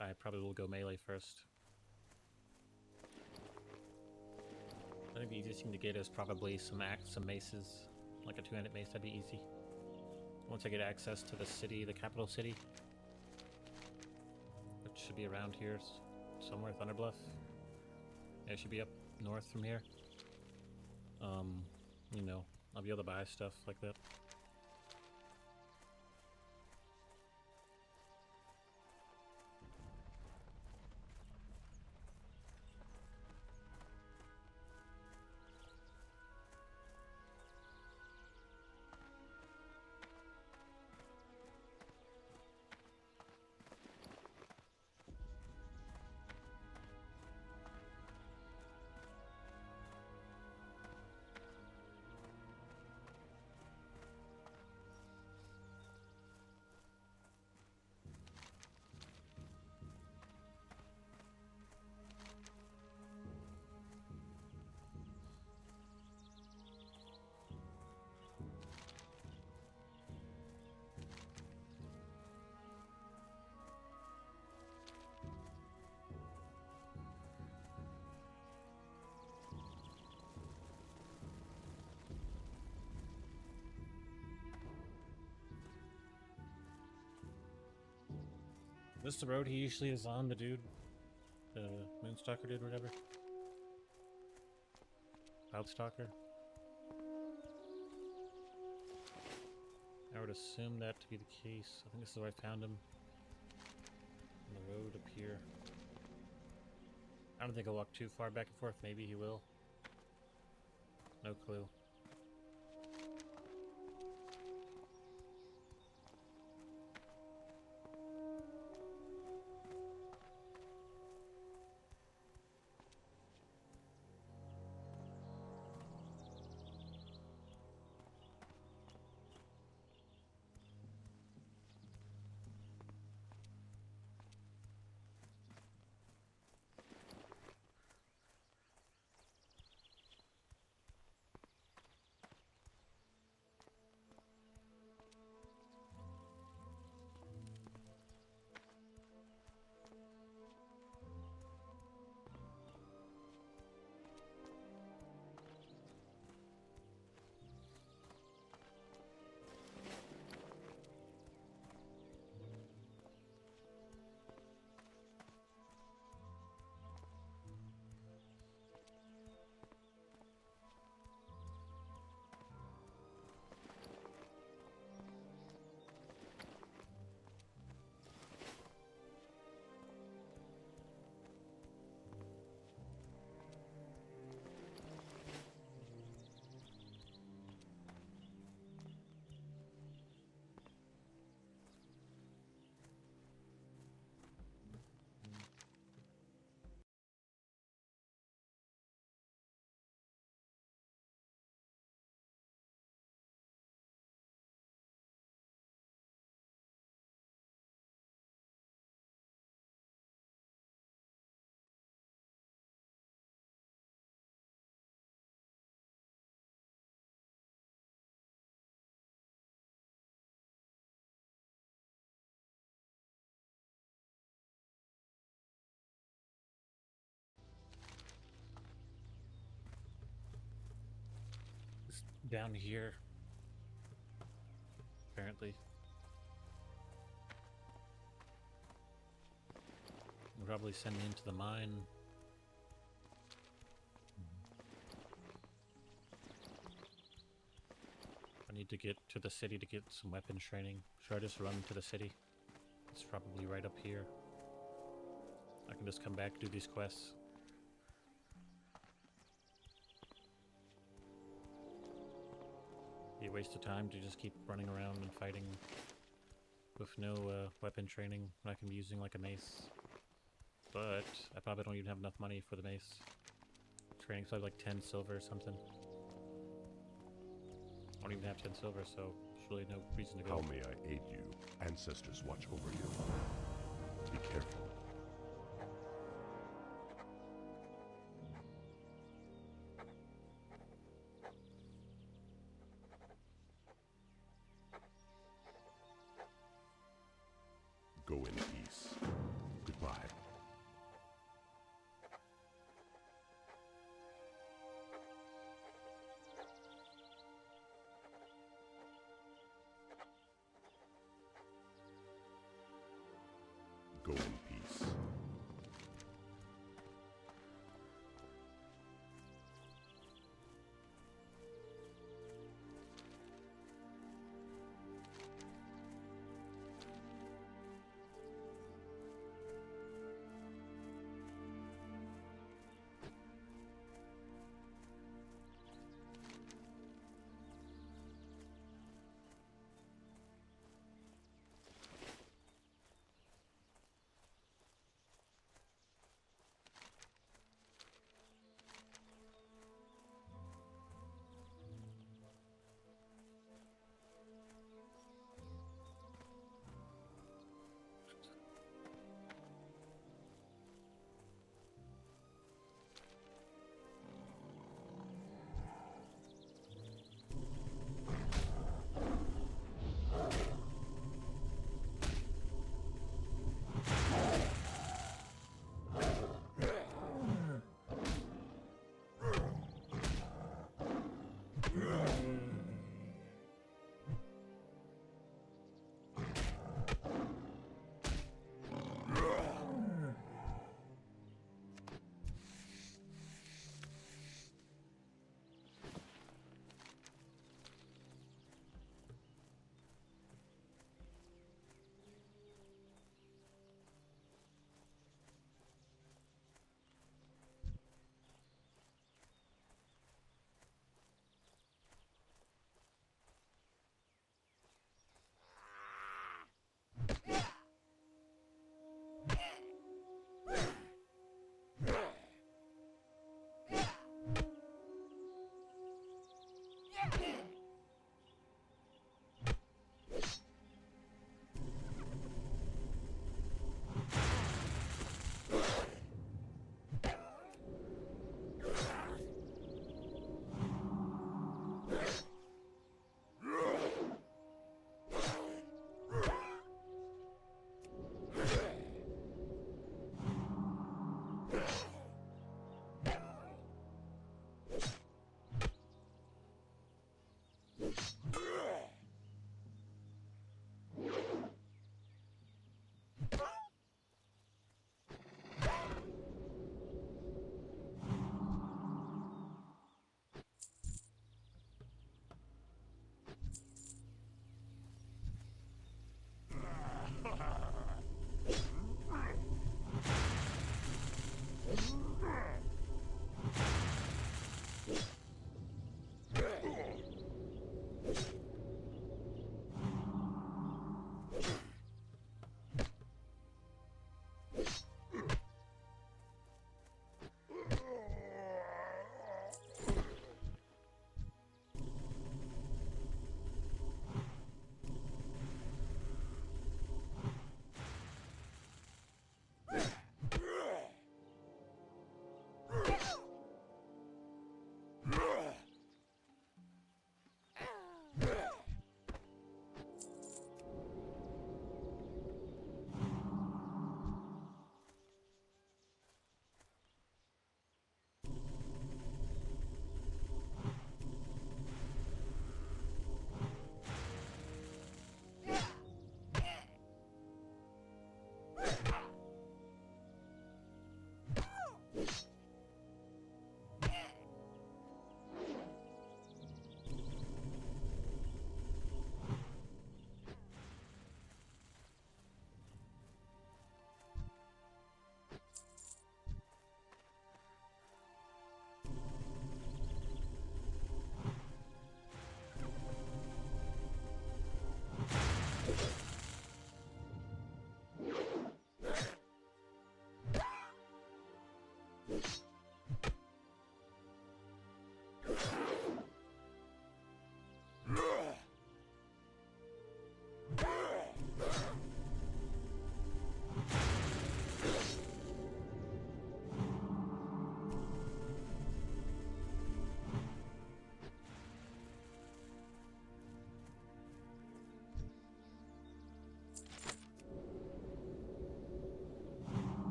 I probably will go melee first. I think the easiest thing to get is probably some maces. Like a two-handed mace, that'd be easy. Once I get access to the city, the capital city. Which should be around here somewhere, Thunderbluff. Yeah, it should be up north from here. You know, I'll be able to buy stuff like that. This is the road he usually is on, the dude? The Moonstalker dude or whatever? Cloudstalker? I would assume that to be the case. I think this is where I found him. On the road up here. I don't think I'll walk too far back and forth. Maybe he will. No clue. down here. Apparently. We'll probably send me into the mine. I need to get to the city to get some weapons training. Should I just run to the city? It's probably right up here. I can just come back, do these quests. Be a waste of time to just keep running around and fighting with no weapon training when I can be using like a mace. But I probably don't even have enough money for the mace. Training's probably like 10 silver or something. I don't even have 10 silver, so there's really no reason to go. How may I aid you? Ancestors watch over you. Be careful. Go in peace. Goodbye. Go in peace.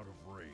out of range.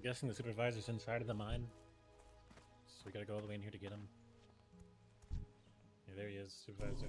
I'm guessing the supervisor's inside of the mine. So we gotta go all the way in here to get him. Yeah, there he is, supervisor.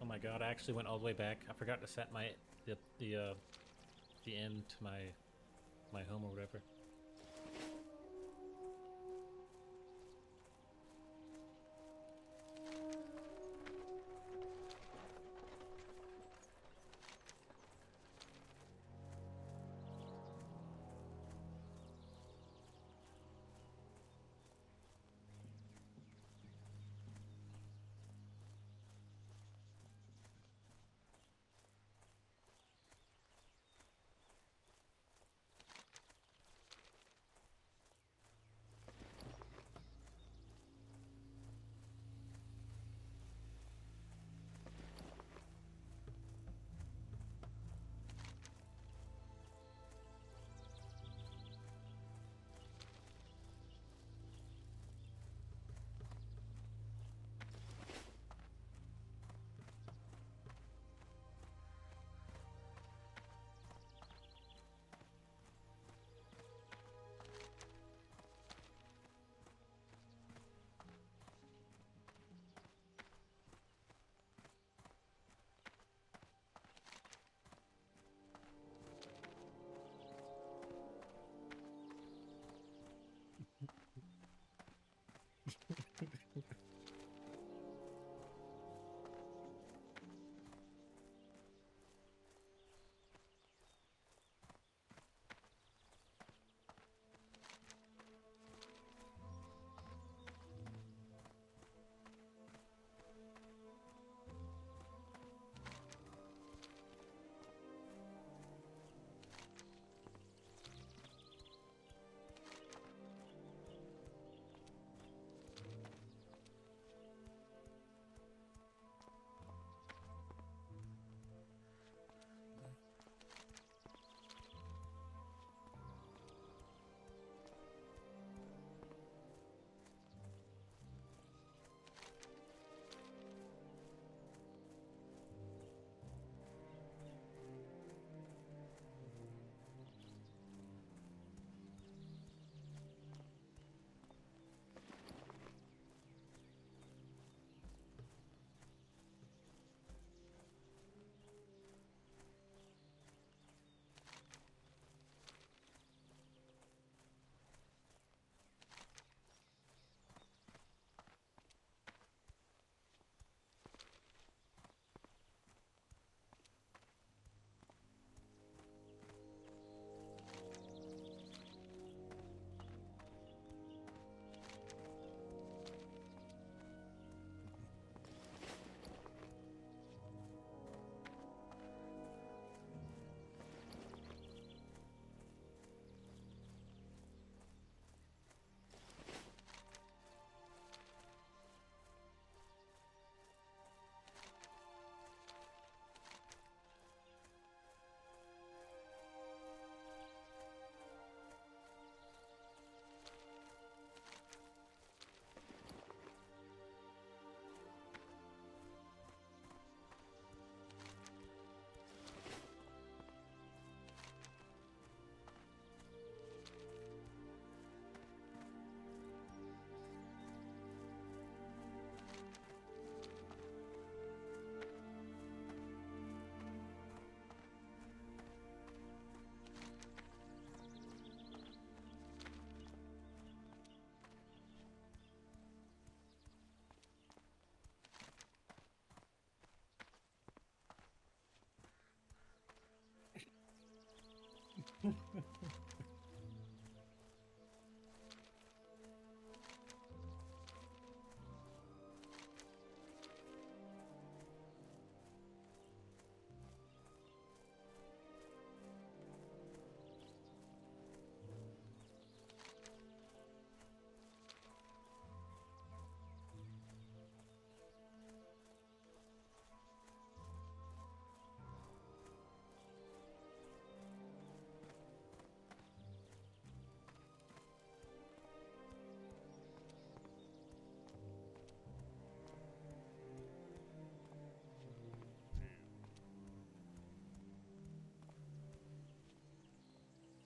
Oh my god, I actually went all the way back. I forgot to set my the end to my home or whatever.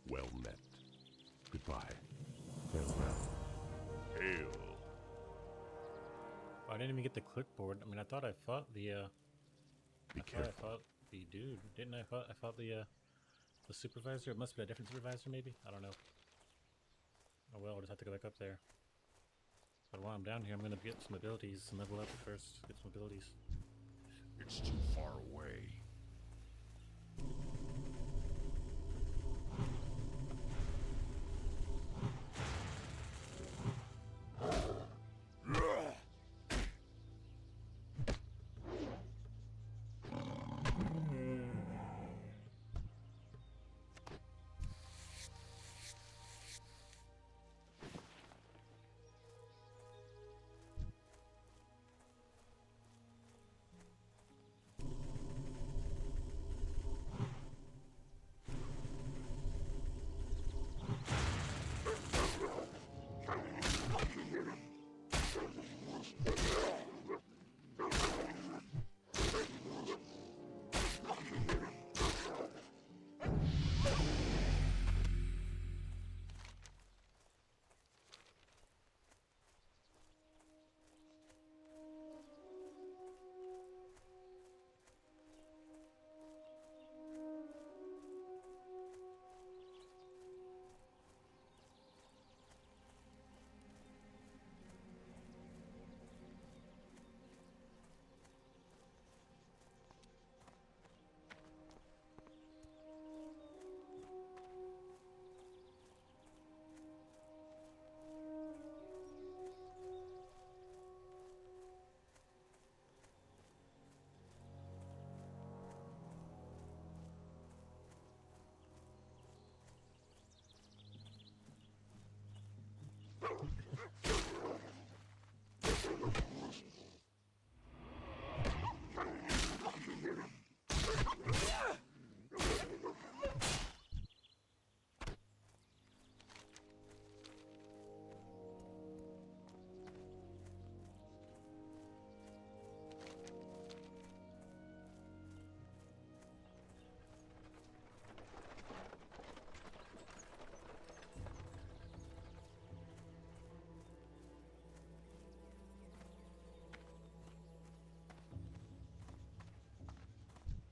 Well met. Goodbye. Farewell. Hail. I didn't even get the clipboard. I mean, I thought I fought the Be I careful. fought the dude, didn't I? I fought the supervisor. It must have been a different supervisor, maybe. I don't know. Oh well, I'll just have to go back up there. But while I'm down here, I'm gonna get some abilities and level up first. Get some abilities. It's too far away.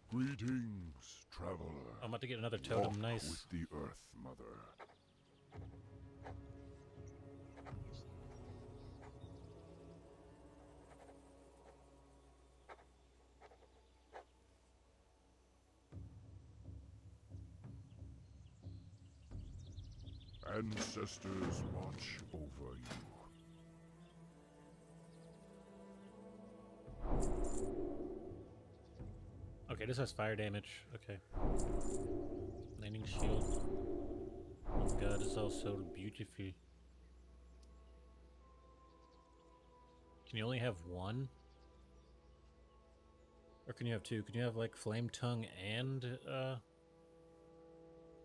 Greetings, traveler. I'm about to get another totem. Walk Nice. with the Earth Mother. Ancestors watch over you. Okay, this has fire damage. Okay. Lightning shield. Oh god, it's all so beautiful. Can you only have one? Or can you have two? Can you have like flame tongue and the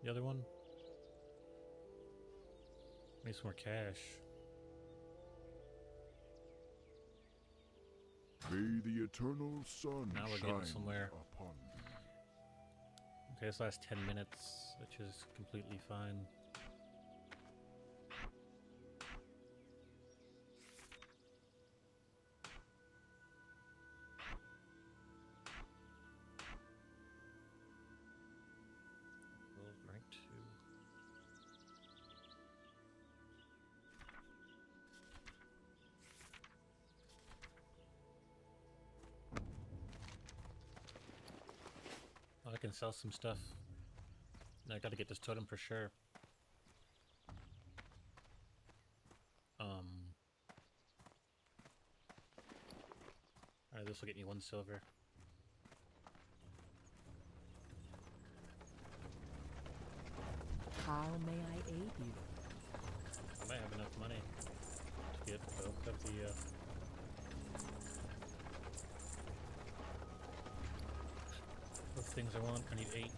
other one? Need some more cash. May the eternal sun Now we're getting shine somewhere. upon thee. Okay, this lasts 10 minutes, which is completely fine. Rank 2. Oh, I can sell some stuff. Now I gotta get this totem for sure. Alright, this will get me 1 silver. How may I aid you? I might have enough money to get both of the, both things I want. I need 8.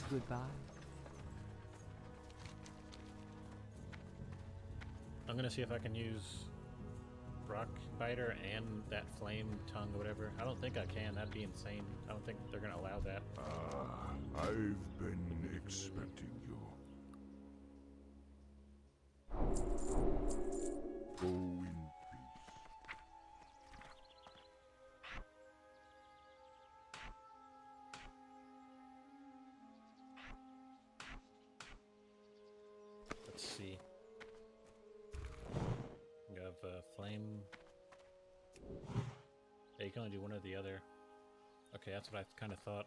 Goodbye. I'm gonna see if I can use Rock Biter and that Flame Tongue or whatever. I don't think I can. That'd be insane. I don't think they're gonna allow that. I've been expecting you. Go in peace. Let's see. You have Flame. Yeah, you can only do one or the other. Okay, that's what I kind of thought.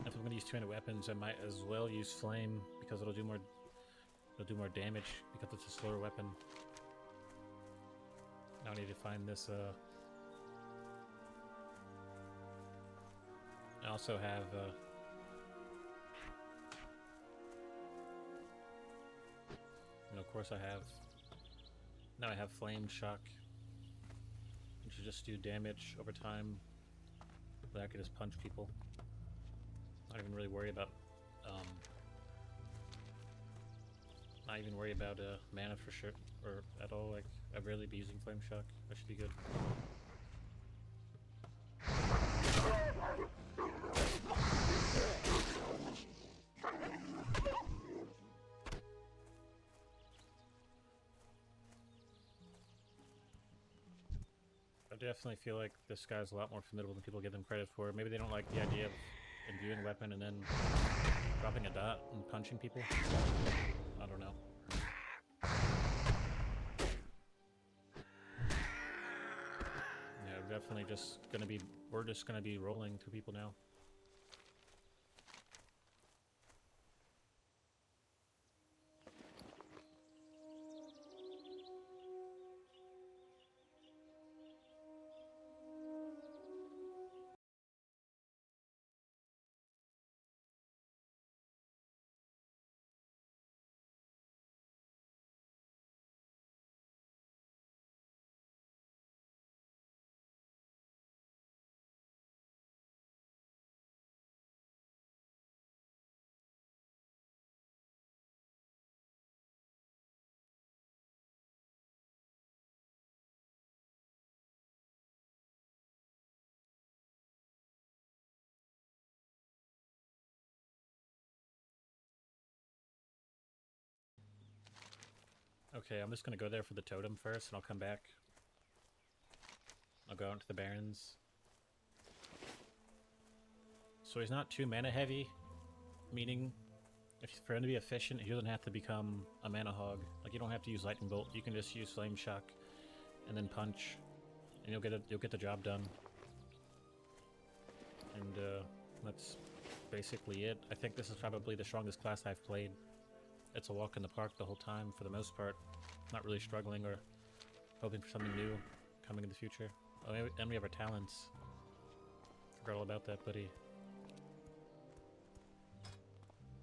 If I'm going to use 200 weapons, I might as well use Flame because it'll do more damage because it's a slower weapon. Now I need to find this. I also have. And of course I have. Now I have Flame Shock, which will just do damage over time. But I can just punch people. Not even really worry about. Not even worry about mana for sure or at all. Like I'd rarely be using Flame Shock. That should be good. I definitely feel like this guy's a lot more formidable than people give him credit for. Maybe they don't like the idea of imbuing a weapon and then dropping a dot and punching people. I don't know. Yeah, we're definitely just gonna be, we're just gonna be rolling through people now. Okay, I'm just gonna go there for the totem first, and I'll come back. I'll go out to the Barrens. So he's not too mana heavy, meaning for him to be efficient, he doesn't have to become a mana hog. Like you don't have to use Lightning Bolt. You can just use Flame Shock, and then punch, and you'll get the job done. And that's basically it. I think this is probably the strongest class I've played. It's a walk in the park the whole time, for the most part. Not really struggling or hoping for something new coming in the future. Oh, and we have our talents. Forgot all about that, buddy.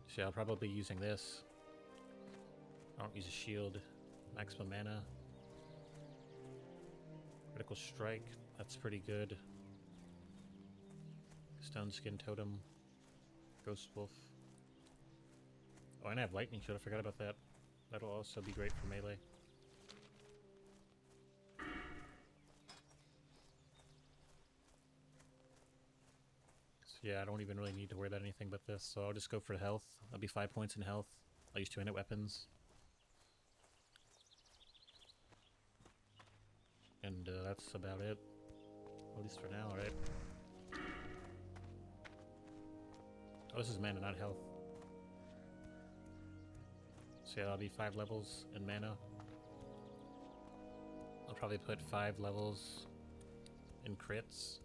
So yeah, I'll probably be using this. I don't use a shield. Maximum mana. Critical strike. That's pretty good. Stone Skin Totem. Ghost Wolf. Oh, and I have Lightning Shield. I forgot about that. That'll also be great for melee. So yeah, I don't even really need to worry about anything but this. So I'll just go for health. I'll be 5 points in health. I'll use 200 weapons. And that's about it. At least for now, right? Oh, this is mana, not health. So say that'll be 5 levels in mana. I'll probably put 5 levels in crits.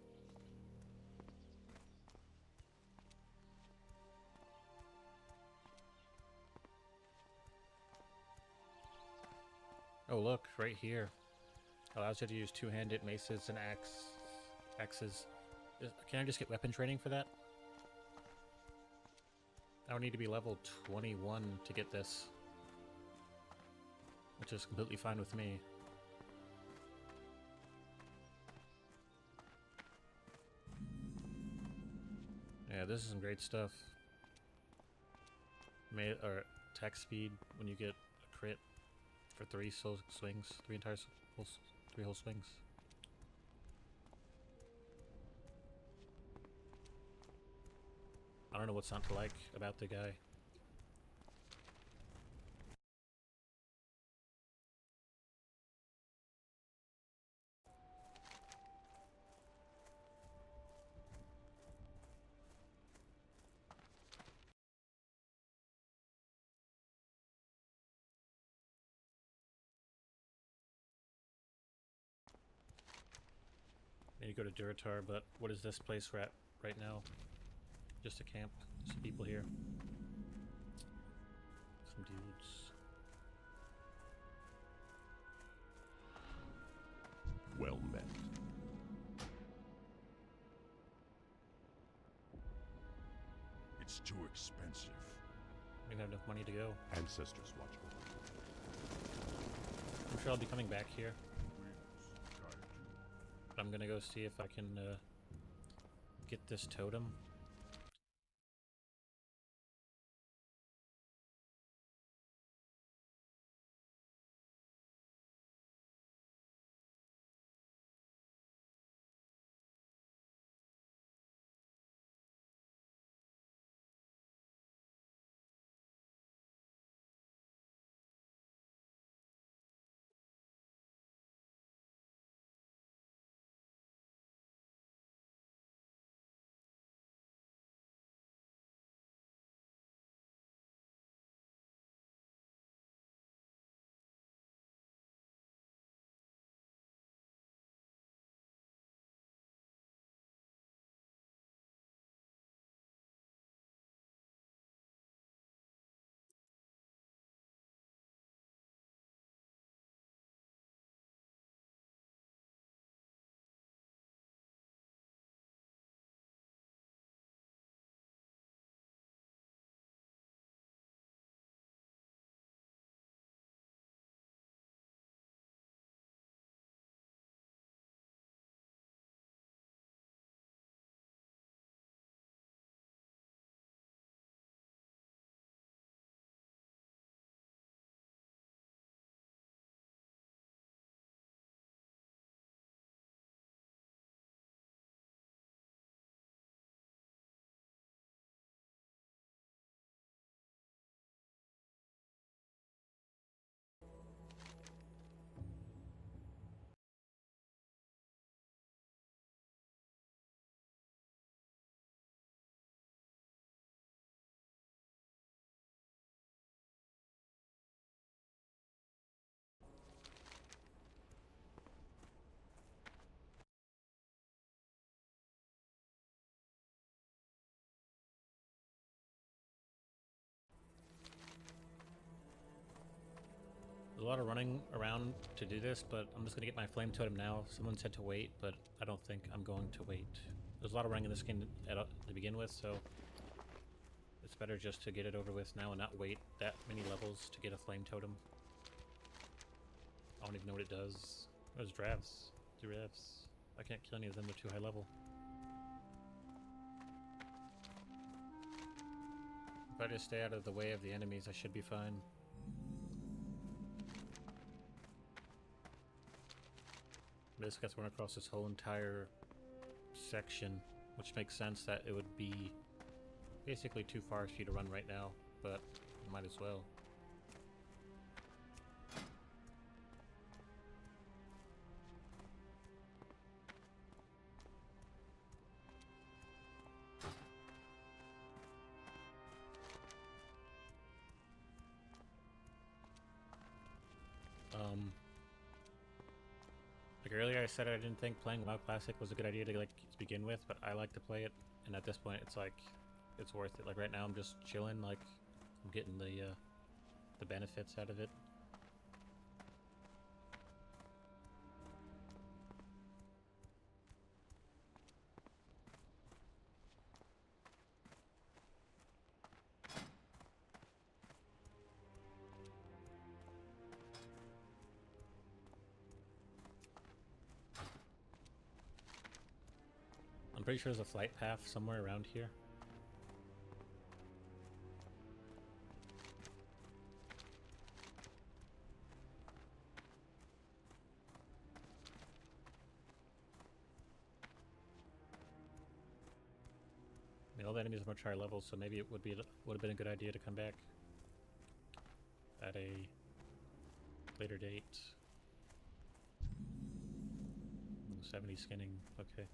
Oh look, right here. Allows you to use two-handed maces and axes. Can I just get weapon training for that? I would need to be level 21 to get this. Which is completely fine with me. Yeah, this is some great stuff. Or attack speed when you get a crit for 3 swings, 3 whole swings. I don't know what's not to like about the guy. Need to go to Duratar, but what is this place we're at right now? Just a camp. Some people here. Some dudes. Well met. It's too expensive. We don't have enough money to go. Ancestors watch over you. I'm sure I'll be coming back here. Winds guide you. But I'm gonna go see if I can get this totem. There's a lot of running around to do this, but I'm just gonna get my flame totem now. Someone said to wait, but I don't think I'm going to wait. There's a lot of running in this game to begin with, so it's better just to get it over with now and not wait that many levels to get a flame totem. I don't even know what it does. There's drafts. Giraffes. I can't kill any of them, they're too high level. If I just stay out of the way of the enemies, I should be fine. Basically, I run across this whole entire section, which makes sense that it would be basically too far for you to run right now, but might as well. Like earlier I said I didn't think playing WoW Classic was a good idea to like to begin with, but I like to play it, and at this point it's like it's worth it. Like right now I'm just chilling, like I'm getting the benefits out of it. I'm pretty sure there's a flight path somewhere around here. I mean, all the enemies are much higher levels, so maybe it would have been a good idea to come back at a later date. Ooh, 70 skinning, okay.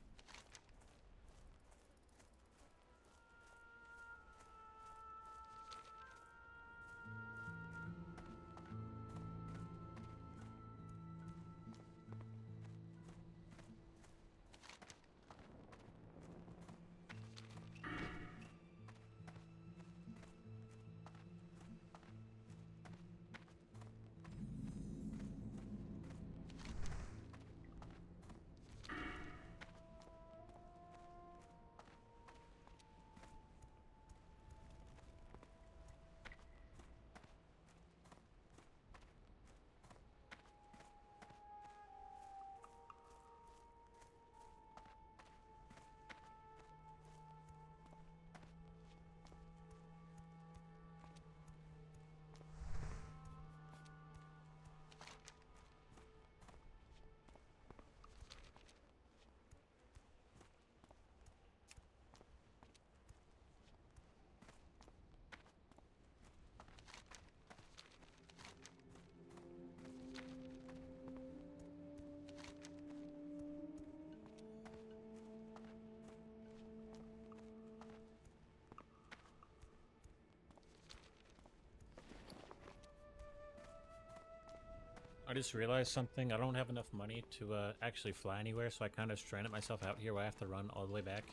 I just realized something. I don't have enough money to actually fly anywhere, so I kind of stranded myself out here where I have to run all the way back.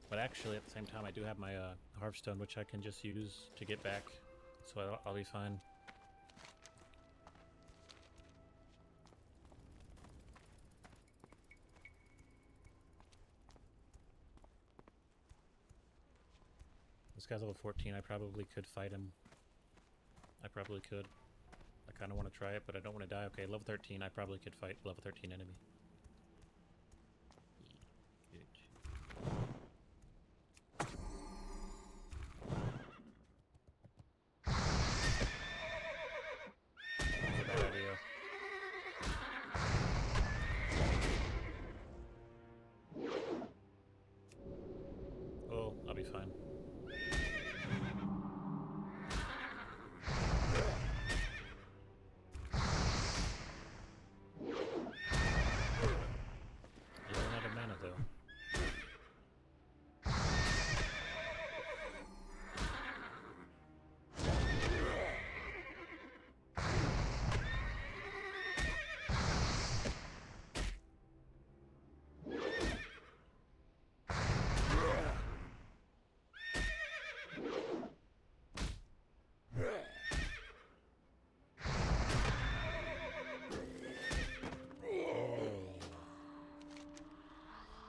But actually, at the same time, I do have my Hearthstone, which I can just use to get back, so I'll be fine. This guy's level 14. I probably could fight him. I probably could. I kind of want to try it, but I don't want to die. Okay, level 13. I probably could fight level 13 enemy. That's a bad idea. Oh, I'll be fine. You run out of mana though.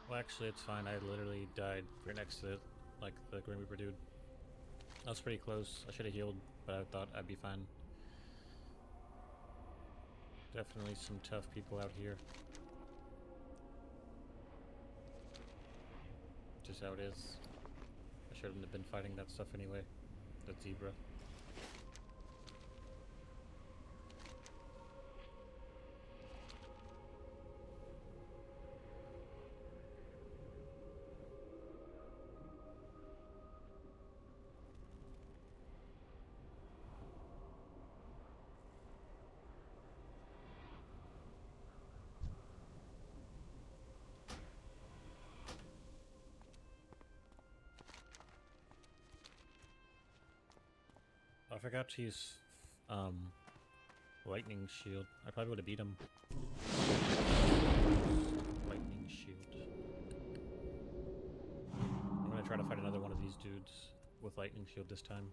Well, actually, it's fine. I literally died right next to like the Grim Reaper dude. I was pretty close. I should have healed, but I thought I'd be fine. Definitely some tough people out here. Just how it is. I shouldn't have been fighting that stuff anyway. That zebra. I forgot to use Lightning shield. I probably would have beat him. Lightning shield. I'm gonna try to fight another one of these dudes with lightning shield this time.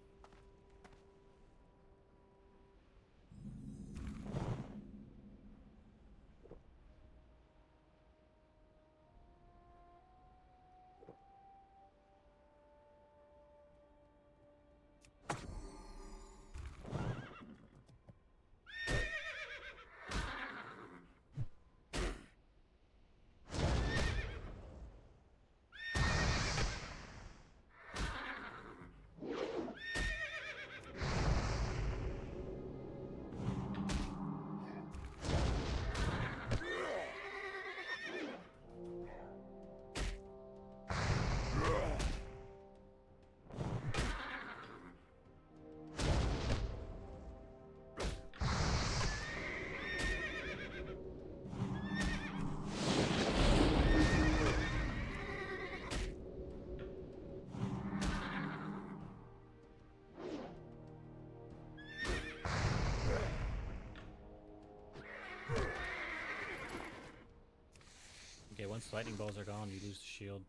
Okay, once lightning balls are gone, you lose the shield.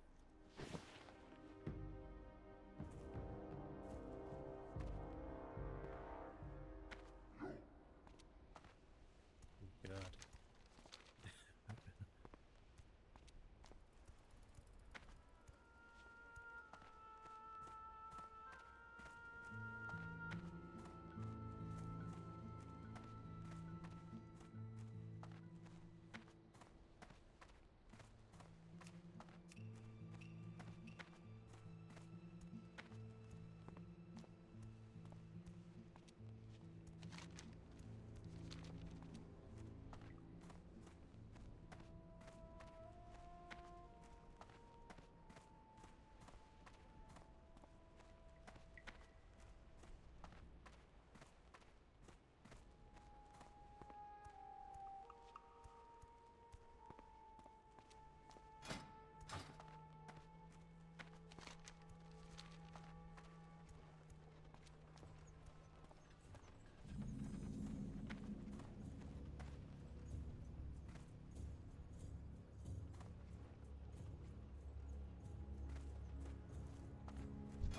God.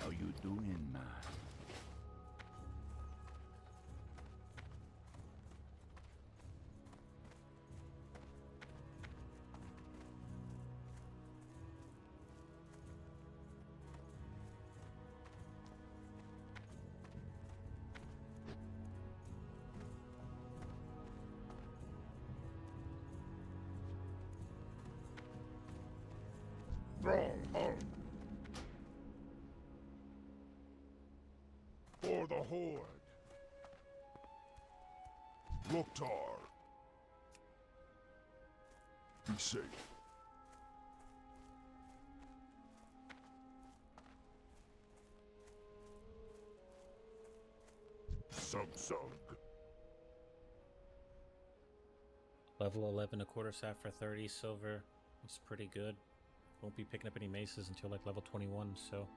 How you doing, man? For the Horde. Loktar. Be safe. Samsung. Level 11, a quarterstaff for 30 silver. It's pretty good. Won't be picking up any maces until like level 21, so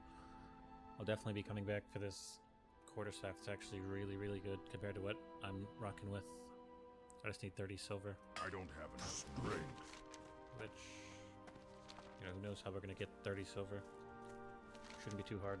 I'll definitely be coming back for this quarterstaff. It's actually really, really good compared to what I'm rocking with. I just need 30 silver, I don't have enough strength. which, you know, who knows how we're gonna get 30 silver. Shouldn't be too hard.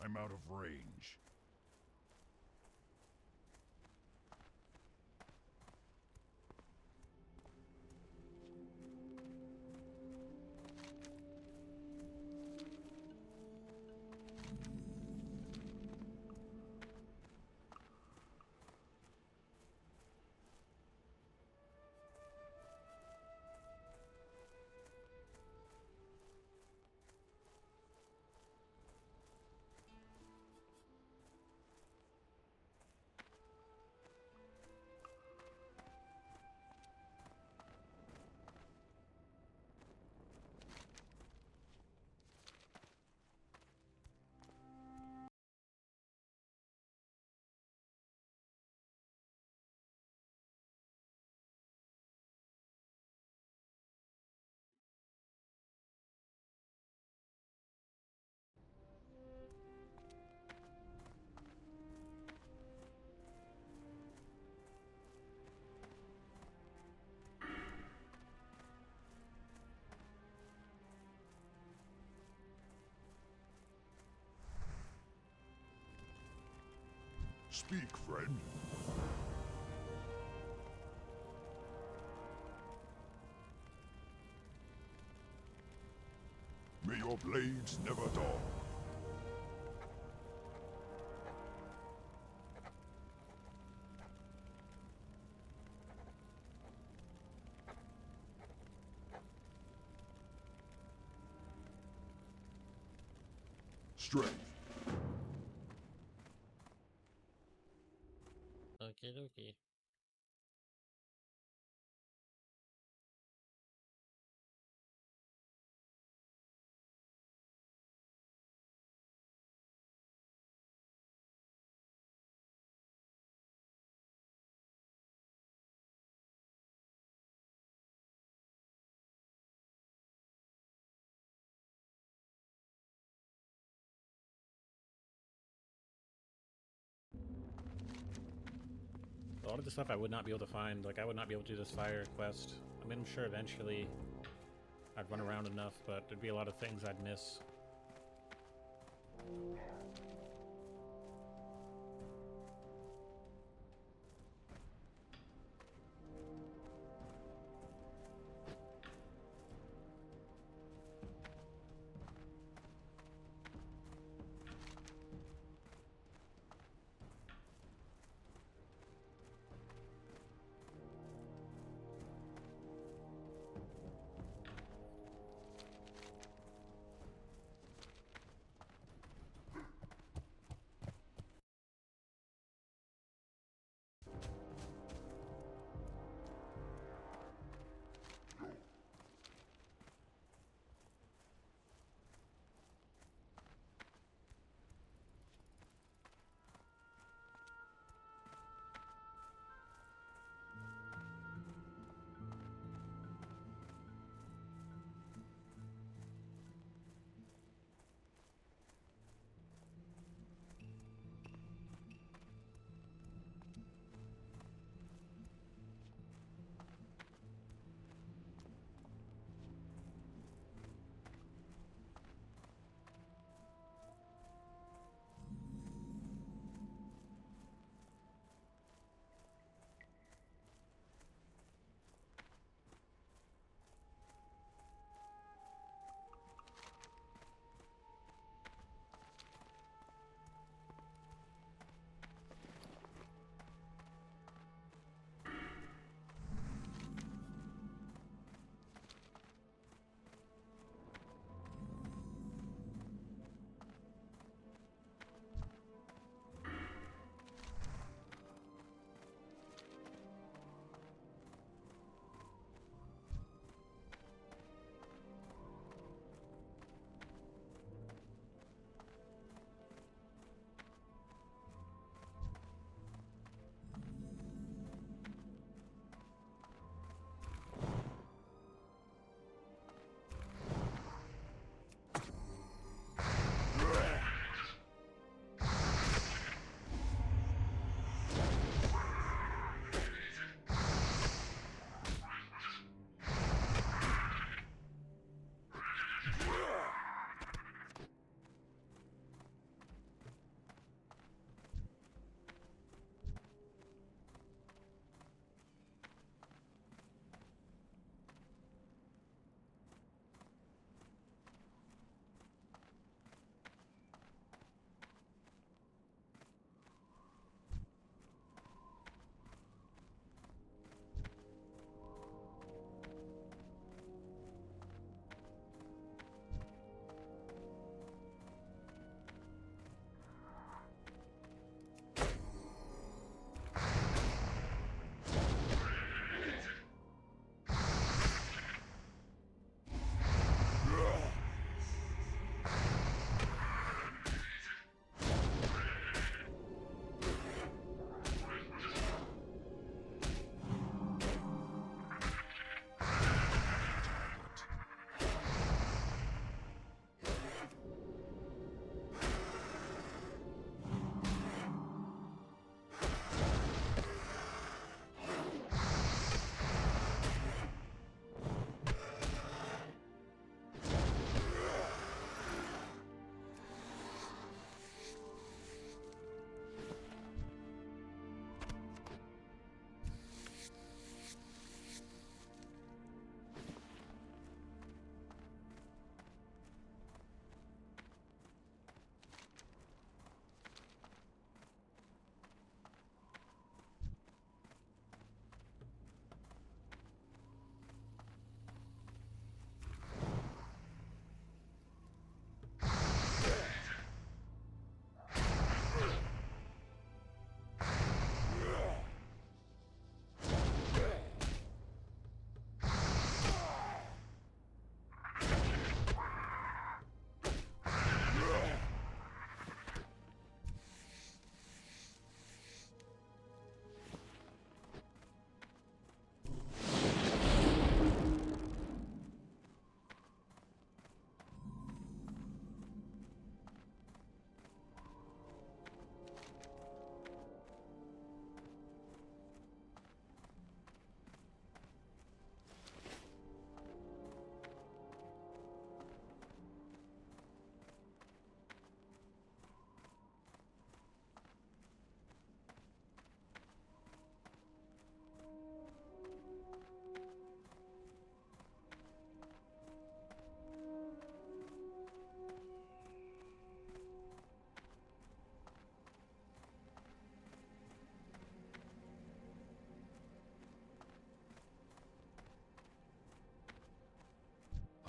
I'm out of range. Speak, friend. May your blades never dull. Strength. Okay, okay. A lot of the stuff I would not be able to find. Like, I would not be able to do this fire quest. I mean, I'm sure eventually I'd run around enough, but there'd be a lot of things I'd miss.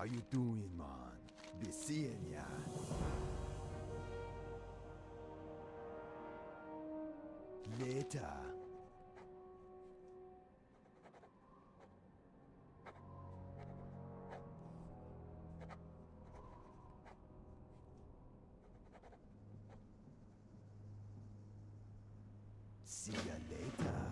How you doing, man? Be seeing ya. Later. See ya later.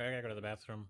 I gotta go to the bathroom.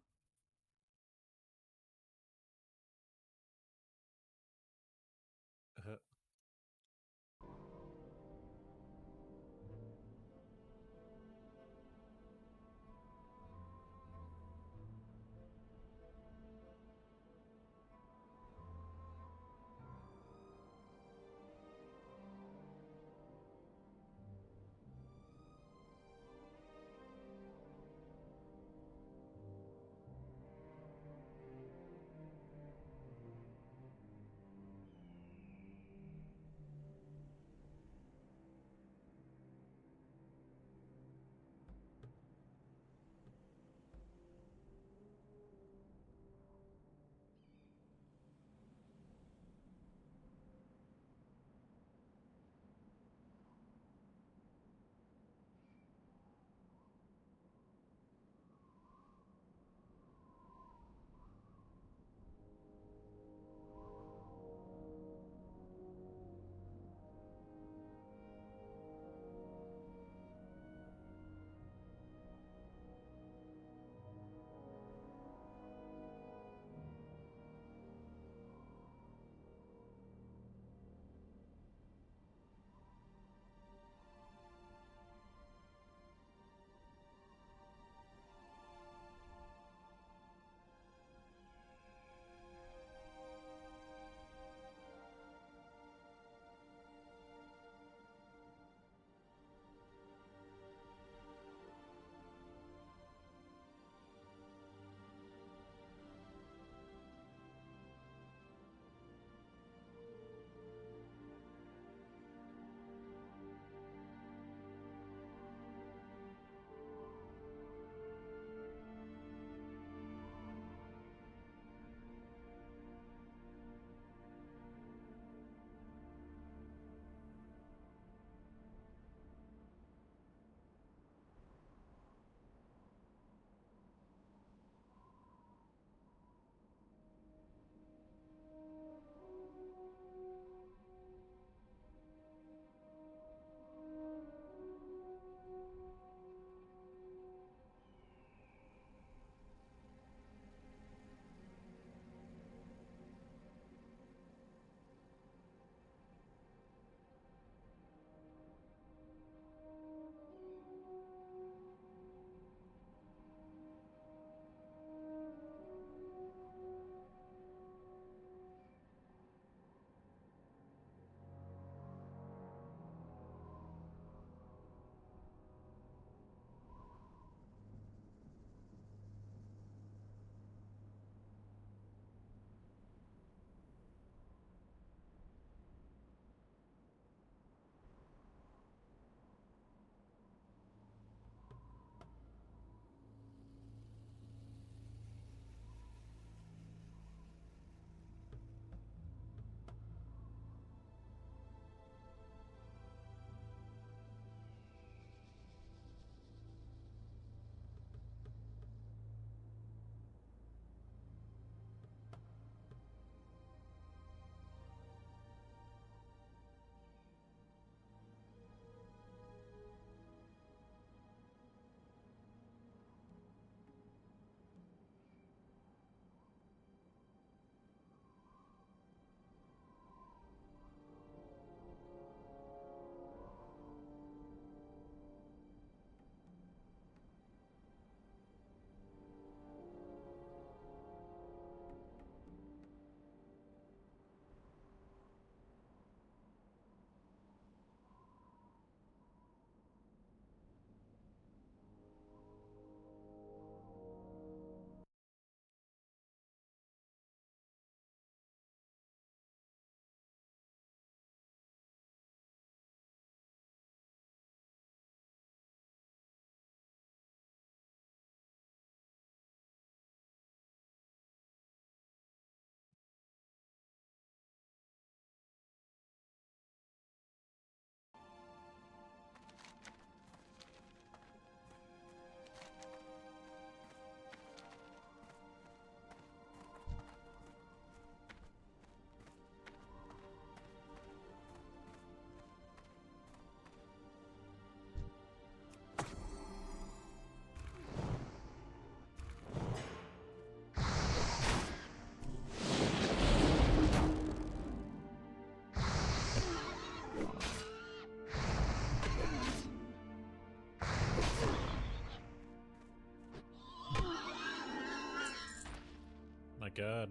my god.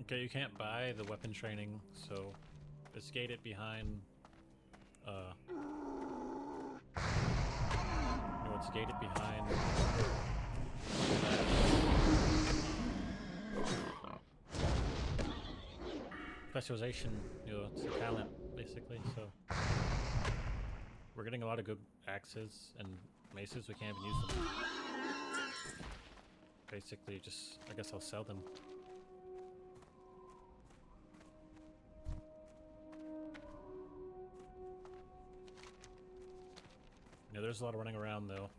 Okay, you can't buy the weapon training, so it's gated behind, no, it's gated behind specialization, you know, it's a talent, basically, so we're getting a lot of good axes and maces, we can't even use them. Basically, just, I guess I'll sell them. Yeah, there's a lot of running around, though.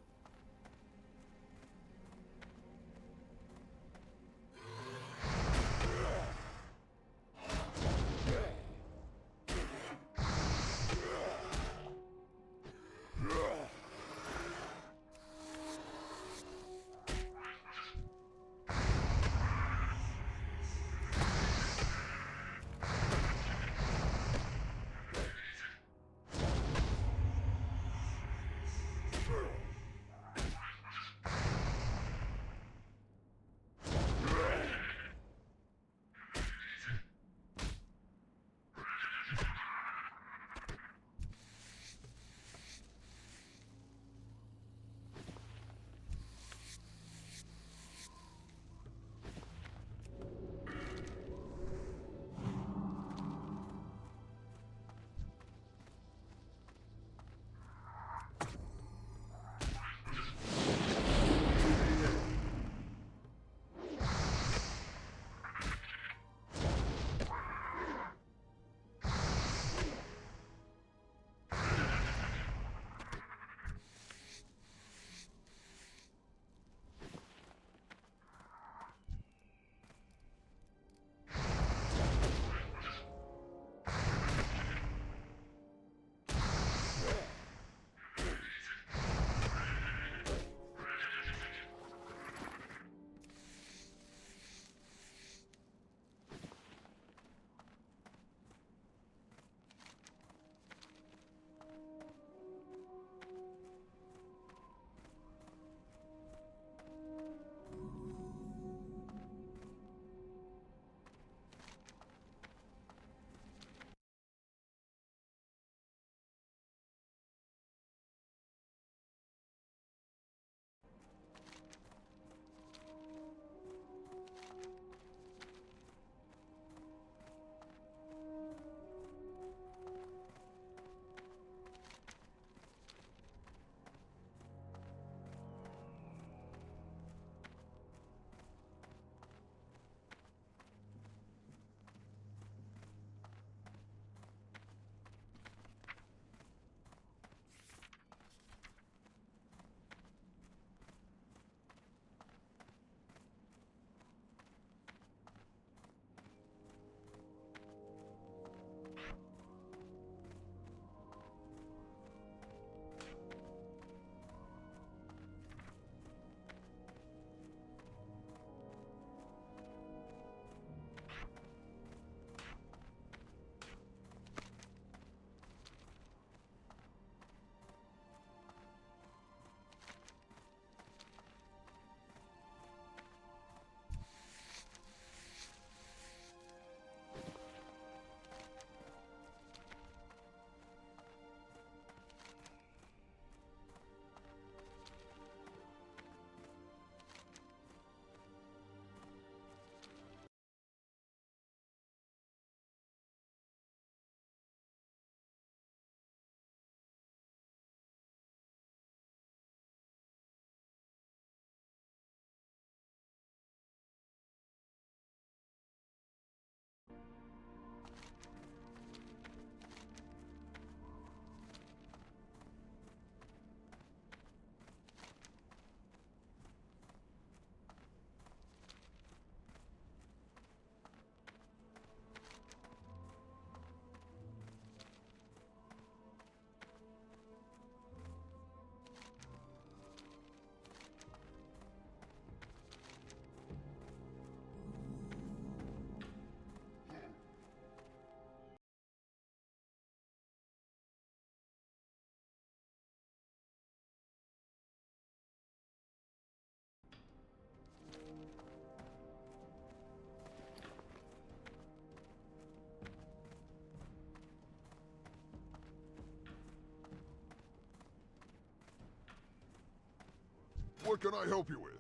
What can I help you with?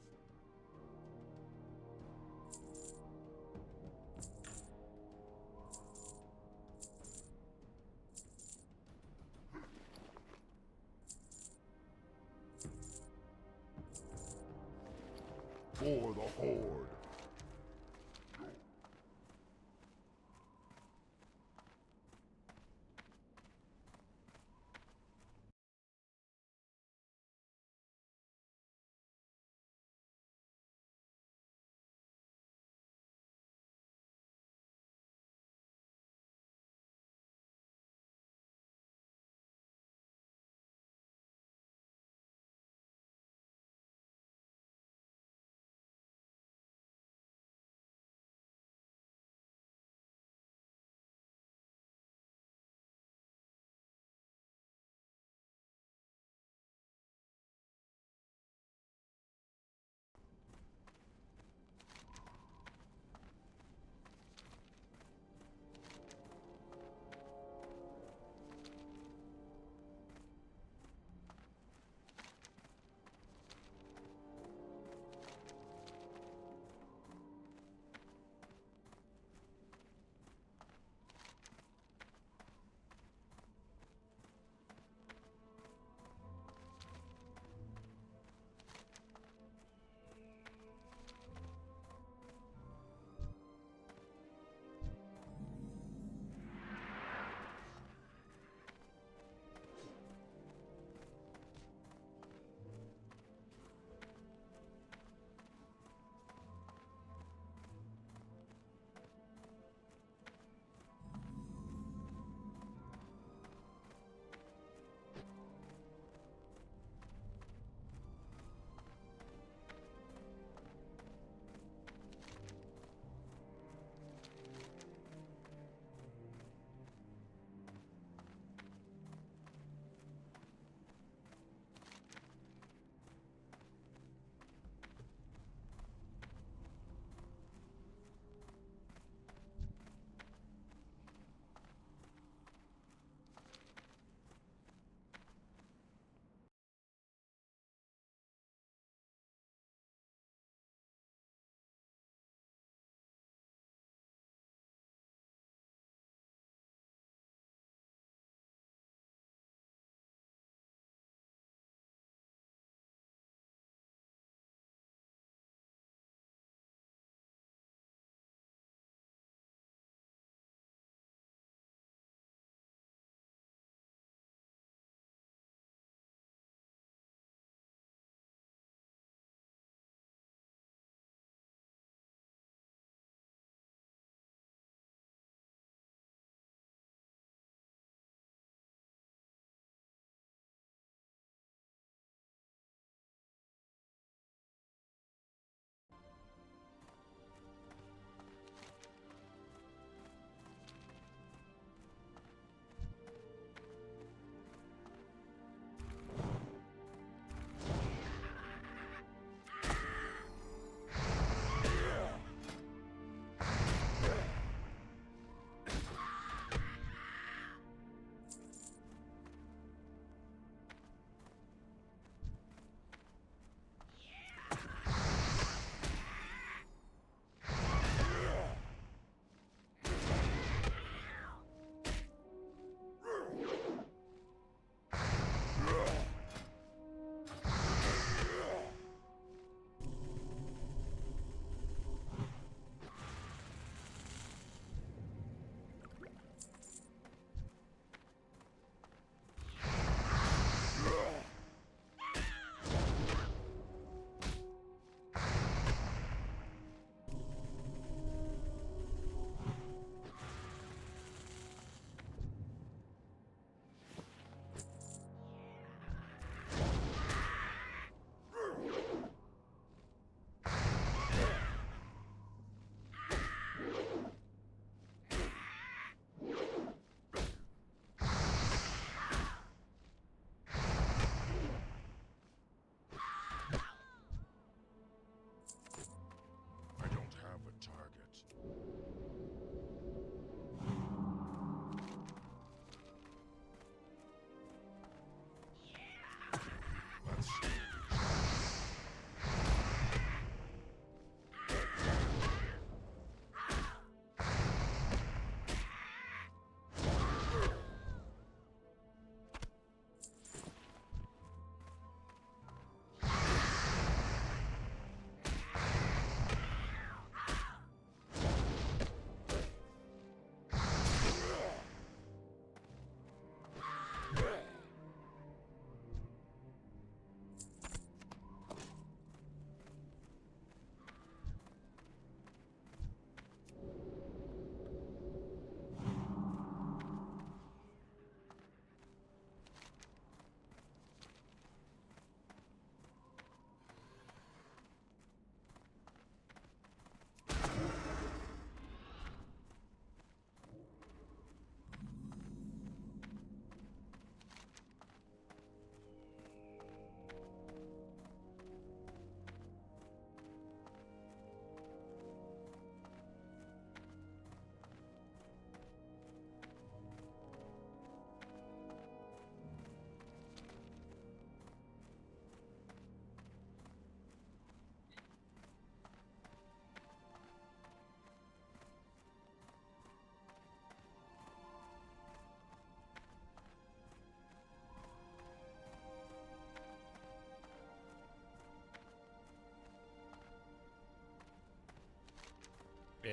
For the Horde!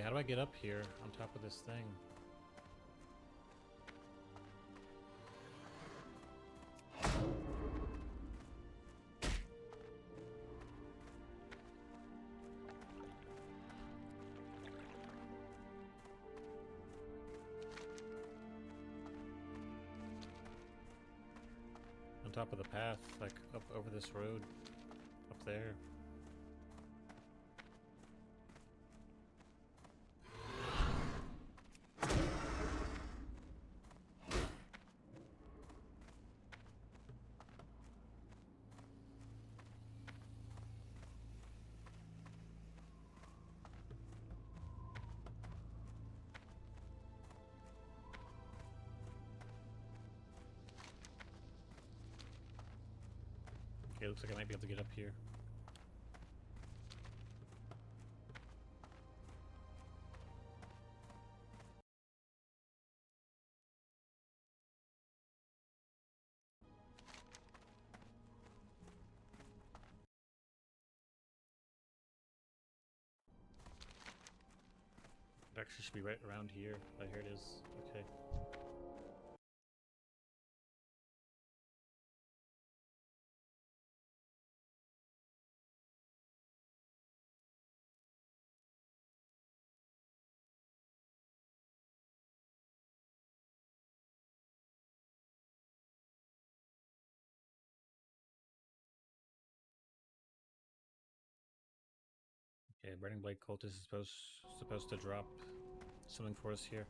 Okay, how do I get up here on top of this thing? On top of the path, like up over this road, up there. Okay, looks like I might be able to get up here. It actually should be right around here. Oh, here it is. Okay. Okay, Burning Blade Cultist is supposed to drop something for us here.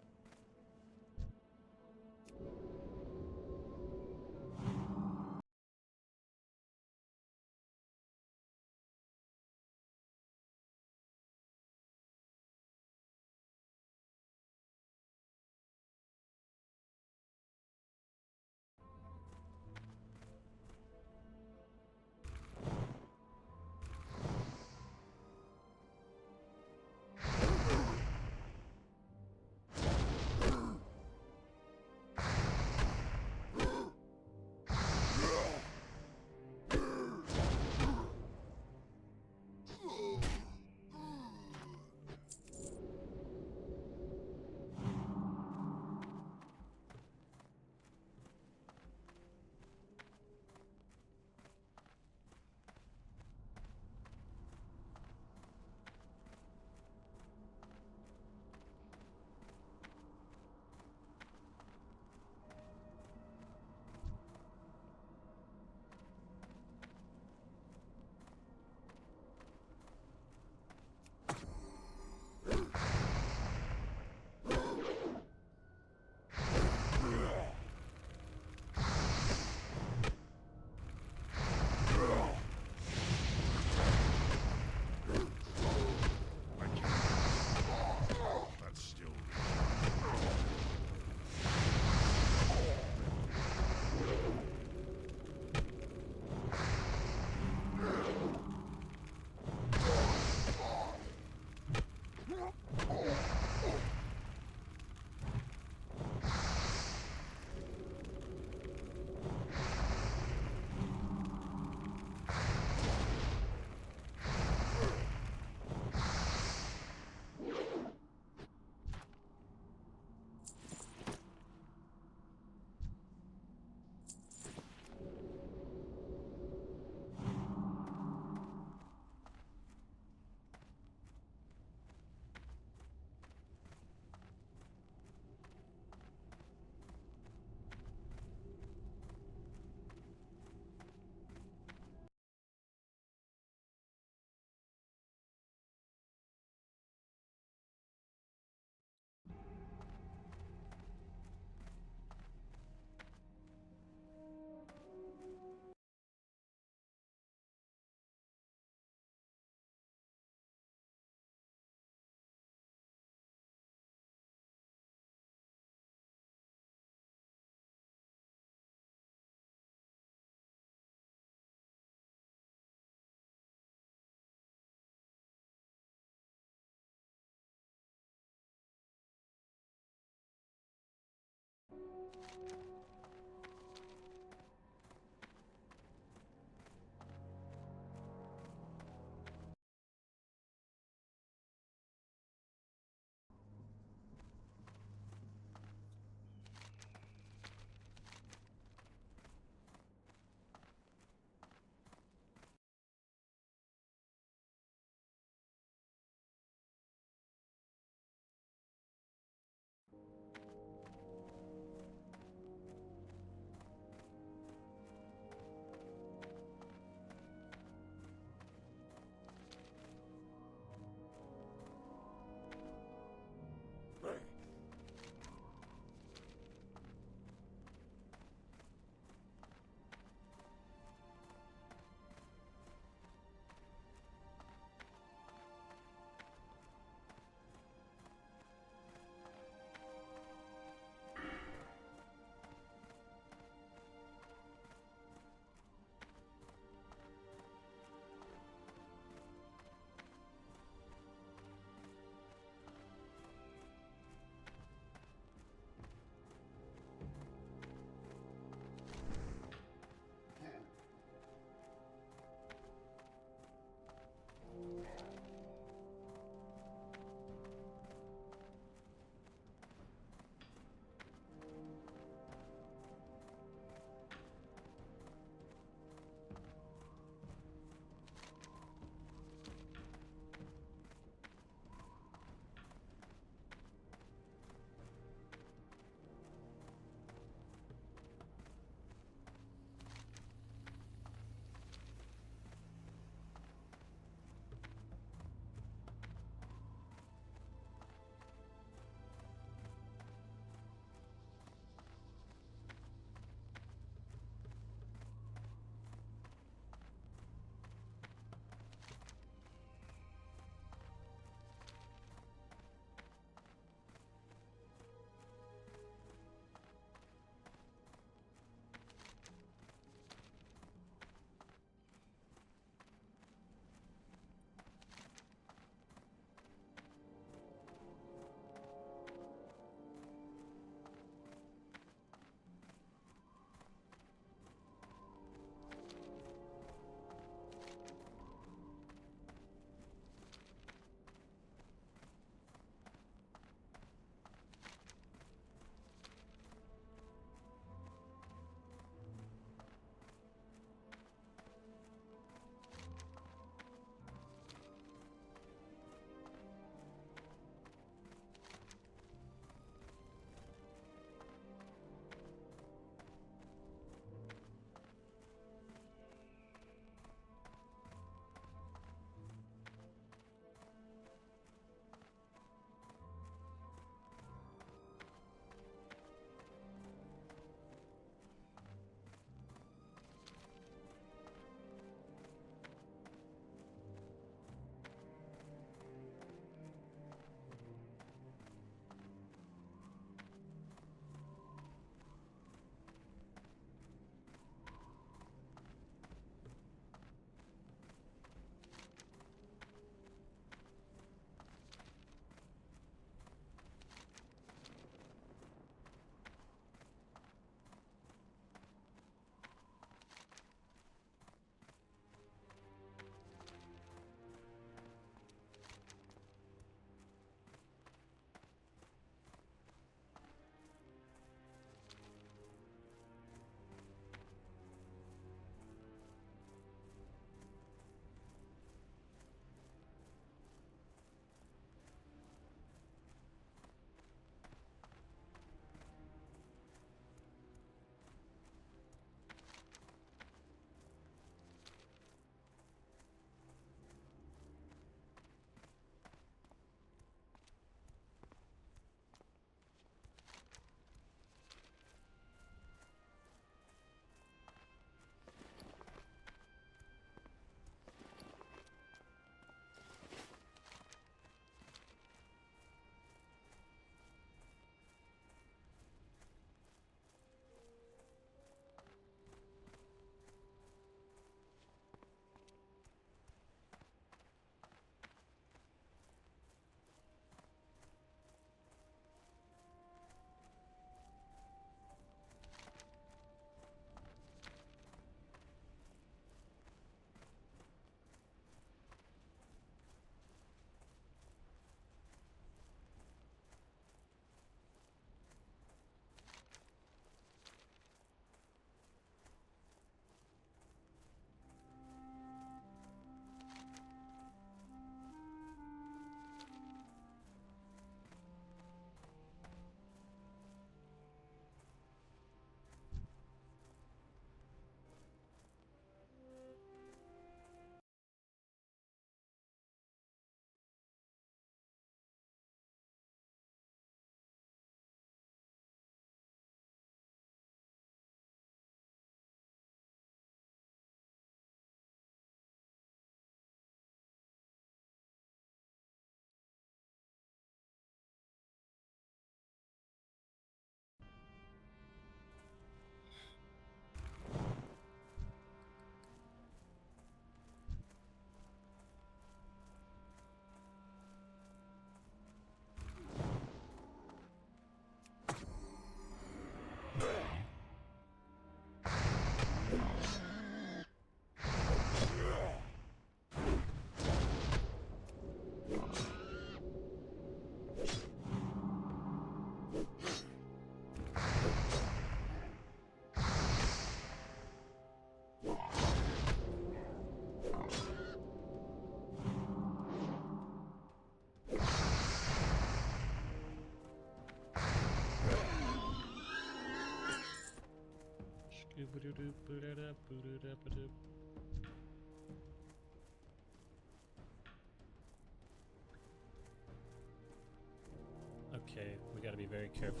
Okay, we gotta be very careful.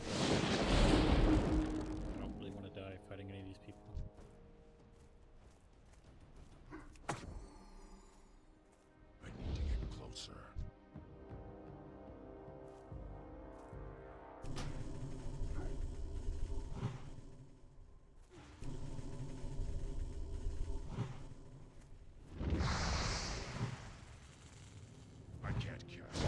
I don't really want to die fighting any of these people. I need to get closer. I can't cast.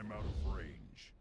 I'm out of range.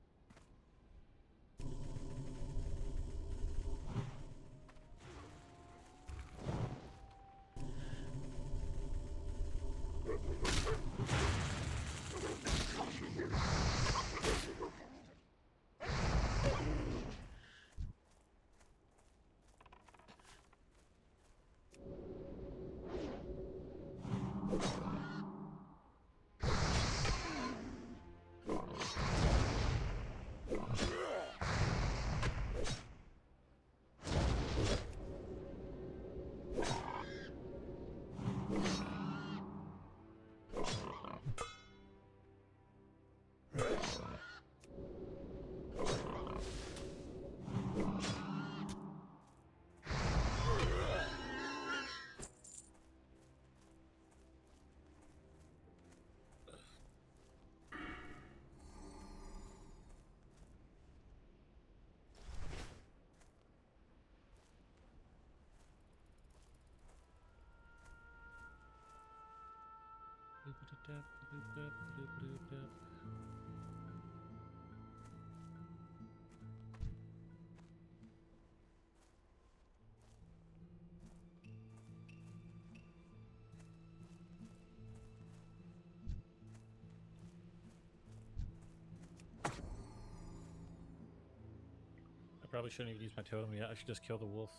I probably shouldn't even use my totem yet. I should just kill the wolf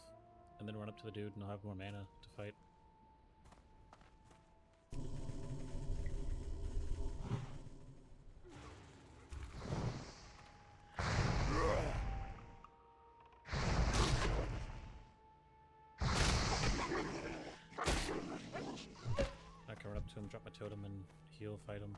and then run up to the dude and I'll have more mana to fight. I can run up to him, drop my totem, and heal, fight him.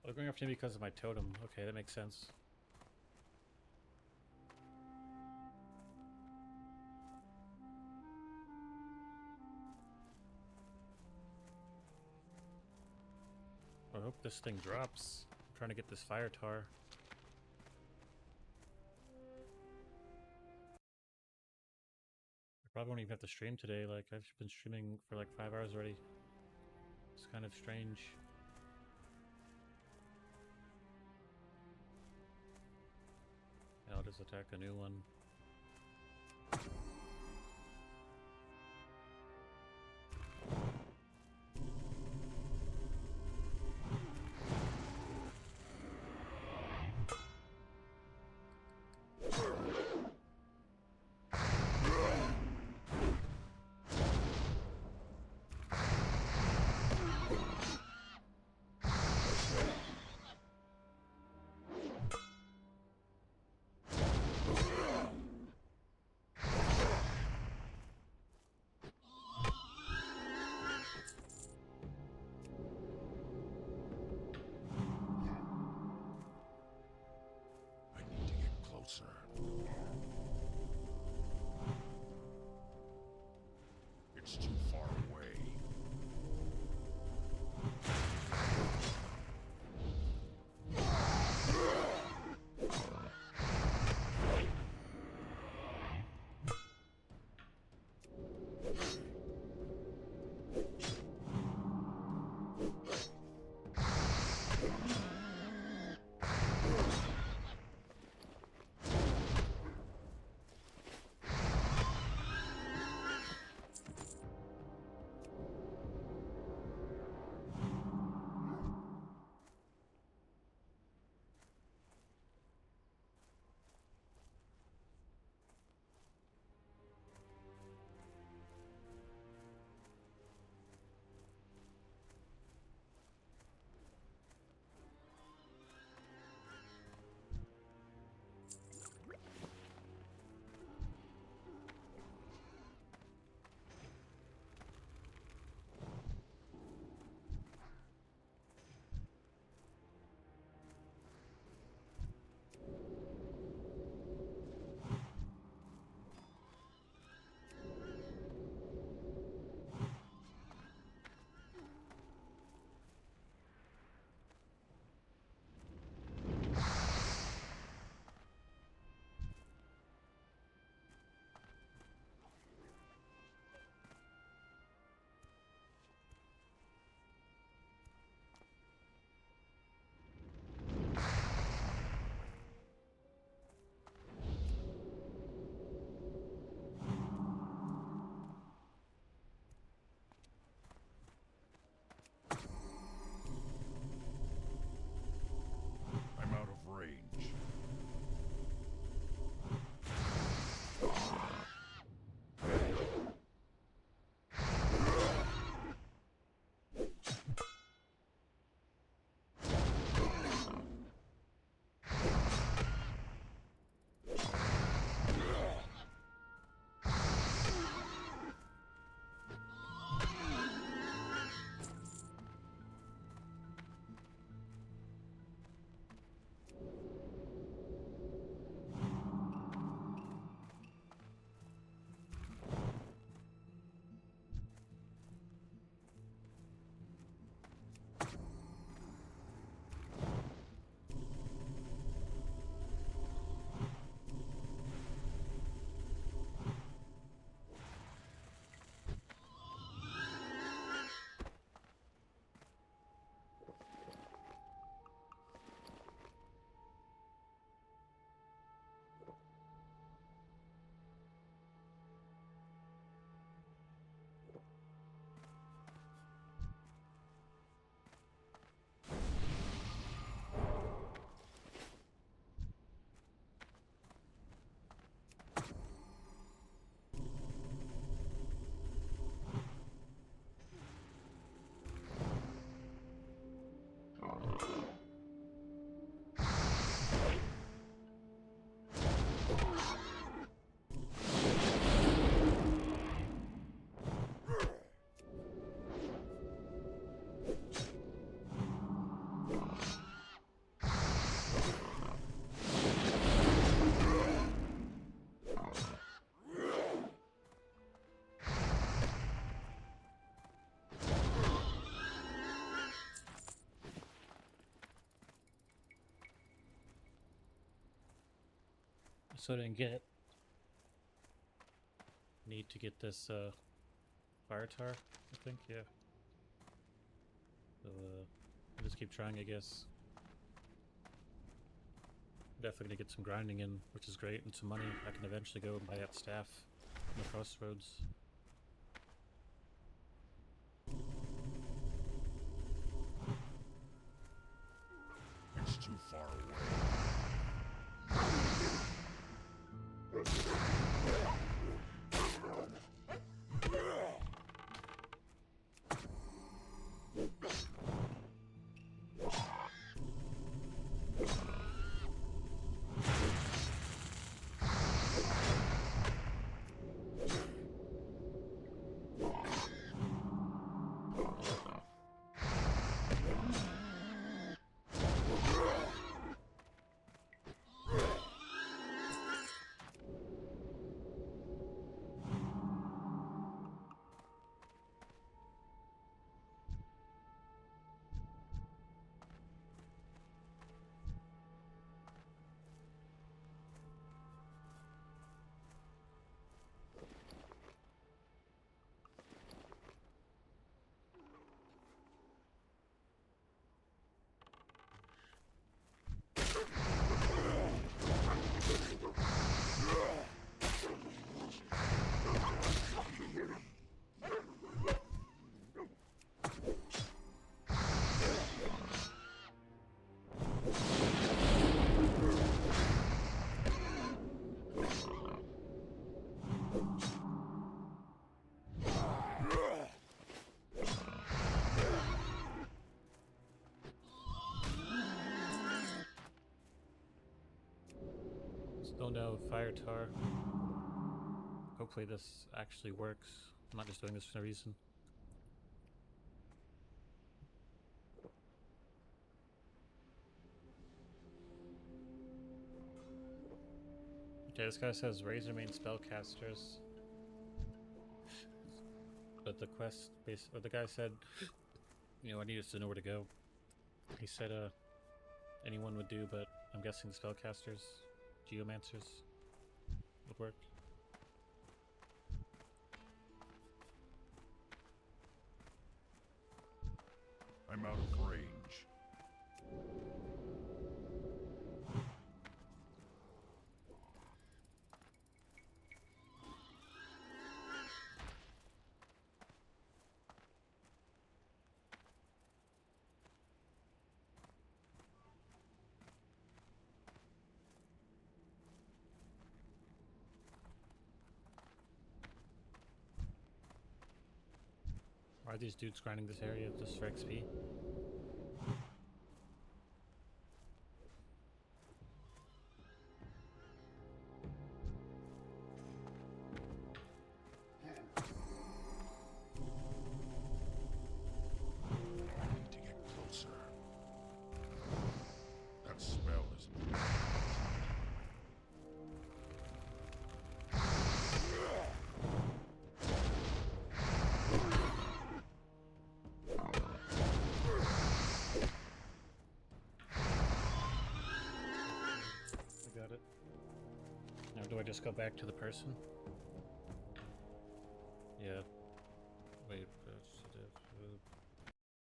Oh, going after me because of my totem. Okay, that makes sense. I hope this thing drops. I'm trying to get this fire tar. I probably won't even have to stream today. Like, I've been streaming for like 5 hours already. It's kind of strange. And I'll just attack a new one. So I didn't get. Need to get this fire tar, I think, yeah. So I'll just keep trying, I guess. Definitely gonna get some grinding in, which is great, and some money. I can eventually go and buy that staff in the crossroads. It's too far away. Still no fire tar. Hopefully this actually works. I'm not just doing this for no reason. Okay, this guy says Razor main spellcasters. But the quest base or the guy said, you know, I need us to know where to go. He said anyone would do, but I'm guessing spellcasters, geomancers would work. I'm out of range. Why are these dudes grinding this area just for XP? I need to get closer. That spell isn't. I got it. Now do I just go back to the person? Yeah. Wait.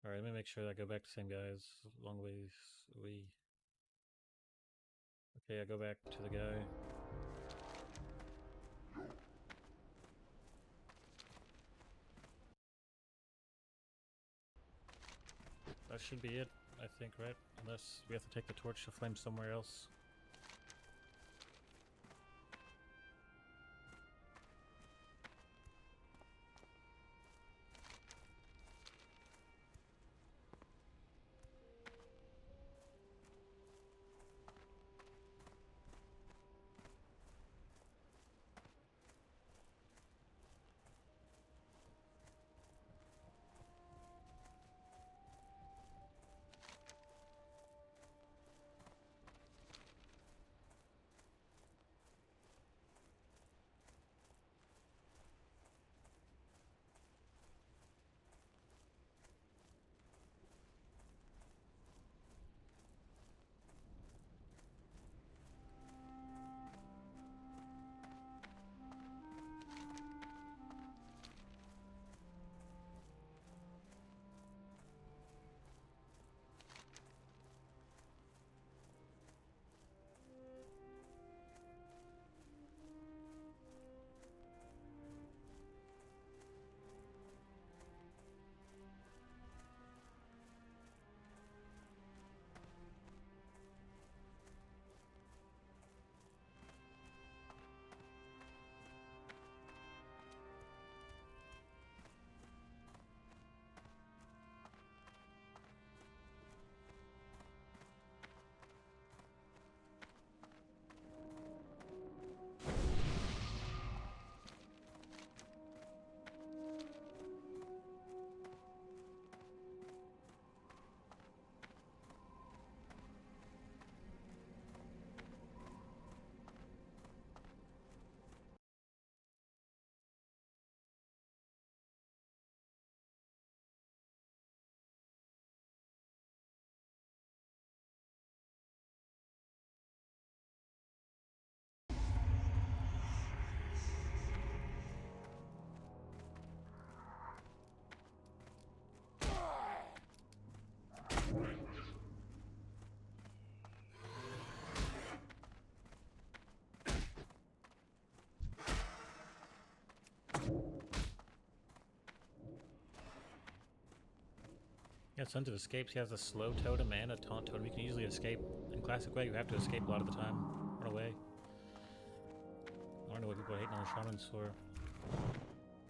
Alright, let me make sure that I go back to the same guys. Long ways we. Okay, I go back to the guy. That should be it, I think, right? Unless we have to take the torch to flame somewhere else. Yeah, Sons of Escapes, he has a slow totem and a taunt totem. You can easily escape. In classic way, you have to escape a lot of the time. Run away. I don't know what people are hating on the Shamans for.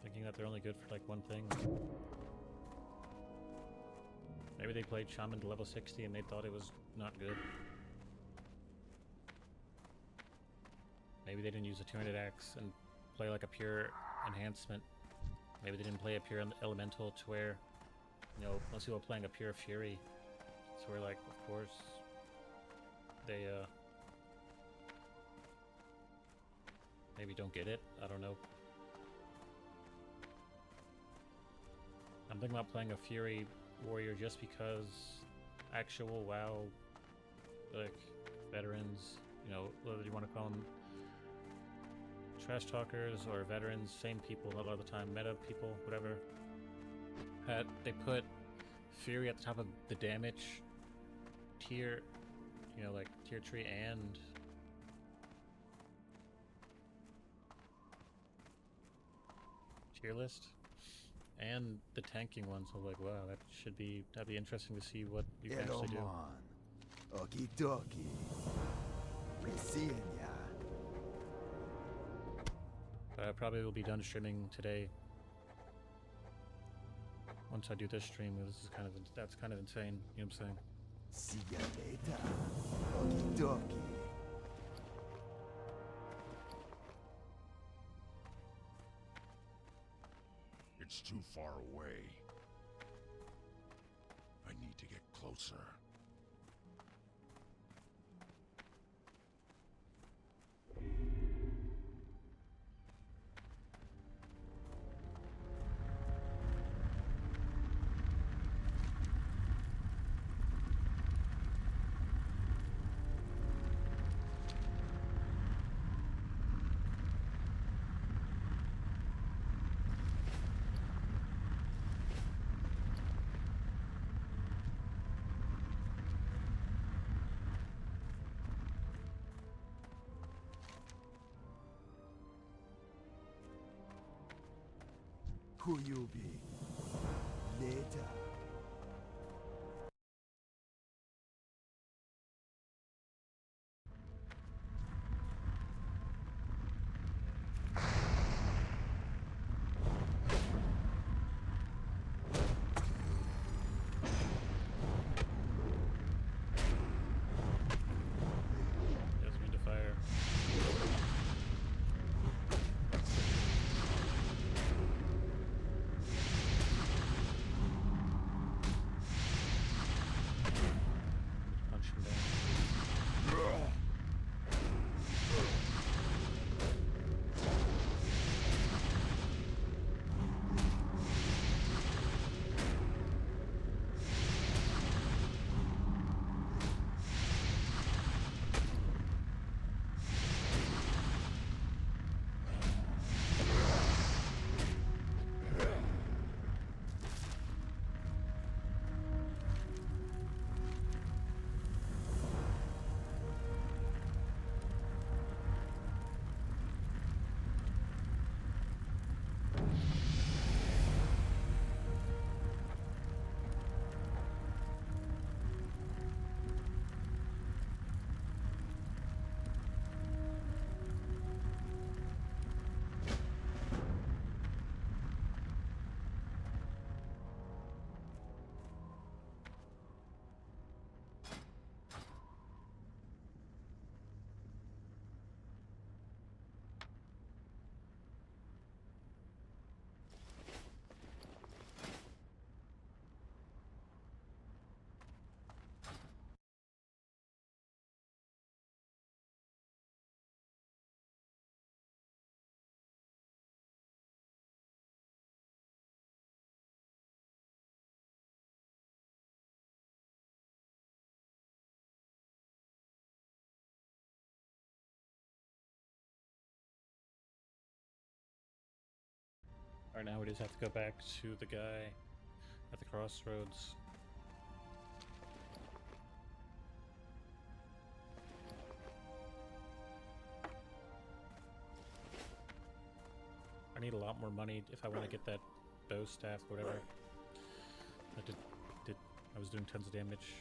Thinking that they're only good for like one thing. Maybe they played Shaman to level 60 and they thought it was not good. Maybe they didn't use a 200 axe and play like a pure enhancement. Maybe they didn't play a pure elemental to where, you know, most people are playing a pure fury. So we're like, of course, they maybe don't get it. I don't know. I'm thinking about playing a fury warrior just because actual WoW, like veterans, you know, whether you want to call them trash talkers or veterans, same people a lot of the time, meta people, whatever. They put fury at the top of the damage tier, you know, like tier tree and tier list, and the tanking one. So like, wow, that'd be interesting to see what you can actually do. Eloman. Okie dokie. We seeing ya. But I probably will be done streaming today. Once I do this stream, that's kind of insane. You know what I'm saying? See ya later. Okie dokie. It's too far away. I need to get closer. Who you be? Later. Doesn't mean to fire. Punch him down. Alright, now we just have to go back to the guy at the crossroads. I need a lot more money if I want to get that bow staff, whatever. I did I was doing tons of damage.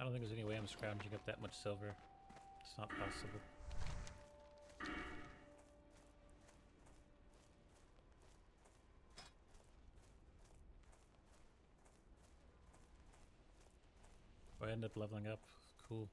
I don't think there's any way I'm scrounging up that much silver. It's not possible. Oh, I end up leveling up. Cool.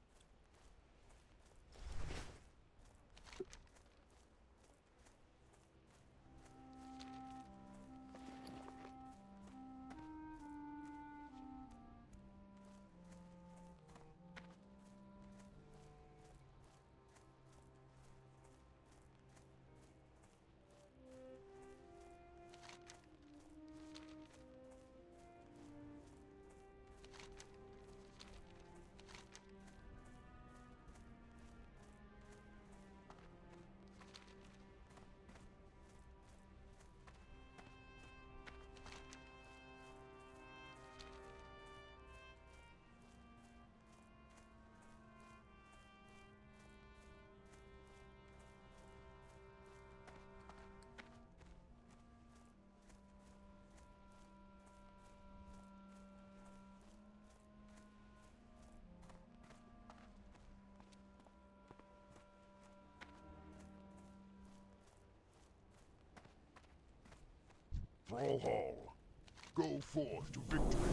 Brawlhall, go forth to victory.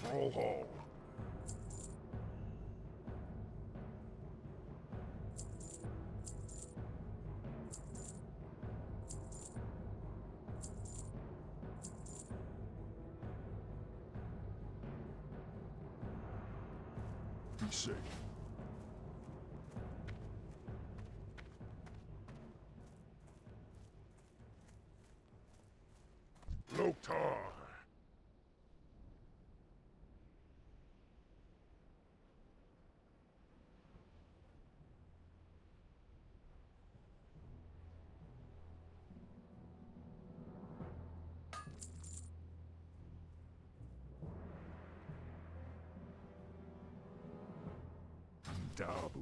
Troll Hall. Be safe. Loktar! Dabu.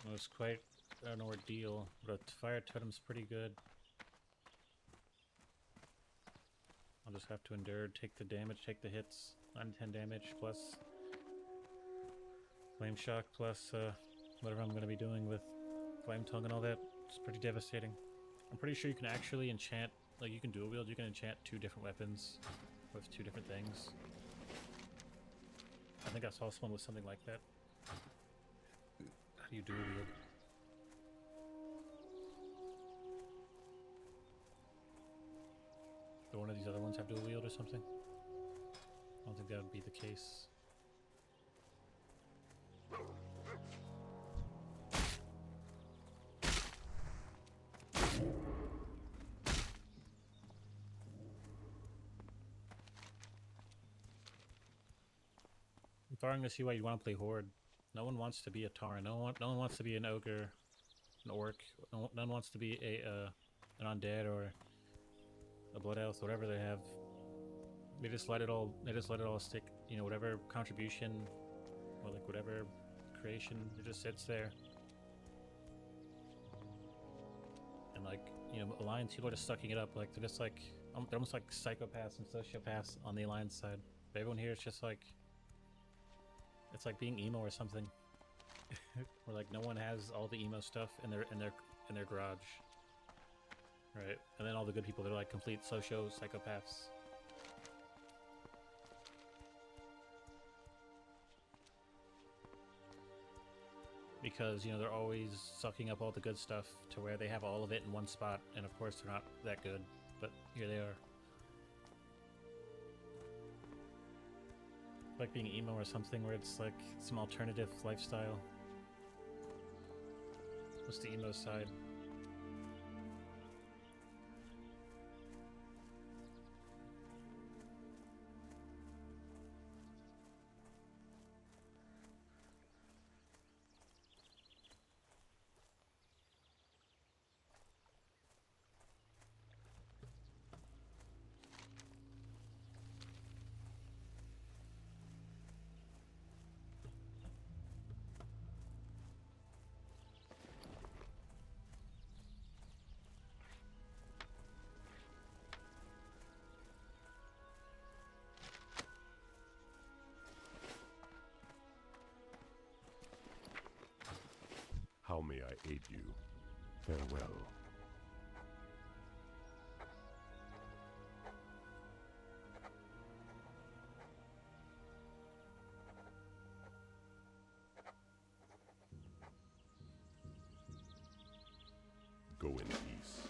It was quite an ordeal, but fire totem's pretty good. I'll just have to endure, take the damage, take the hits, 9-10 damage, plus flame shock, plus whatever I'm going to be doing with flame tongue and all that. It's pretty devastating. I'm pretty sure you can actually enchant, like you can dual wield, you can enchant 2 different weapons with 2 different things. I think I saw someone with something like that. How do you dual wield? Do one of these other ones have dual wield or something? I don't think that would be the case. I'm starting to see why you want to play Horde. No one wants to be a Tauren. No one wants to be an ogre, an orc. No one wants to be an undead or a blood elf, whatever they have. They just let it all. They just let it all stick. You know, whatever contribution or like whatever creation, it just sits there. And like, you know, Alliance people are just sucking it up. Like they're just like they're almost like psychopaths and sociopaths on the Alliance side. But everyone here is just like, it's like being emo or something. Where like no one has all the emo stuff in their garage. Right? And then all the good people, they're like complete psychopaths. Because, you know, they're always sucking up all the good stuff to where they have all of it in one spot, and of course they're not that good, but here they are. Like being emo or something where it's like some alternative lifestyle. What's the emo side? How may I aid you? Farewell. Go in peace.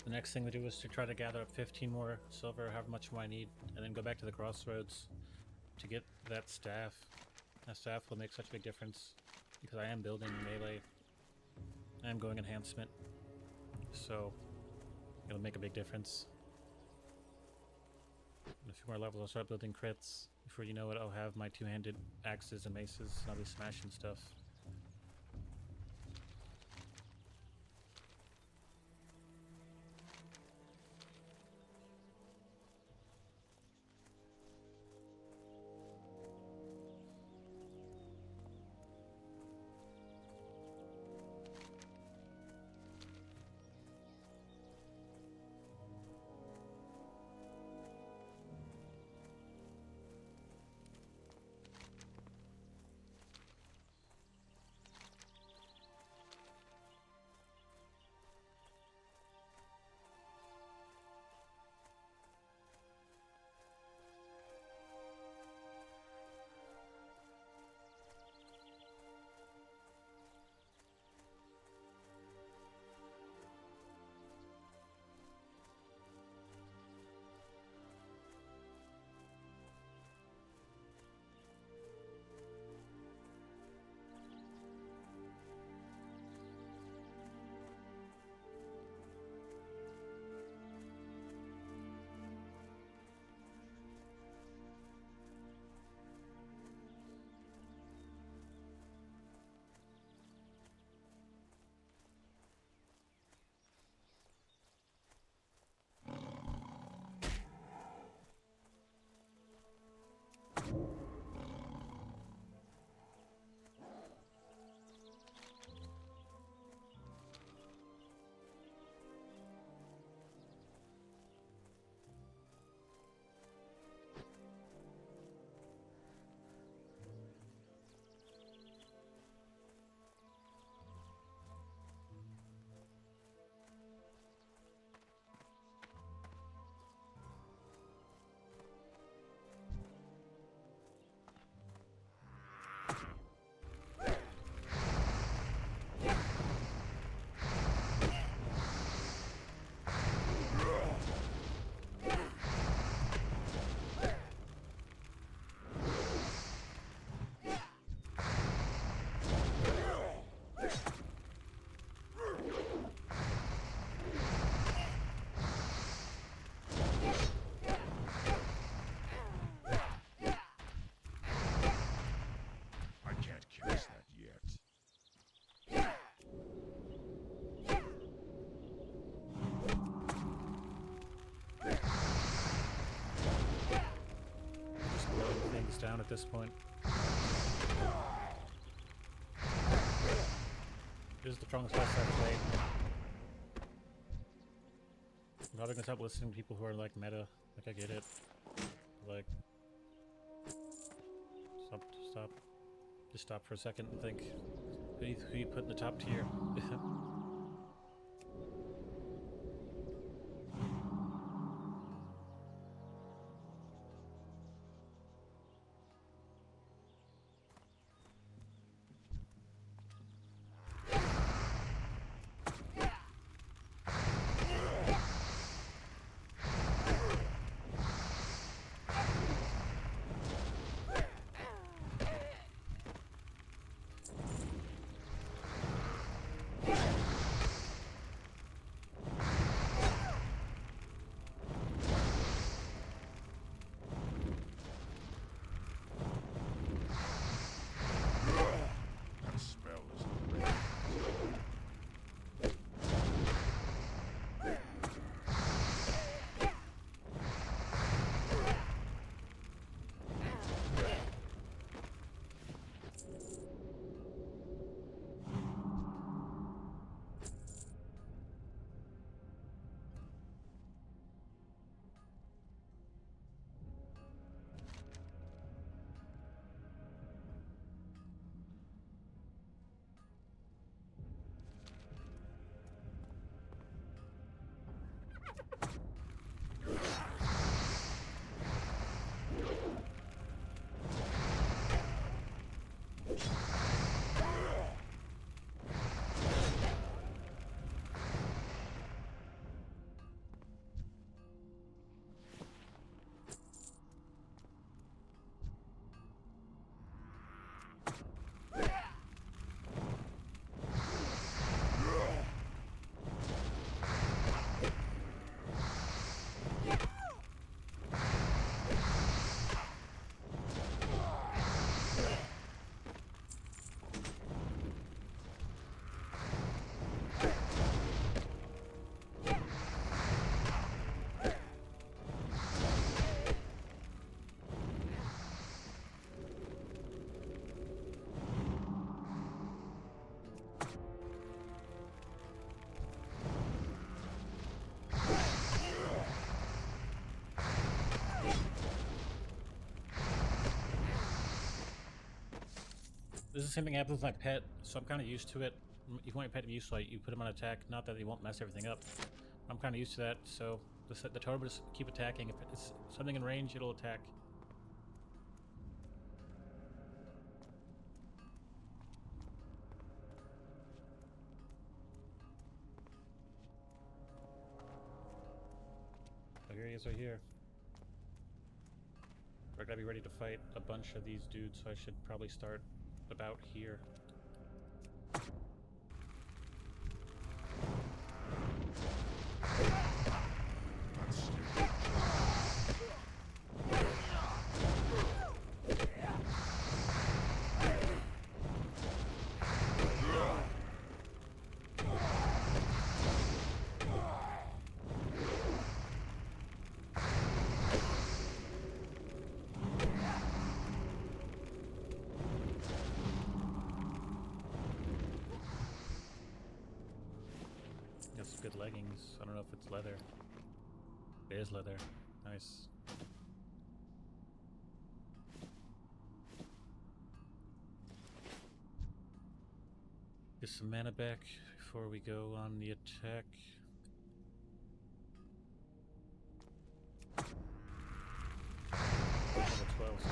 The next thing to do is to try to gather up 15 more silver, however much more I need, and then go back to the crossroads to get that staff. That staff will make such a big difference because I am building melee. I am going enhancement, so it'll make a big difference. In a few more levels, I'll start building crits. Before you know it, I'll have my two-handed axes and maces, and I'll be smashing stuff. Down at this point. This is the strongest boss I've played. I'm probably gonna stop listening to people who are like meta. Like, I get it. Like, just stop for a second and think, who you put in the top tier? This is the same thing happens with my pet, so I'm kind of used to it. If you want your pet to be used to it, you put him on attack. Not that he won't mess everything up. I'm kind of used to that, so the totem will just keep attacking. If it's something in range, it'll attack. So here he is right here. I gotta be ready to fight a bunch of these dudes, so I should probably start about here. Got some good leggings. I don't know if it's leather. It is leather. Nice. Get some mana back before we go on the attack. Level 12, so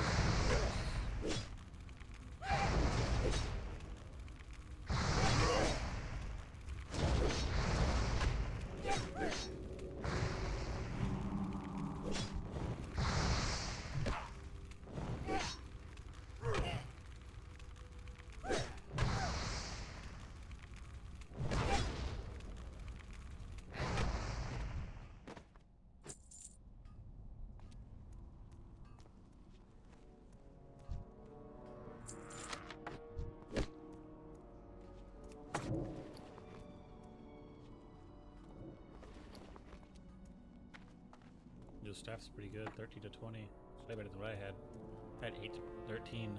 the staff's pretty good, 13 to 20. It's way better than what I had. I had 8 to 13.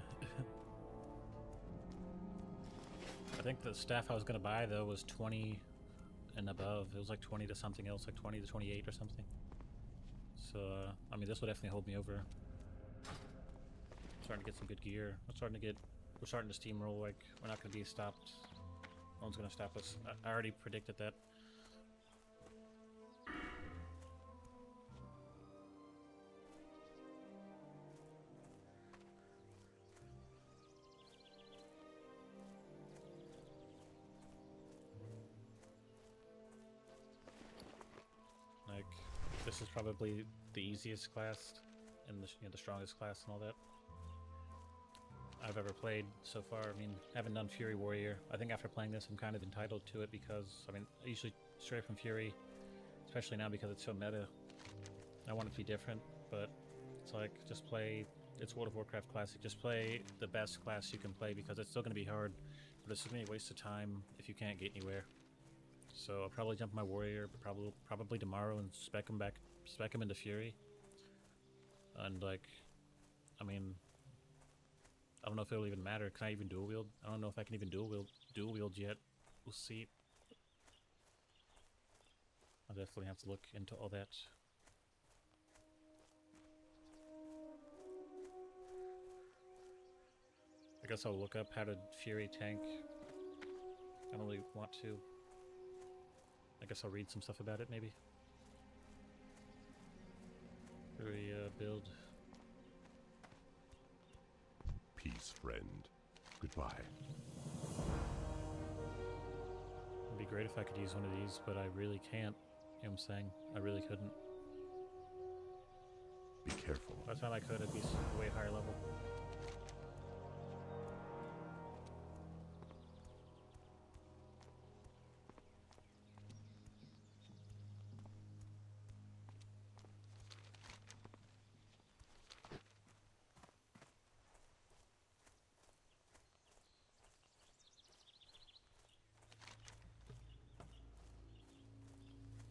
I think the staff I was gonna buy though was 20 and above. It was like 20 to something else, like 20 to 28 or something. So, I mean, this will definitely hold me over. I'm starting to get some good gear. We're starting to steamroll. Like, we're not gonna be stopped. No one's gonna stop us. I already predicted that. Like, this is probably the easiest class and the strongest class and all that I've ever played so far. I mean, I haven't done Fury Warrior. I think after playing this, I'm kind of entitled to it because, I mean, I usually stray from Fury, especially now because it's so meta. I want it to be different, but it's like, just play, it's World of Warcraft Classic, just play the best class you can play because it's still going to be hard, but it's going to be a waste of time if you can't get anywhere. So I'll probably jump my Warrior, probably tomorrow and spec him into Fury. And like, I mean, I don't know if it'll even matter. Can I even dual wield? I don't know if I can even dual wield yet. We'll see. I'll definitely have to look into all that. I guess I'll look up how to Fury tank. I don't really want to. I guess I'll read some stuff about it, maybe. Fury build. Peace, friend. Goodbye. It'd be great if I could use one of these, but I really can't. You know what I'm saying? I really couldn't. Be careful. By the time I could, it'd be way higher level.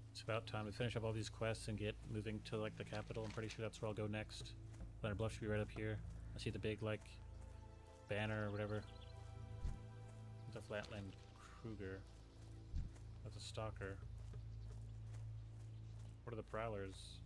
It's about time to finish up all these quests and get moving to like the capital. I'm pretty sure that's where I'll go next. Leonard Bluff should be right up here. I see the big like banner or whatever. It's a Flatland Kruger. That's a stalker. What are the prowlers?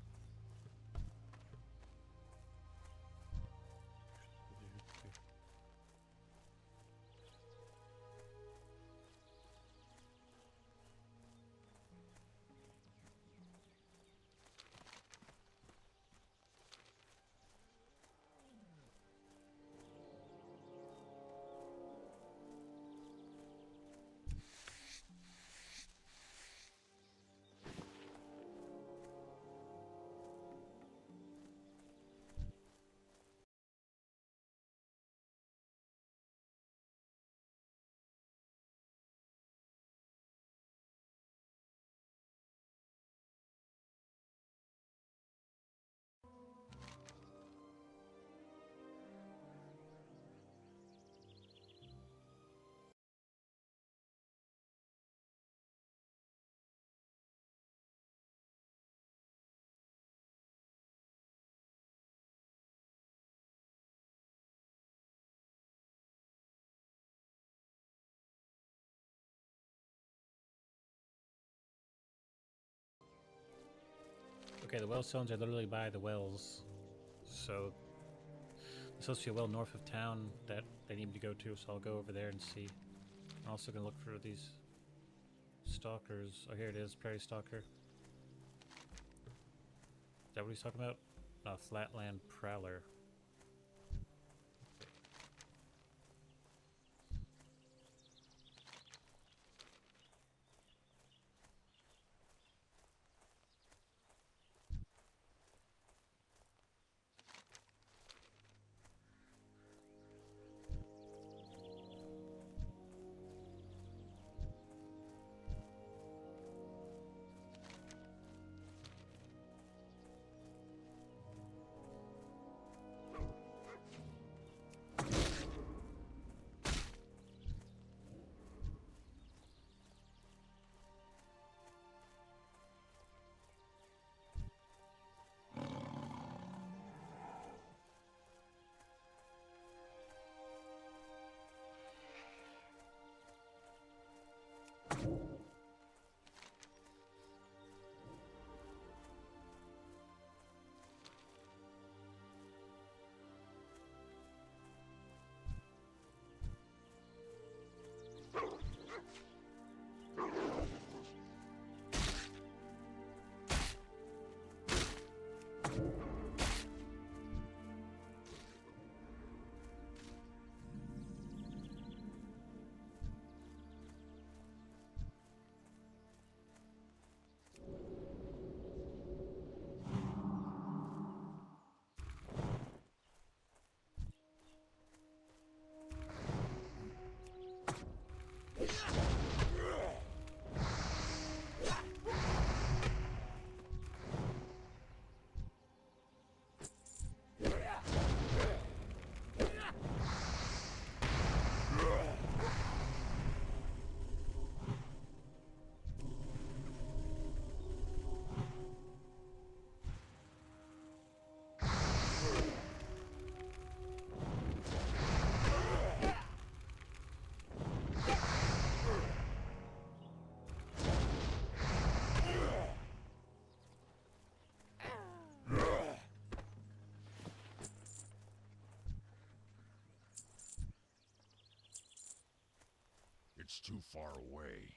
Okay, the well stones are literally by the wells. So there's supposed to be a well north of town that they need to go to, so I'll go over there and see. I'm also gonna look for these stalkers. Oh, here it is, prairie stalker. Is that what he's talking about? Flatland prowler. It's too far away.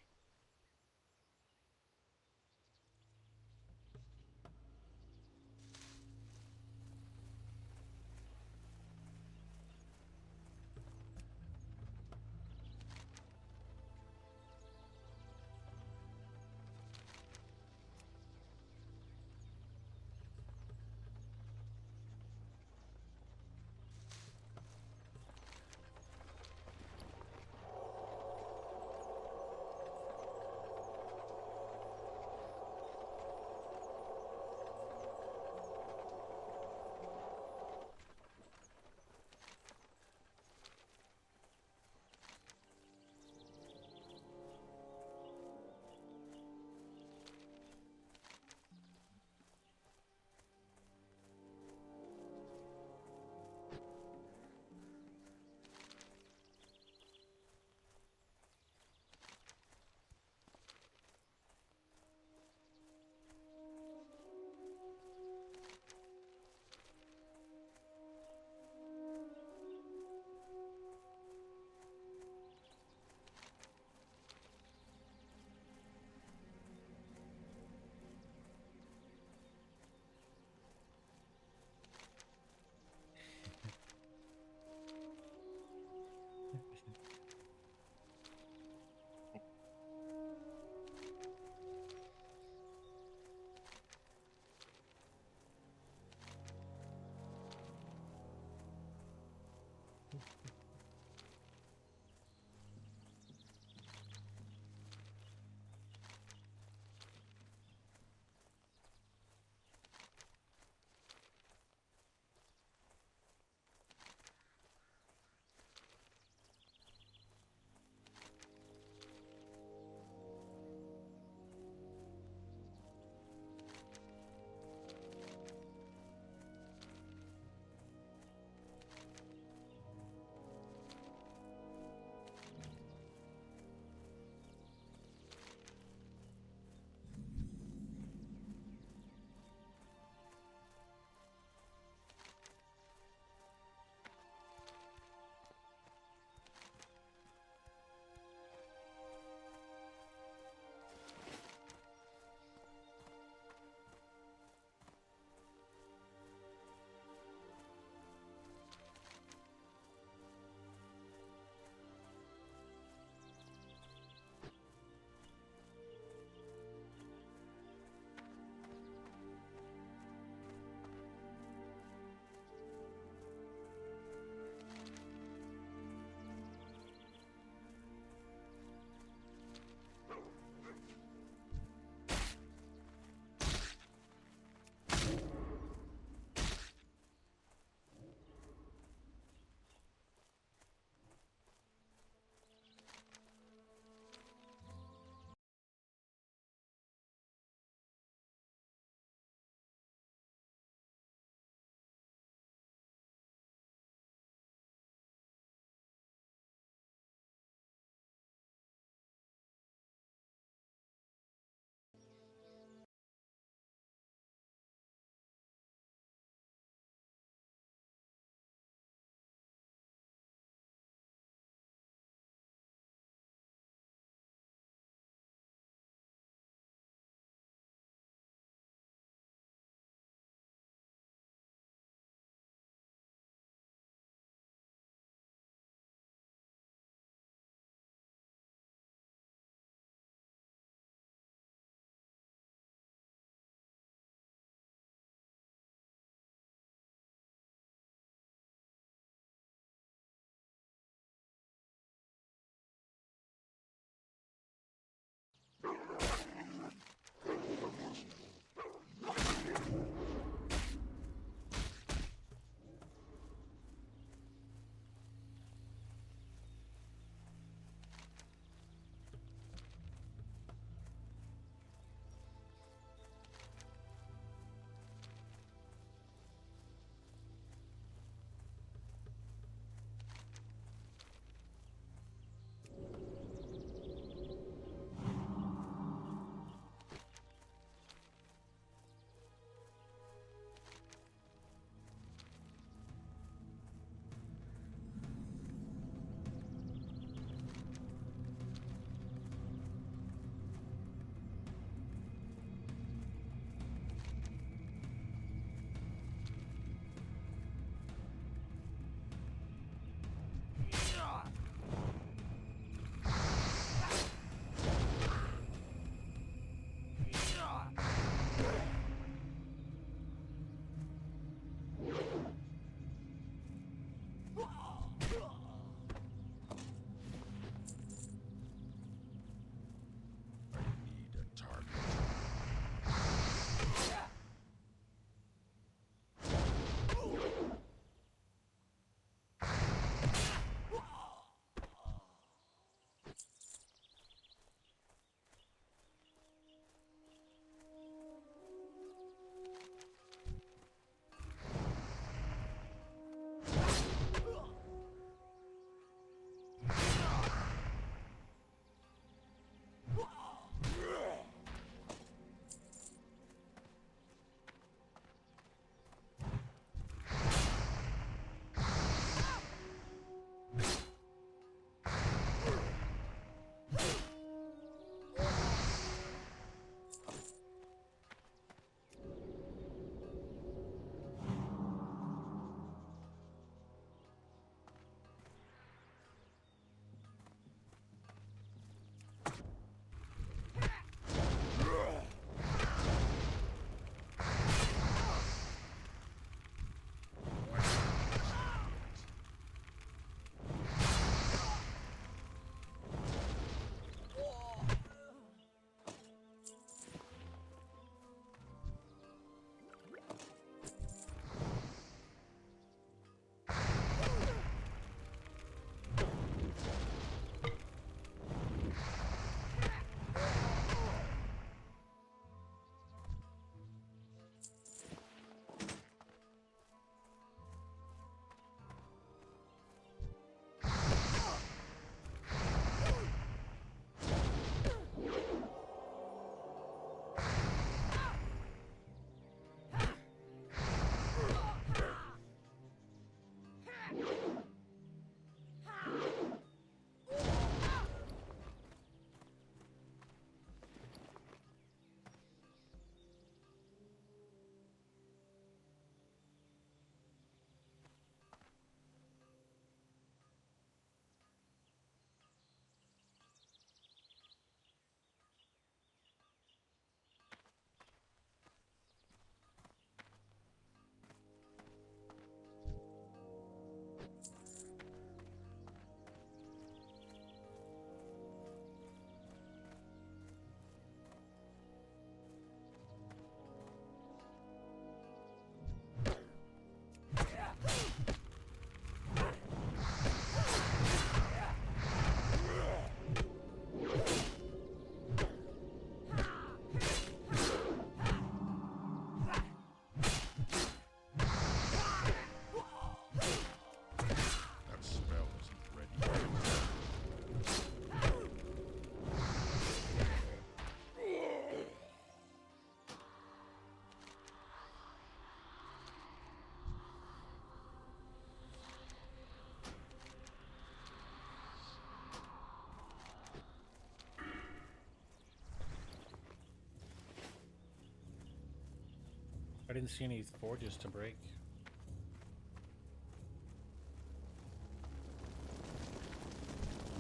I didn't see any forges to break.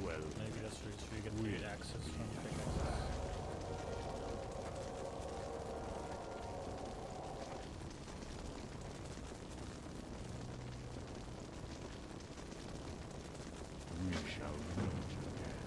Well, Maybe that's where you get the access from pickaxes. we shall meet again.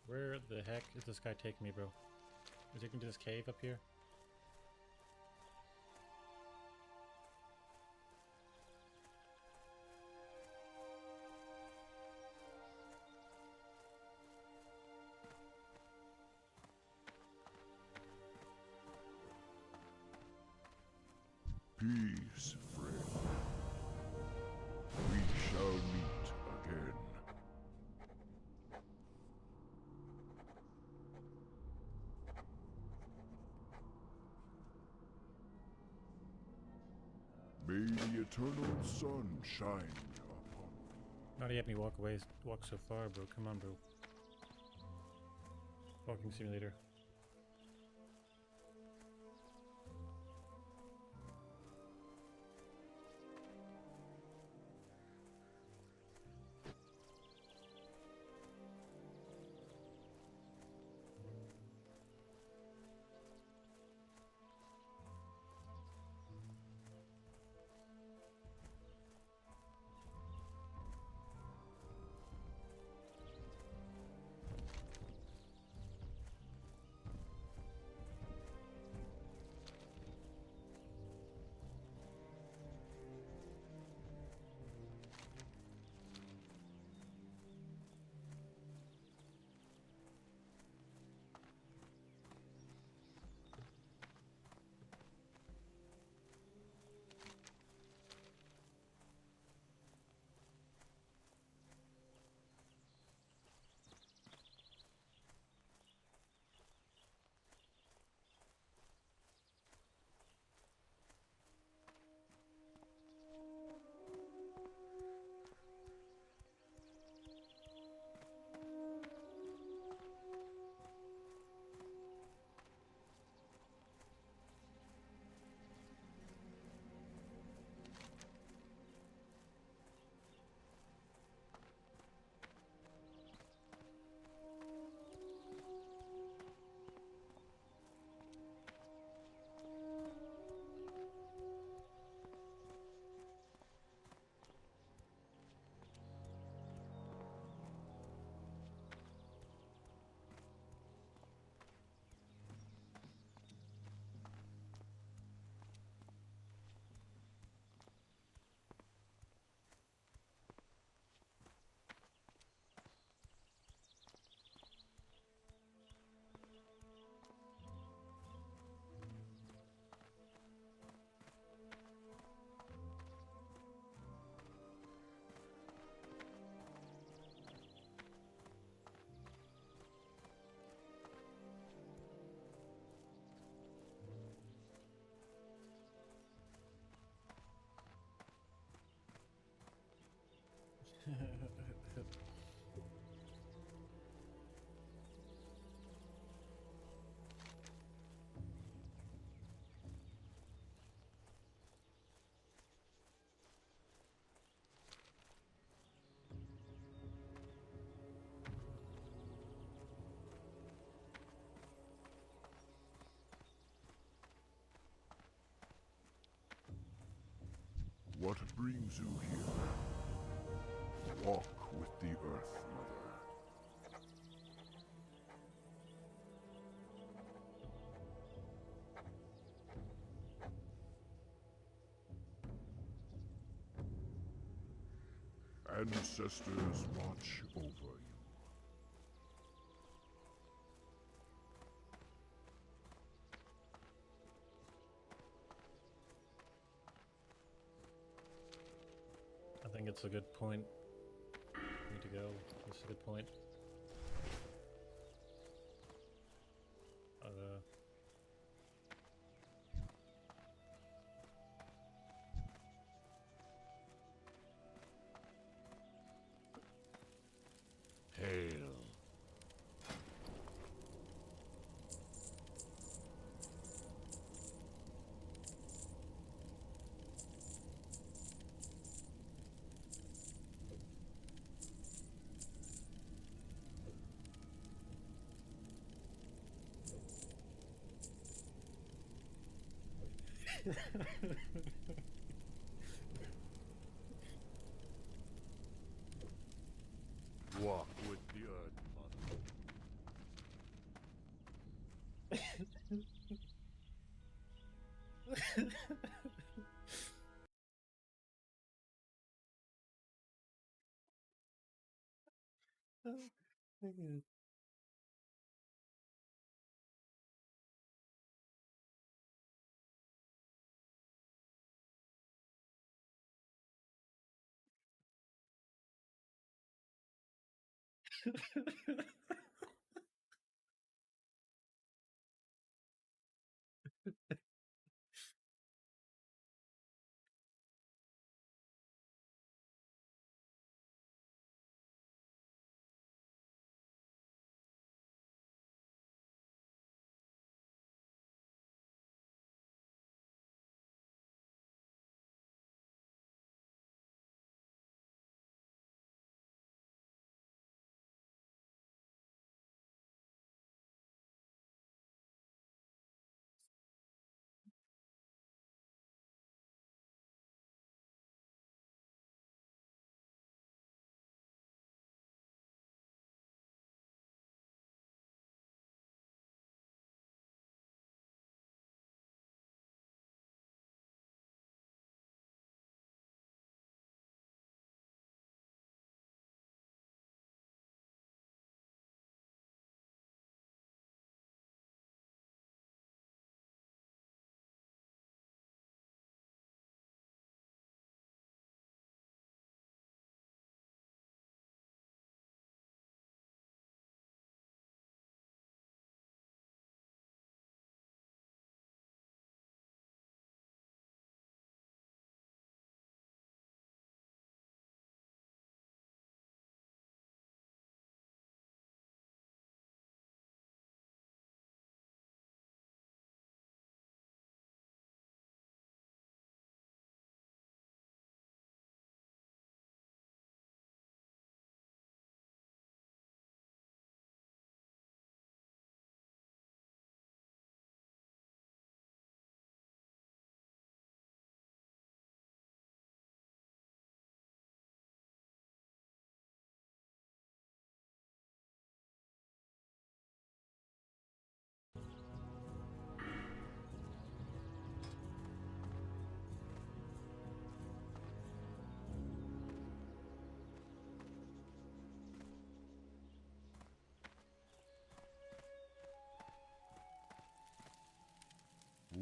Where the heck is this guy taking me, bro? Is he into this cave up here? Peace, friend. We shall meet again. May the eternal sun shine upon thee. Not yet me walk away, walk so far, bro. Come on, bro. Walking simulator. What brings you here? Walk with the earth, Mother. Ancestors watch over you. I think it's a good point. Need to go. It's a good point. Hail. Walk with the earth, Mother.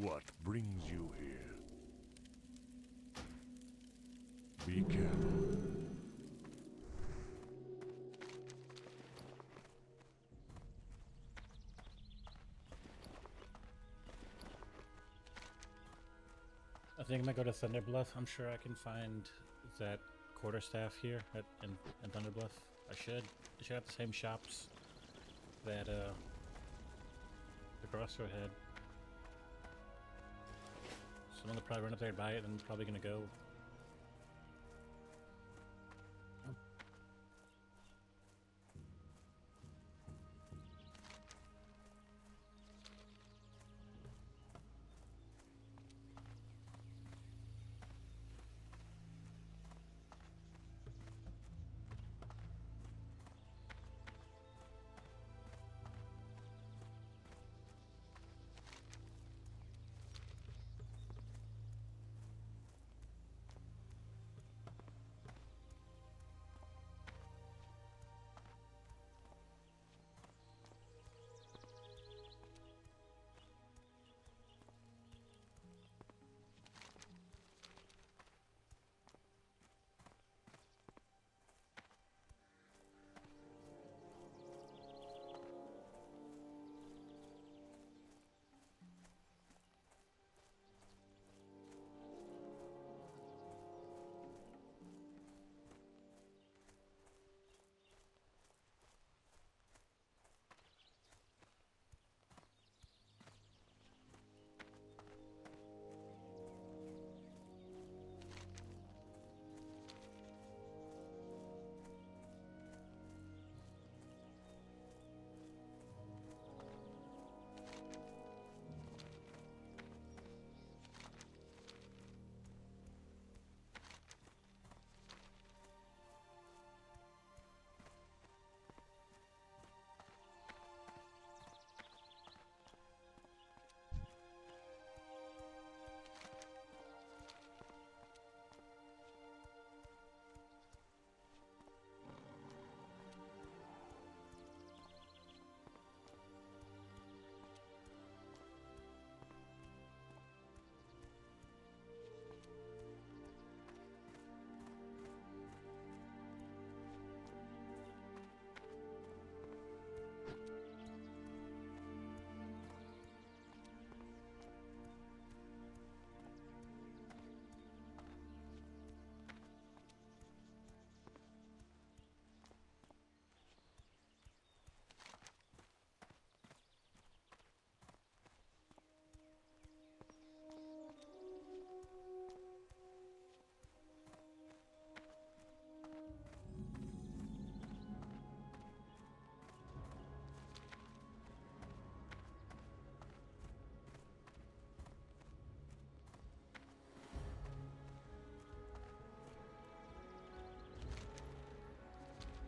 What brings you here? Be careful. I think I might go to Thunderbluff. I'm sure I can find that quarterstaff here in Thunderbluff. I should. They should have the same shops that the Crossroad had. So I'm gonna probably run up there and buy it, and I'm probably gonna go.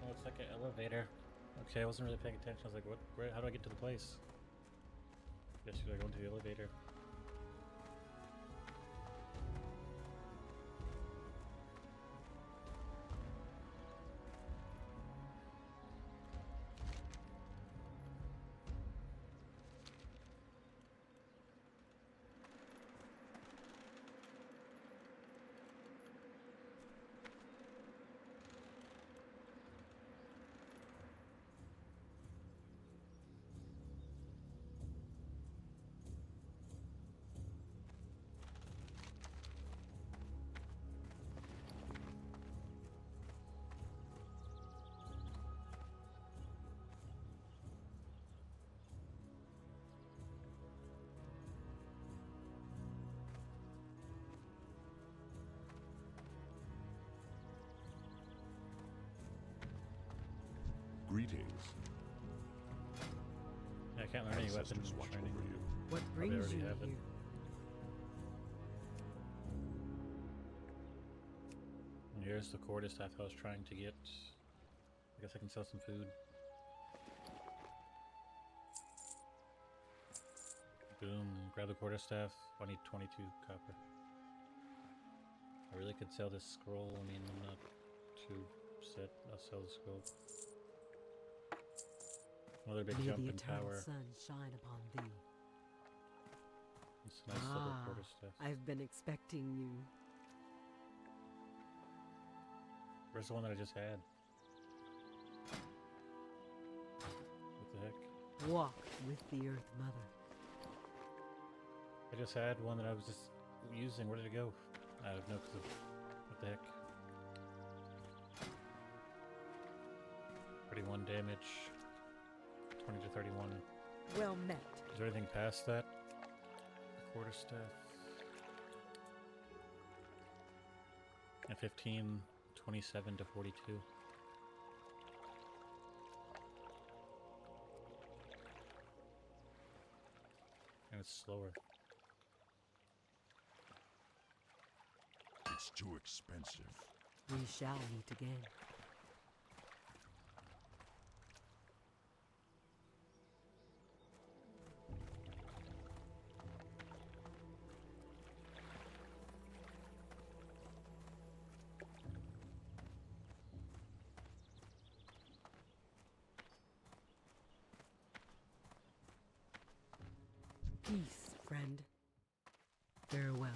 Oh, it's like an elevator. Okay, I wasn't really paying attention. I was like, what? Where? How do I get to the place? Guess you gotta go into the elevator. Greetings. Yeah, I can't learn any weapon Ancestors watch training. over you. What Probably brings already you have it. here? And here's the quarterstaff I was trying to get. I guess I can sell some food. Boom, grab the quarterstaff. I need 22 copper. I really could sell this scroll. I mean, I'm not too upset. I'll sell the scroll. Another big May jump the in eternal power. sun shine upon thee. Let's Nice little quarter staff. I've been expecting you. Where's the one that I just had? What the heck? Walk with the Earth Mother. I just had one that I was just using. Where did it go? I have no clue. What the heck? 31 damage. 20 to 31. Well met. Is there anything past that? Quarter staff. And 15, 27 to 42. And it's slower. It's too expensive. We shall meet again. Peace, friend. Farewell.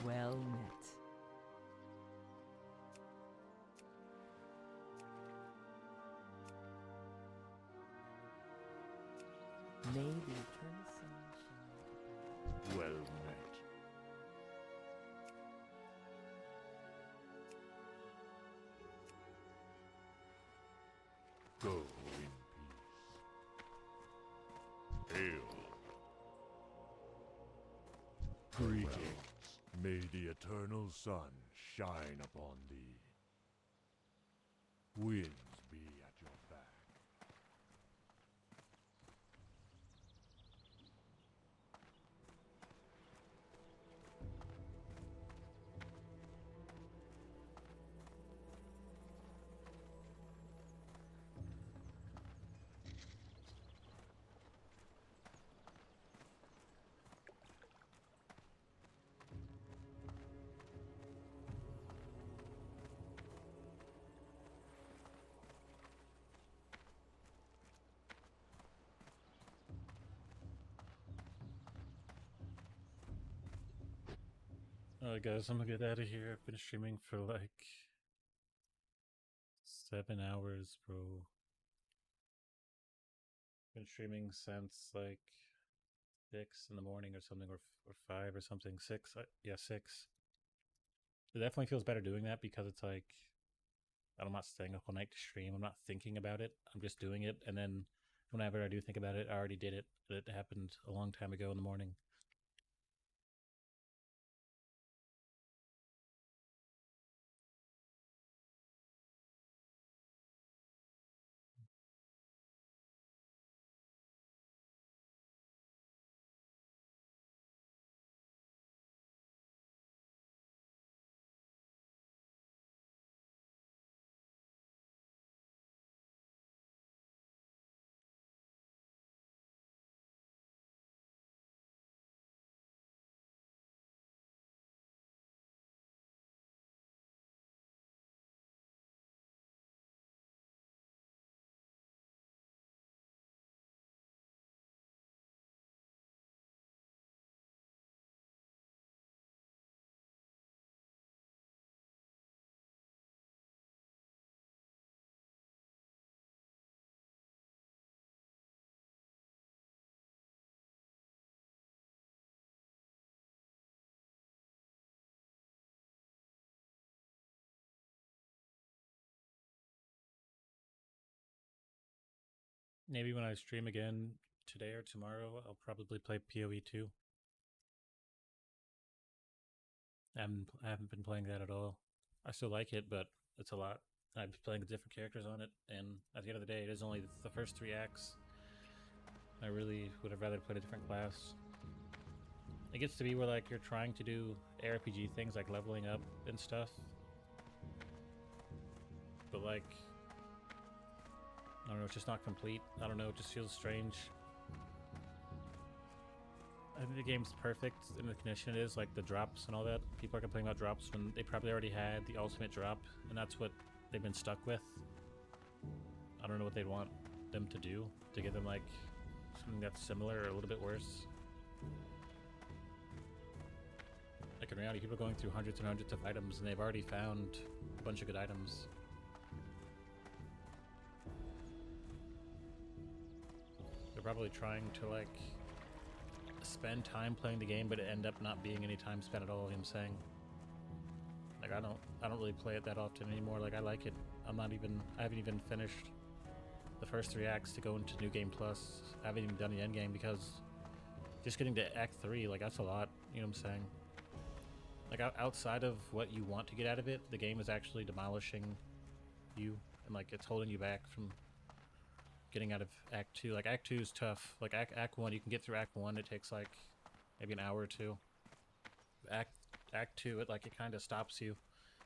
Well met. May the eternal sun shine. Well met. Go in peace. Hail. Greetings. May the eternal sun shine upon thee. Winds be at your back. Alright guys, I'm gonna get out of here. I've been streaming for like 7 hours, bro. Been streaming since like 6 in the morning or something, or 5 or something. 6, yeah, 6. It definitely feels better doing that because it's like I'm not staying up all night to stream. I'm not thinking about it. I'm just doing it, and then whenever I do think about it, I already did it. It happened a long time ago in the morning. Maybe when I stream again today or tomorrow, I'll probably play PoE 2. I haven't been playing that at all. I still like it, but it's a lot. I've been playing different characters on it, and at the end of the day, it is only the first 3 acts. I really would have rather played a different class. It gets to be where like you're trying to do ARPG things like leveling up and stuff, but like I don't know, it's just not complete. I don't know, it just feels strange. I think the game's perfect in the condition it is, like the drops and all that. People are complaining about drops when they probably already had the ultimate drop, and that's what they've been stuck with. I don't know what they'd want them to do to give them like something that's similar or a little bit worse. Like in reality, people are going through hundreds and hundreds of items, and they've already found a bunch of good items. They're probably trying to like spend time playing the game, but it end up not being any time spent at all. You know what I'm saying? Like I don't really play it that often anymore. Like I like it. I haven't even finished the first 3 acts to go into New Game Plus. I haven't even done the end game because just getting to Act 3, like that's a lot. You know what I'm saying? Like outside of what you want to get out of it, the game is actually demolishing you, and like it's holding you back from getting out of Act 2. Like Act 2 is tough. Like Act 1, you can get through Act 1. It takes like maybe an hour or 2. Act 2, it kind of stops you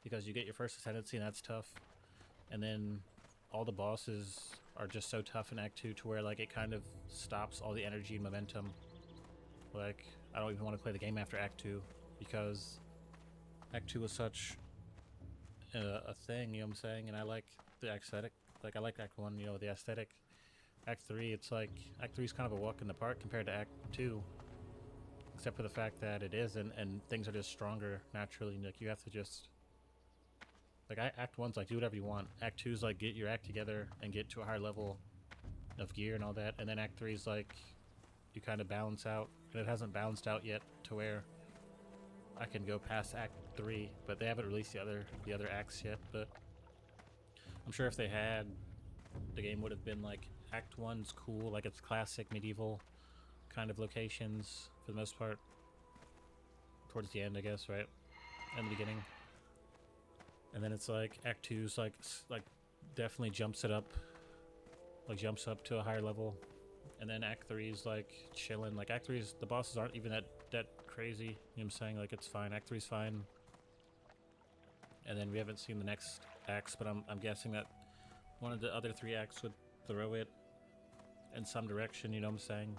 because you get your first ascendancy, and that's tough. And then all the bosses are just so tough in Act 2 to where like it kind of stops all the energy and momentum. Like I don't even want to play the game after Act 2 because Act 2 was such a thing, you know what I'm saying? And I like the aesthetic. Like I like Act 1, you know, the aesthetic. Act 3, it's like Act 3 is kind of a walk in the park compared to Act 2, except for the fact that it isn't, and things are just stronger naturally. Like you have to just like Act 1's like do whatever you want. Act 2's like get your act together and get to a higher level of gear and all that, and then Act 3's like you kind of balance out, and it hasn't balanced out yet to where I can go past Act 3, but they haven't released the other acts yet. But I'm sure if they had, the game would have been like Act 1's cool, like it's classic medieval kind of locations for the most part. Towards the end, I guess, right? And the beginning. And then it's like Act 2's like definitely jumps it up, like jumps up to a higher level. And then Act 3's like chilling. Like Act 3's, the bosses aren't even that crazy. You know what I'm saying? Like it's fine. Act 3's fine. And then we haven't seen the next acts, but I'm guessing that one of the other 3 acts would throw it in some direction, you know what I'm saying?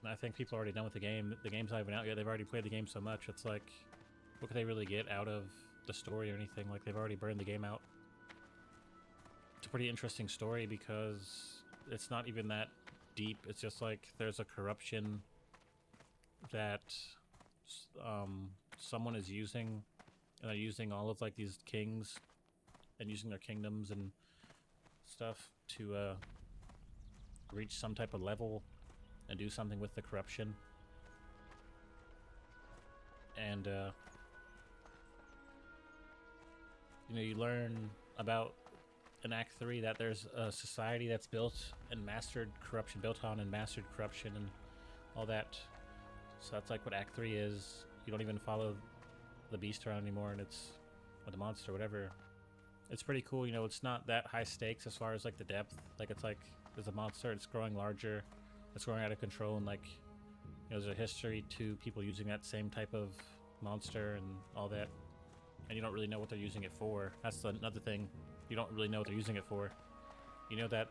And I think people are already done with the game. The game's not even out yet. They've already played the game so much. It's like, what could they really get out of the story or anything? Like they've already burned the game out. It's a pretty interesting story because it's not even that deep. It's just like there's a corruption that someone is using, and they're using all of like these kings and using their kingdoms and stuff to reach some type of level and do something with the corruption. And you know, you learn about in Act 3 that there's a society that's built and mastered corruption, built on and mastered corruption and all that. So that's like what Act 3 is. You don't even follow the beast around anymore, and it's, or the monster, whatever. It's pretty cool, you know, it's not that high stakes as far as like the depth. Like it's like, there's a monster, it's growing larger, it's growing out of control, and like, you know, there's a history to people using that same type of monster and all that. And you don't really know what they're using it for. That's another thing. You don't really know what they're using it for. You know that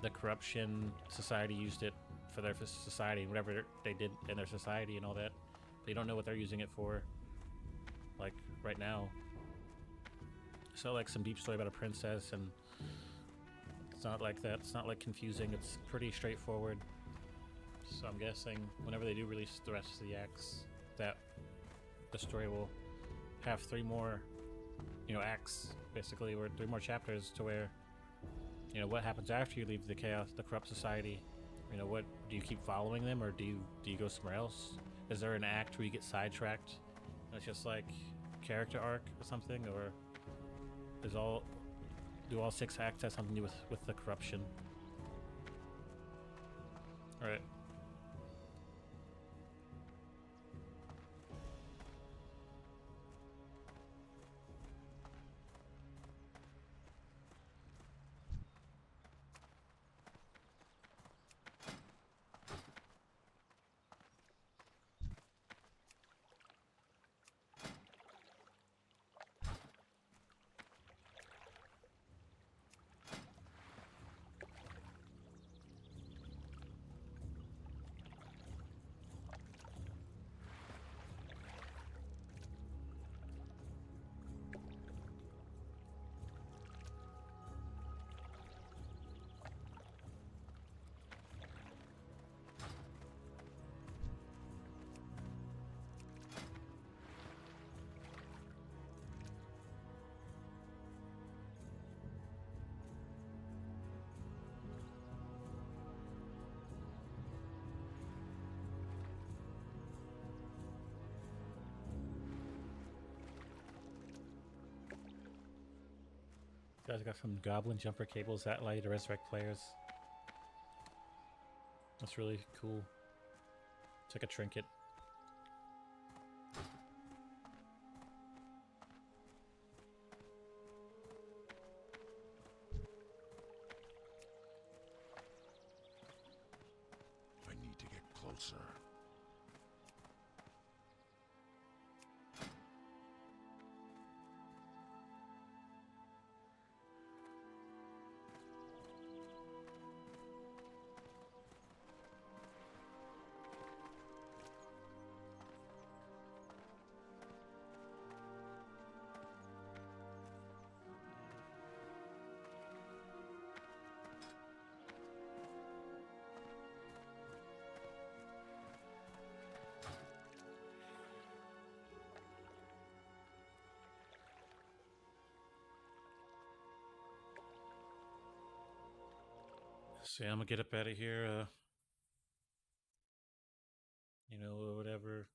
the corruption society used it for their society, whatever they did in their society and all that. But you don't know what they're using it for, like, right now. So, like, some deep story about a princess, and it's not like that. It's not, like, confusing. It's pretty straightforward. So I'm guessing whenever they do release the rest of the acts, that the story will have 3 more, you know, acts, basically, or 3 more chapters to where, you know, what happens after you leave the chaos, the corrupt society. You know, what do you keep following them, or do you go somewhere else? Is there an act where you get sidetracked and it's just like character arc or something, or is all Do all 6 acts has something to do with the corruption. Alright. Guys got some goblin jumper cables that allow you to resurrect players. That's really cool. It's like a trinket. I need to get closer. So yeah, I'm gonna get up out of here. You know, or whatever.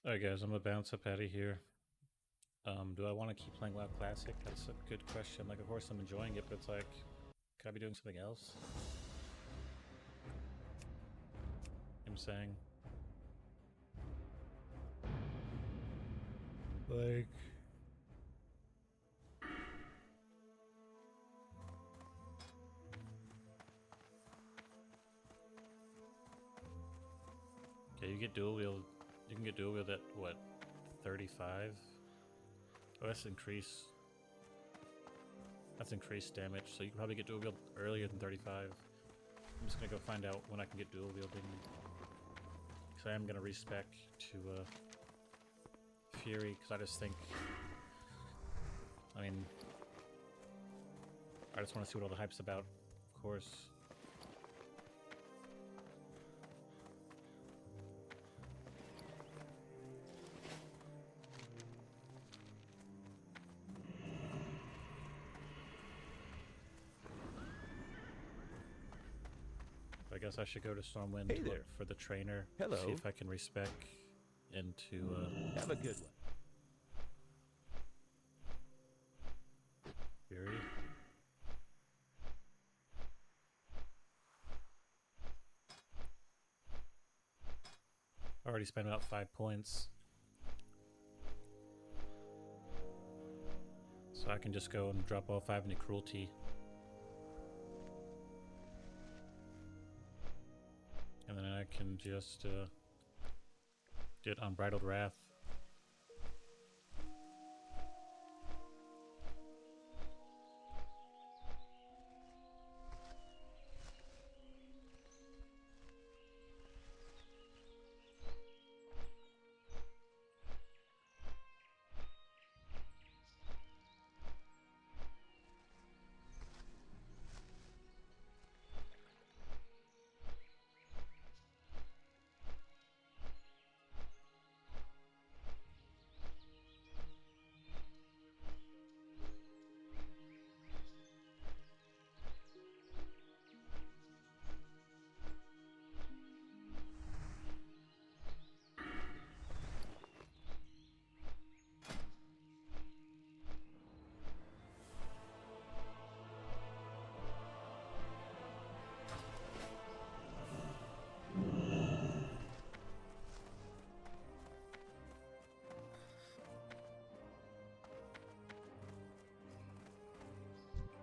Alright guys, I'm gonna bounce up out of here. Do I want to keep playing WoW Classic? That's a good question. Like, of course I'm enjoying it, but it's like, could I be doing something else? I'm saying, like, okay, you get dual wield. You can get dual wield at what, 35? Oh, that's increase. That's increased damage, so you can probably get dual wield earlier than 35. I'm just gonna go find out when I can get dual wielding. Because I am gonna respec to Fury, because I just think, I mean, I just want to see what all the hype's about, of course. guess I should go to Stormwind Hey there. for the trainer. Hello. See if I can respec into Have a good one. Fury. Already spent about 5 points. So I can just go and drop all 5 into cruelty. And then I can just get Unbridled Wrath.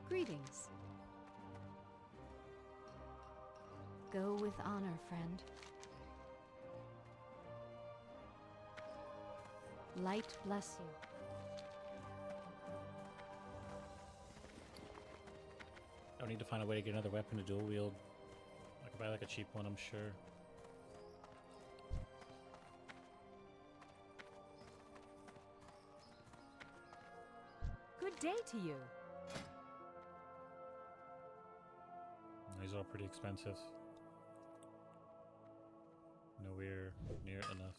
Greetings. Go with honor, friend. Light bless you. I need to find a way to get another weapon to dual wield. I could buy like a cheap one, I'm sure. Good day to you. These are all pretty expensive. Nowhere near enough.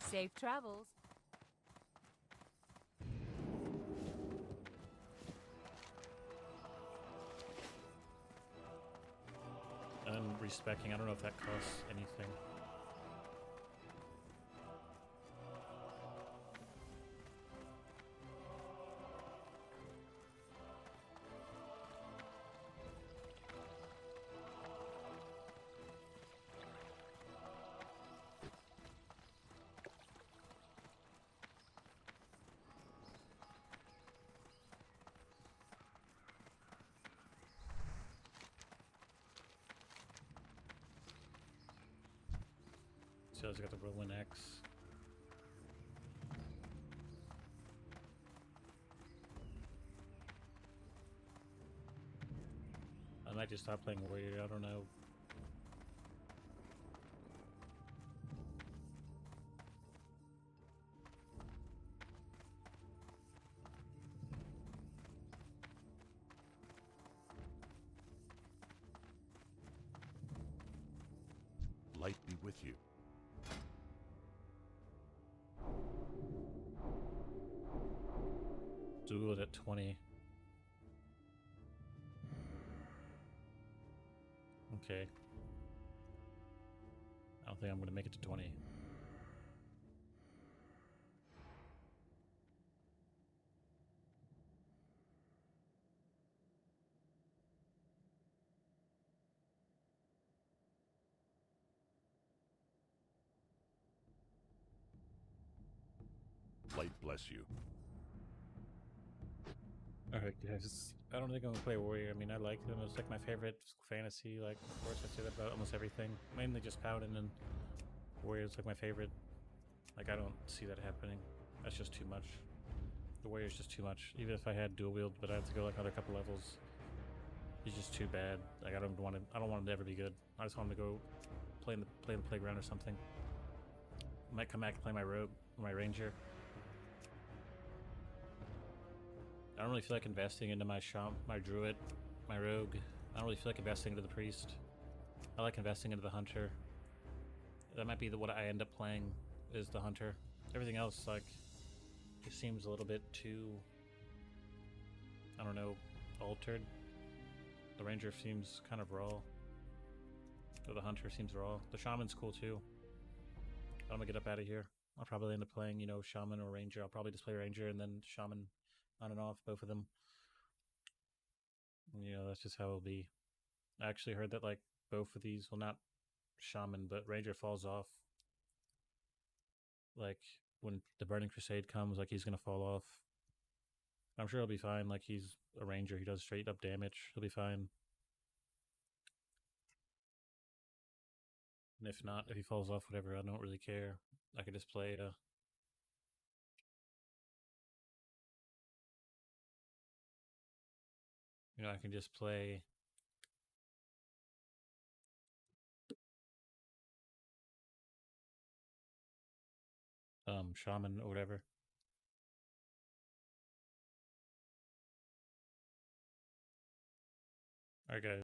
Safe travels. And respecking, I don't know if that costs anything. So I got the Roland X. I might just stop playing Warrior, I don't know. Light be with you. Do it at 20. Okay. I don't think I'm going to make it to 20. Light bless you. Alright guys, I don't think I'm gonna play Warrior. I mean, I like them. It's like my favorite fantasy. Like, of course I say that about almost everything. Mainly just Paladin, and Warrior's like my favorite. Like, I don't see that happening. That's just too much. The Warrior's just too much. Even if I had dual wield, but I have to go like another couple levels. He's just too bad. Like, I don't want him to ever be good. I just want him to go play in the playground or something. I might come back and play my rogue, my ranger. I don't really feel like investing into my Shaman, my druid, my rogue. I don't really feel like investing into the priest. I like investing into the hunter. That might be what I end up playing, is the hunter. Everything else, like, just seems a little bit too, I don't know, altered. The ranger seems kind of raw. Or the hunter seems raw. The shaman's cool too. I'm gonna get up out of here. I'll probably end up playing, you know, shaman or ranger. I'll probably just play ranger and then shaman on and off, both of them. You know, that's just how it'll be. I actually heard that like both of these, well, not shaman, but ranger falls off. Like when the Burning Crusade comes, like he's gonna fall off. I'm sure he'll be fine. Like he's a ranger, he does straight up damage. He'll be fine. And if not, if he falls off, whatever, I don't really care. I could just play you know, I can just play shaman or whatever. Alright guys.